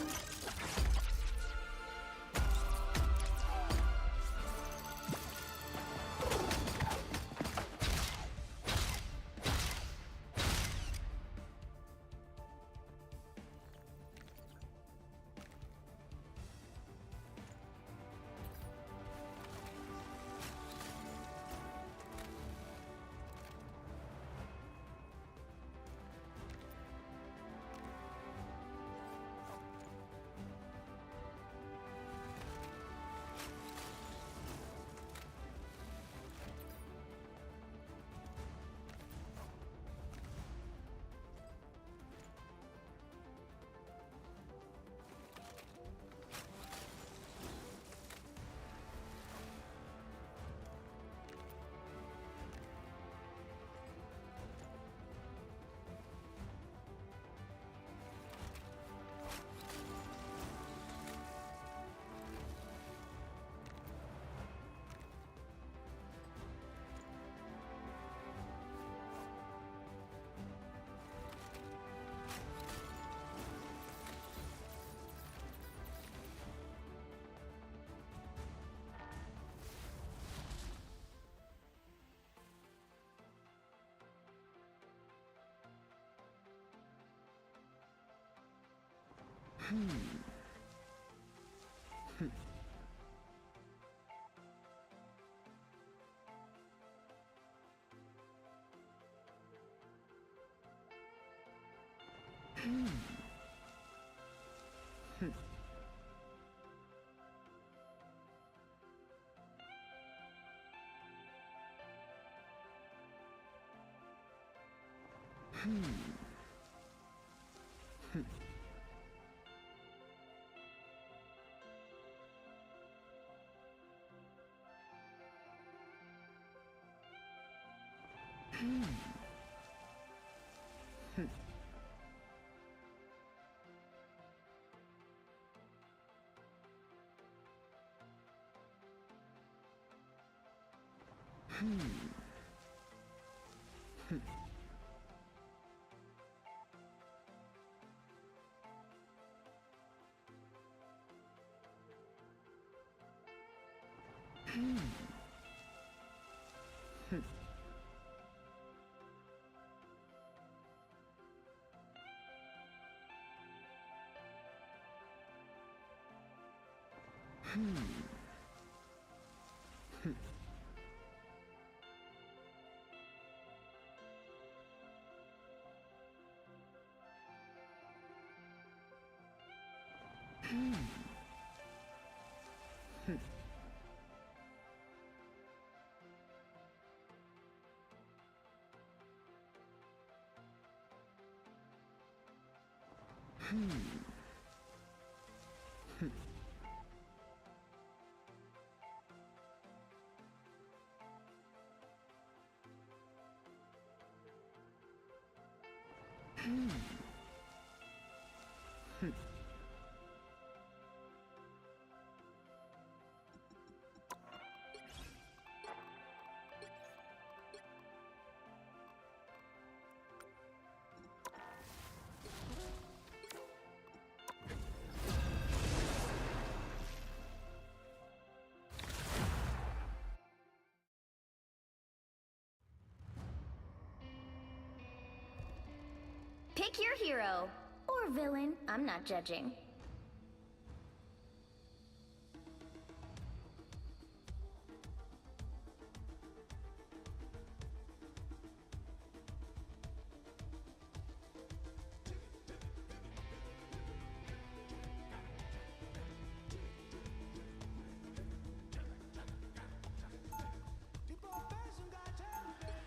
Pick your hero. Or villain. I'm not judging.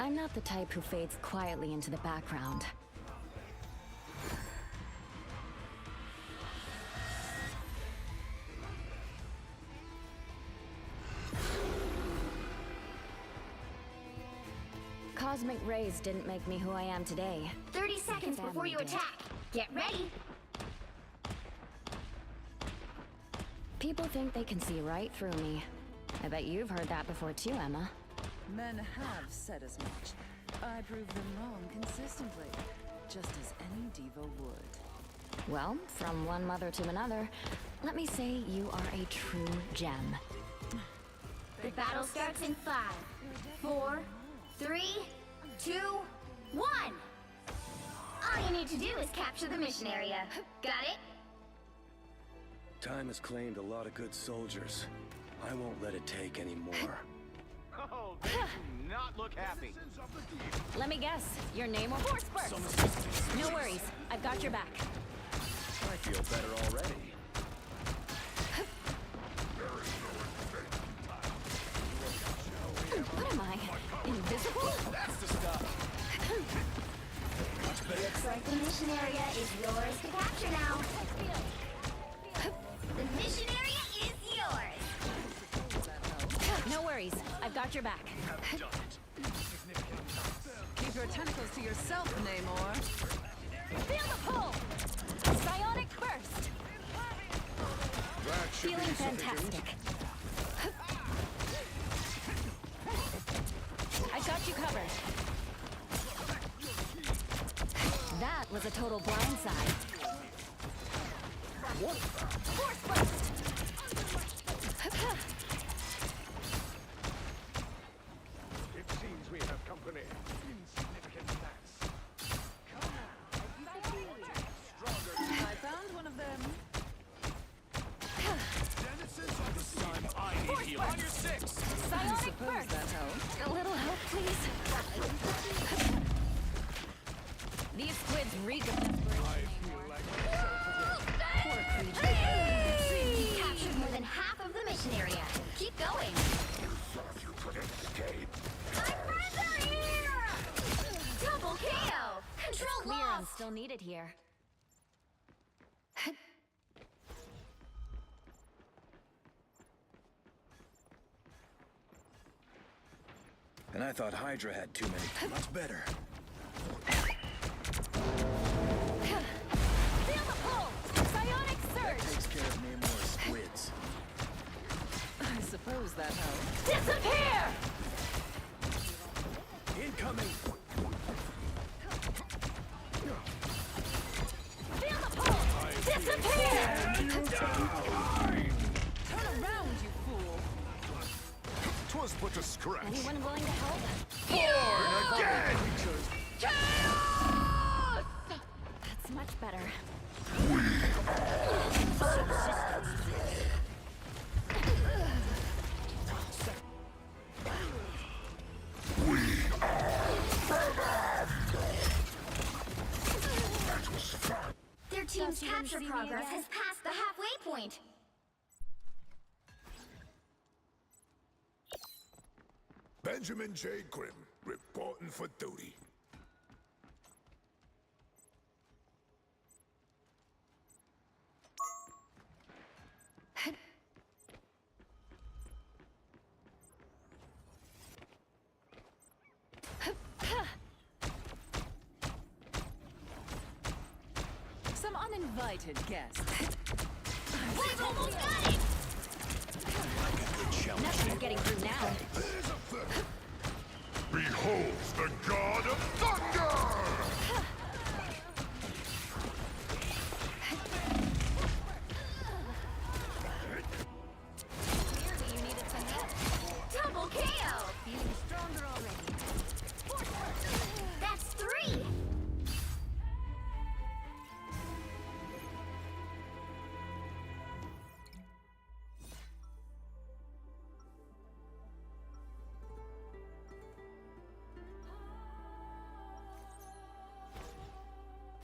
I'm not the type who fades quietly into the background. Cosmic rays didn't make me who I am today. 30 seconds before you attack. Get ready. People think they can see right through me. I bet you've heard that before too, Emma. Men have said as much. I prove them wrong consistently, just as any diva would. Well, from one mother to another, let me say you are a true gem. The battle starts in 5, 4, 3, 2, 1. All you need to do is capture the mission area. Got it? Time has claimed a lot of good soldiers. I won't let it take any more. Oh, they do not look happy. Let me guess, your name or force burst. No worries, I've got your back. I feel better already. What am I? Invisible? That's the stuff. Looks like the mission area is yours to capture now. The mission area is yours. No worries, I've got your back. Keep your tentacles to yourself, Namor. Feel the pull! Psionic burst! That should Feeling be fantastic. I got you covered. That was a total blindside. What? Force burst! It seems we have company. Insignificant gnats. Come on. I found one of them. Force burst! On your 6! Psionic Suppose burst! that helps. A little help, please. These squids reek of desperation anymore. Poor creature. You captured more than half of the mission area. Keep going. Thought you could escape? My friends are here! Double KO! Control Clear, I'm lost! still needed here. And I thought Hydra had too many. Much better. Feel the pull! Psionic surge! Takes care of Namor's squids. I suppose that helps. Disappear! Incoming! Feel the pull! Disappear! Turn around, you fool! 'Twas but a scratch. Anyone willing to help? Born again! Chaos! That's much better. Their team's capture progress has passed the halfway point. Benjamin J. Grimm, reporting for duty. Some uninvited guests. We've almost got it! Nothing's getting through now. Behold the god of thunder! Clearly you needed some help. Double KO! Feeling stronger already. That's 3!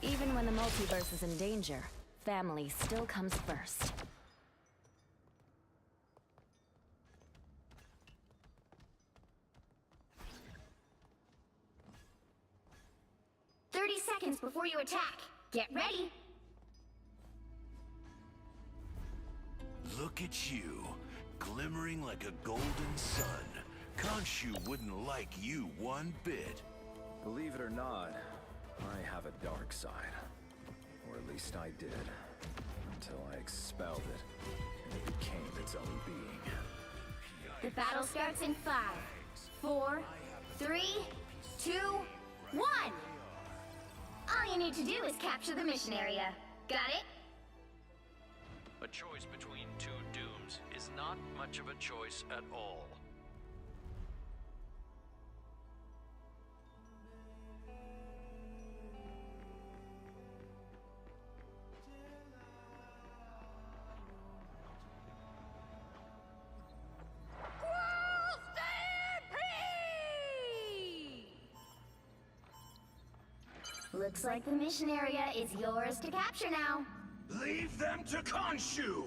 Even when the multiverse is in danger, family still comes first. Seconds before you attack. Get ready. Look at you, glimmering like a golden sun. Khonshu wouldn't like you one bit. Believe it or not, I have a dark side. Or at least I did. Until I expelled it, and it became its own being. The battle starts in 5, 4, 3, 2, 1! All you need to do is capture the mission area. Got it? A choice between two dooms is not much of a choice at all. Looks like the mission area is yours to capture now. Leave them to Khonshu!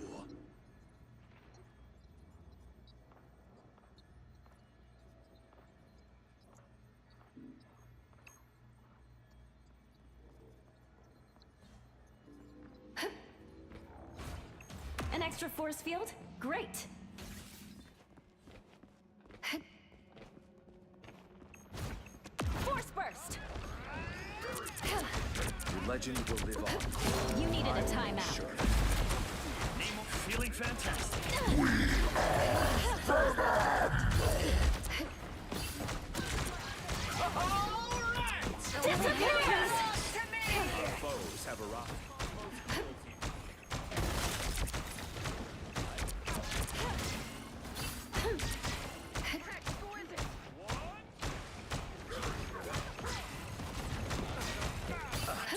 An extra force field? Great! Force burst! Your legend will live on. You needed a timeout. Sure. Nemo feeling fantastic. Disappears! Our foes have arrived.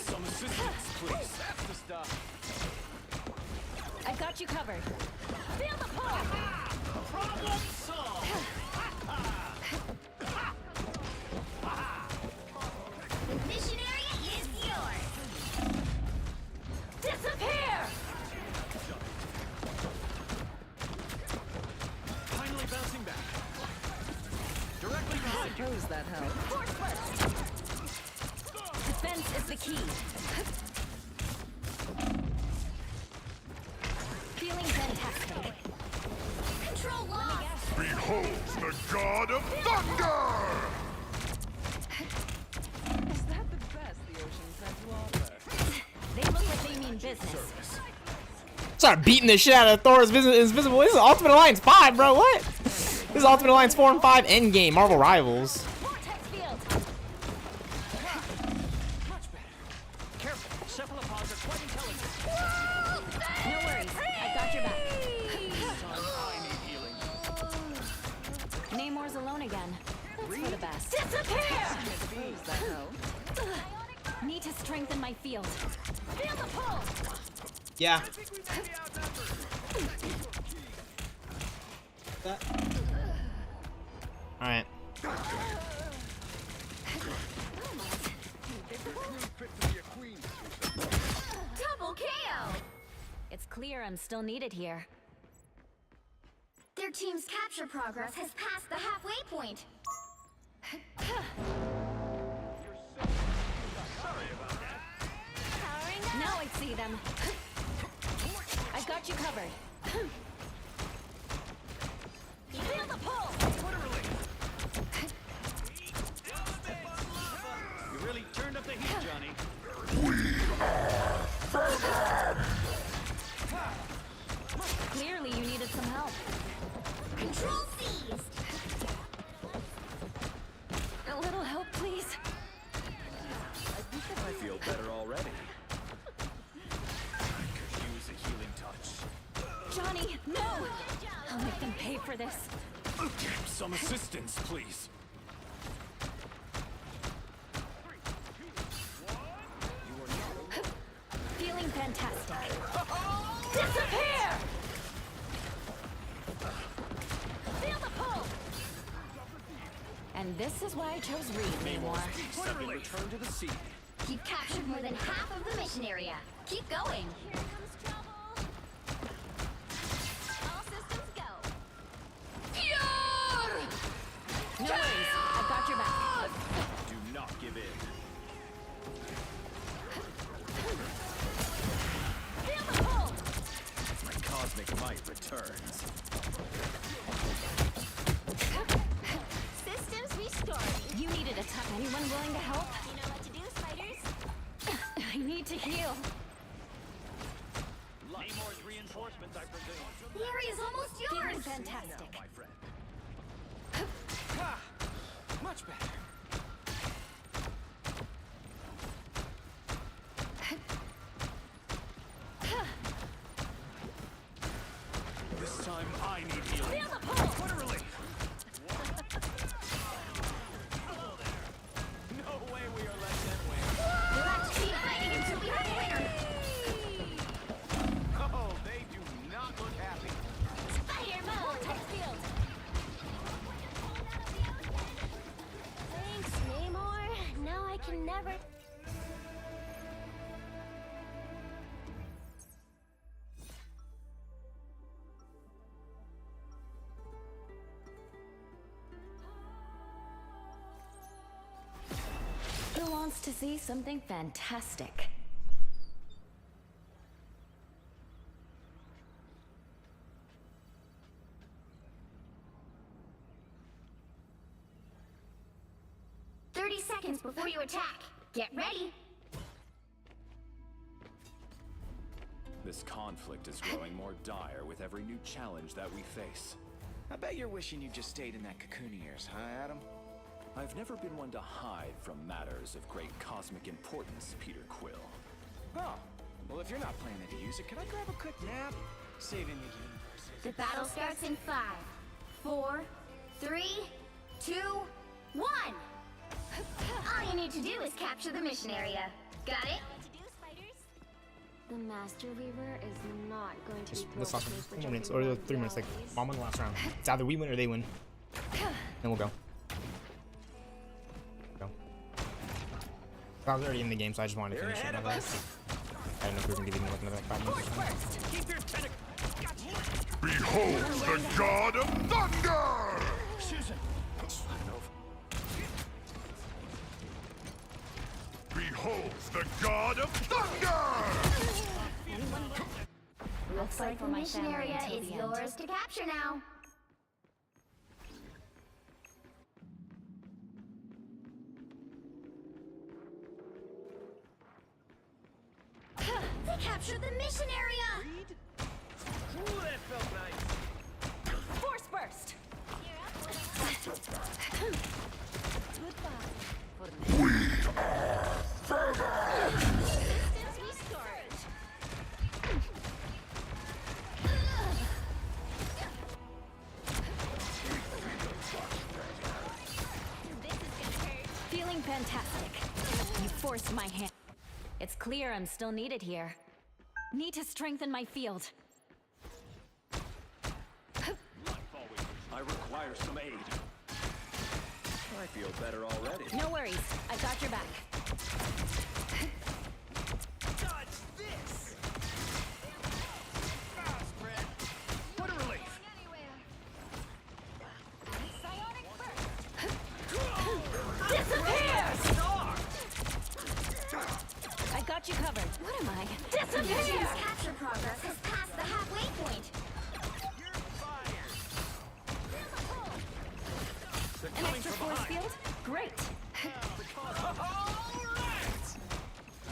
Some assistance, please. That's the stuff. I've got you covered. Feel the pull! Problem solved! The mission area is yours. Disappear! Finally bouncing back. Directly behind you. Suppose that helps. Force burst! Defense is the key. Feeling fantastic. Control lost. Behold the god of thunder! Is that the best the ocean's had to offer? They look like they mean business. Start beating the shit out of Thor is Invisible. This is Ultimate Alliance 5, bro. What? This is Ultimate Alliance 4 and 5 Endgame Marvel Rivals. Vortex field. Much better. Careful. Cephalopods are quite intelligent. No worries. I got your back. I need healing. Namor's alone again. That's for the best. Suppose that helps. Need to strengthen my field. Feel the pull. Yeah. All right. Double KO! It's clear I'm still needed here. Their team's capture progress has passed the halfway point. Now I see them. I've got you covered. Feel the pull. You really turned up the heat, Johnny. Clearly you needed some help. Control seized! A little help, please. I feel better already. I could use a healing touch. Johnny, no! I'll make them pay for this. Some assistance, please. Feeling fantastic. Disappear! Feel the pull! And this is why I chose Reed, Namor. Suddenly return to the sea. You've captured more than half of the mission area. Keep going. Here comes trouble. All systems go. No worries, I've got your back. Do not give in. Feel the pull! My cosmic might returns. Systems restored. You needed a touch. Anyone willing to help? You know what to do, spiders. I need to heal. Namor's reinforcements, I presume. The area's almost Feeling yours. fantastic. My friend. Much better. This time I need healing. Feel the pull! What a relief! No way we are let that win. You'll have to keep fighting until we have a winner. Oh, they do not look happy. Spider mode! Vortex field! Thanks, Namor. Now I can never... Who wants to see something fantastic? Seconds before you attack. Get ready. This conflict is growing more dire with every new challenge that we face. I bet you're wishing you just stayed in that cocoon of yours, huh, Adam? I've never been one to hide from matters of great cosmic importance, Peter Quill. Oh, well, if you're not planning to use it, can I grab a quick nap? Saving the universe. The battle starts in 5, 4, 3, 2, 1. All you need to do is capture the mission area. Got it? The Master Weaver is not going to be This last 4 minutes or 3 minutes, like bomb on the last round. It's either we win or they win. Then we'll go. I was already in the game, so I just wanted to finish it. I didn't know if we were gonna be leaving with another 5 minutes or something. Keep your tentacles. Behold the god of thunder! Susan. Behold the god of thunder! Looks like the mission area is yours to capture now. Capture the mission area! Ooh, that felt nice. Force burst! Distance restored. This is gonna hurt. Feeling fantastic. You forced my hand. It's clear I'm still needed here. Need to strengthen my field. I require some aid. I feel better already. No worries. I got your back. Dodge this! Ah, spread. What a relief. Disappear! I got you covered. What am I? Disappear! Mission's capture progress has passed the halfway point. You're fired. They're An coming extra from force behind. field? Great. All right!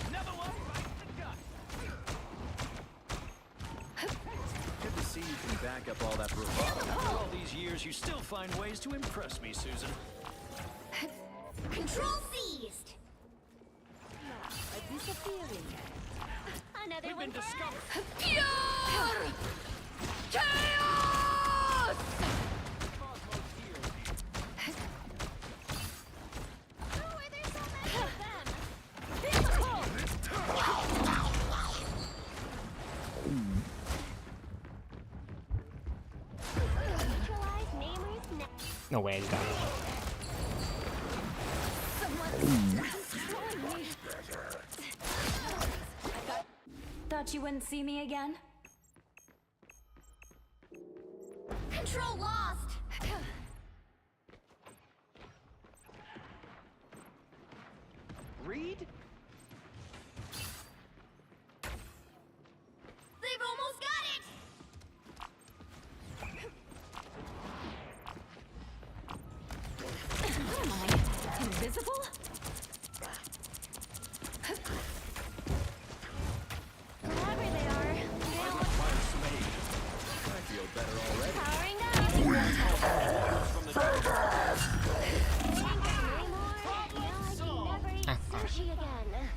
Another one right in the gut. Good to see you can back up all that bravado. After all these years, you still find ways to impress me, Susan. Control seized. Another We've one been for us. discovered. Pure chaos! How are there so many of them? Physical! Neutralize Namor's neck. No way, he's got it. Thought you wouldn't see me again? Control lost. Reed? They've almost got it. What am I? Invisible? Wherever they are, they I don't require some aid. I feel better already. powering up. From the dark. Sushi again.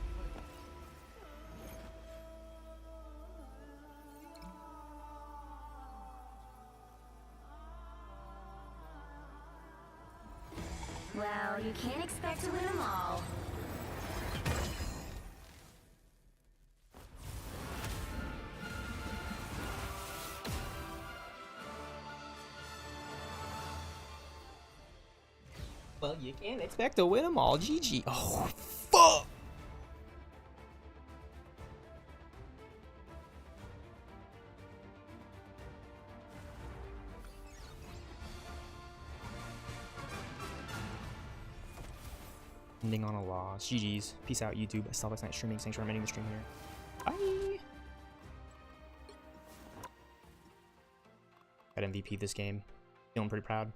Well, you can't expect to win them all. Well, you can't expect to win them all. GG. Oh, fuck. Ending on a loss. GG's. Peace out, YouTube. stealthxknight streaming. Thanks for ending the stream here. Bye. Got MVP this game. Feeling pretty proud.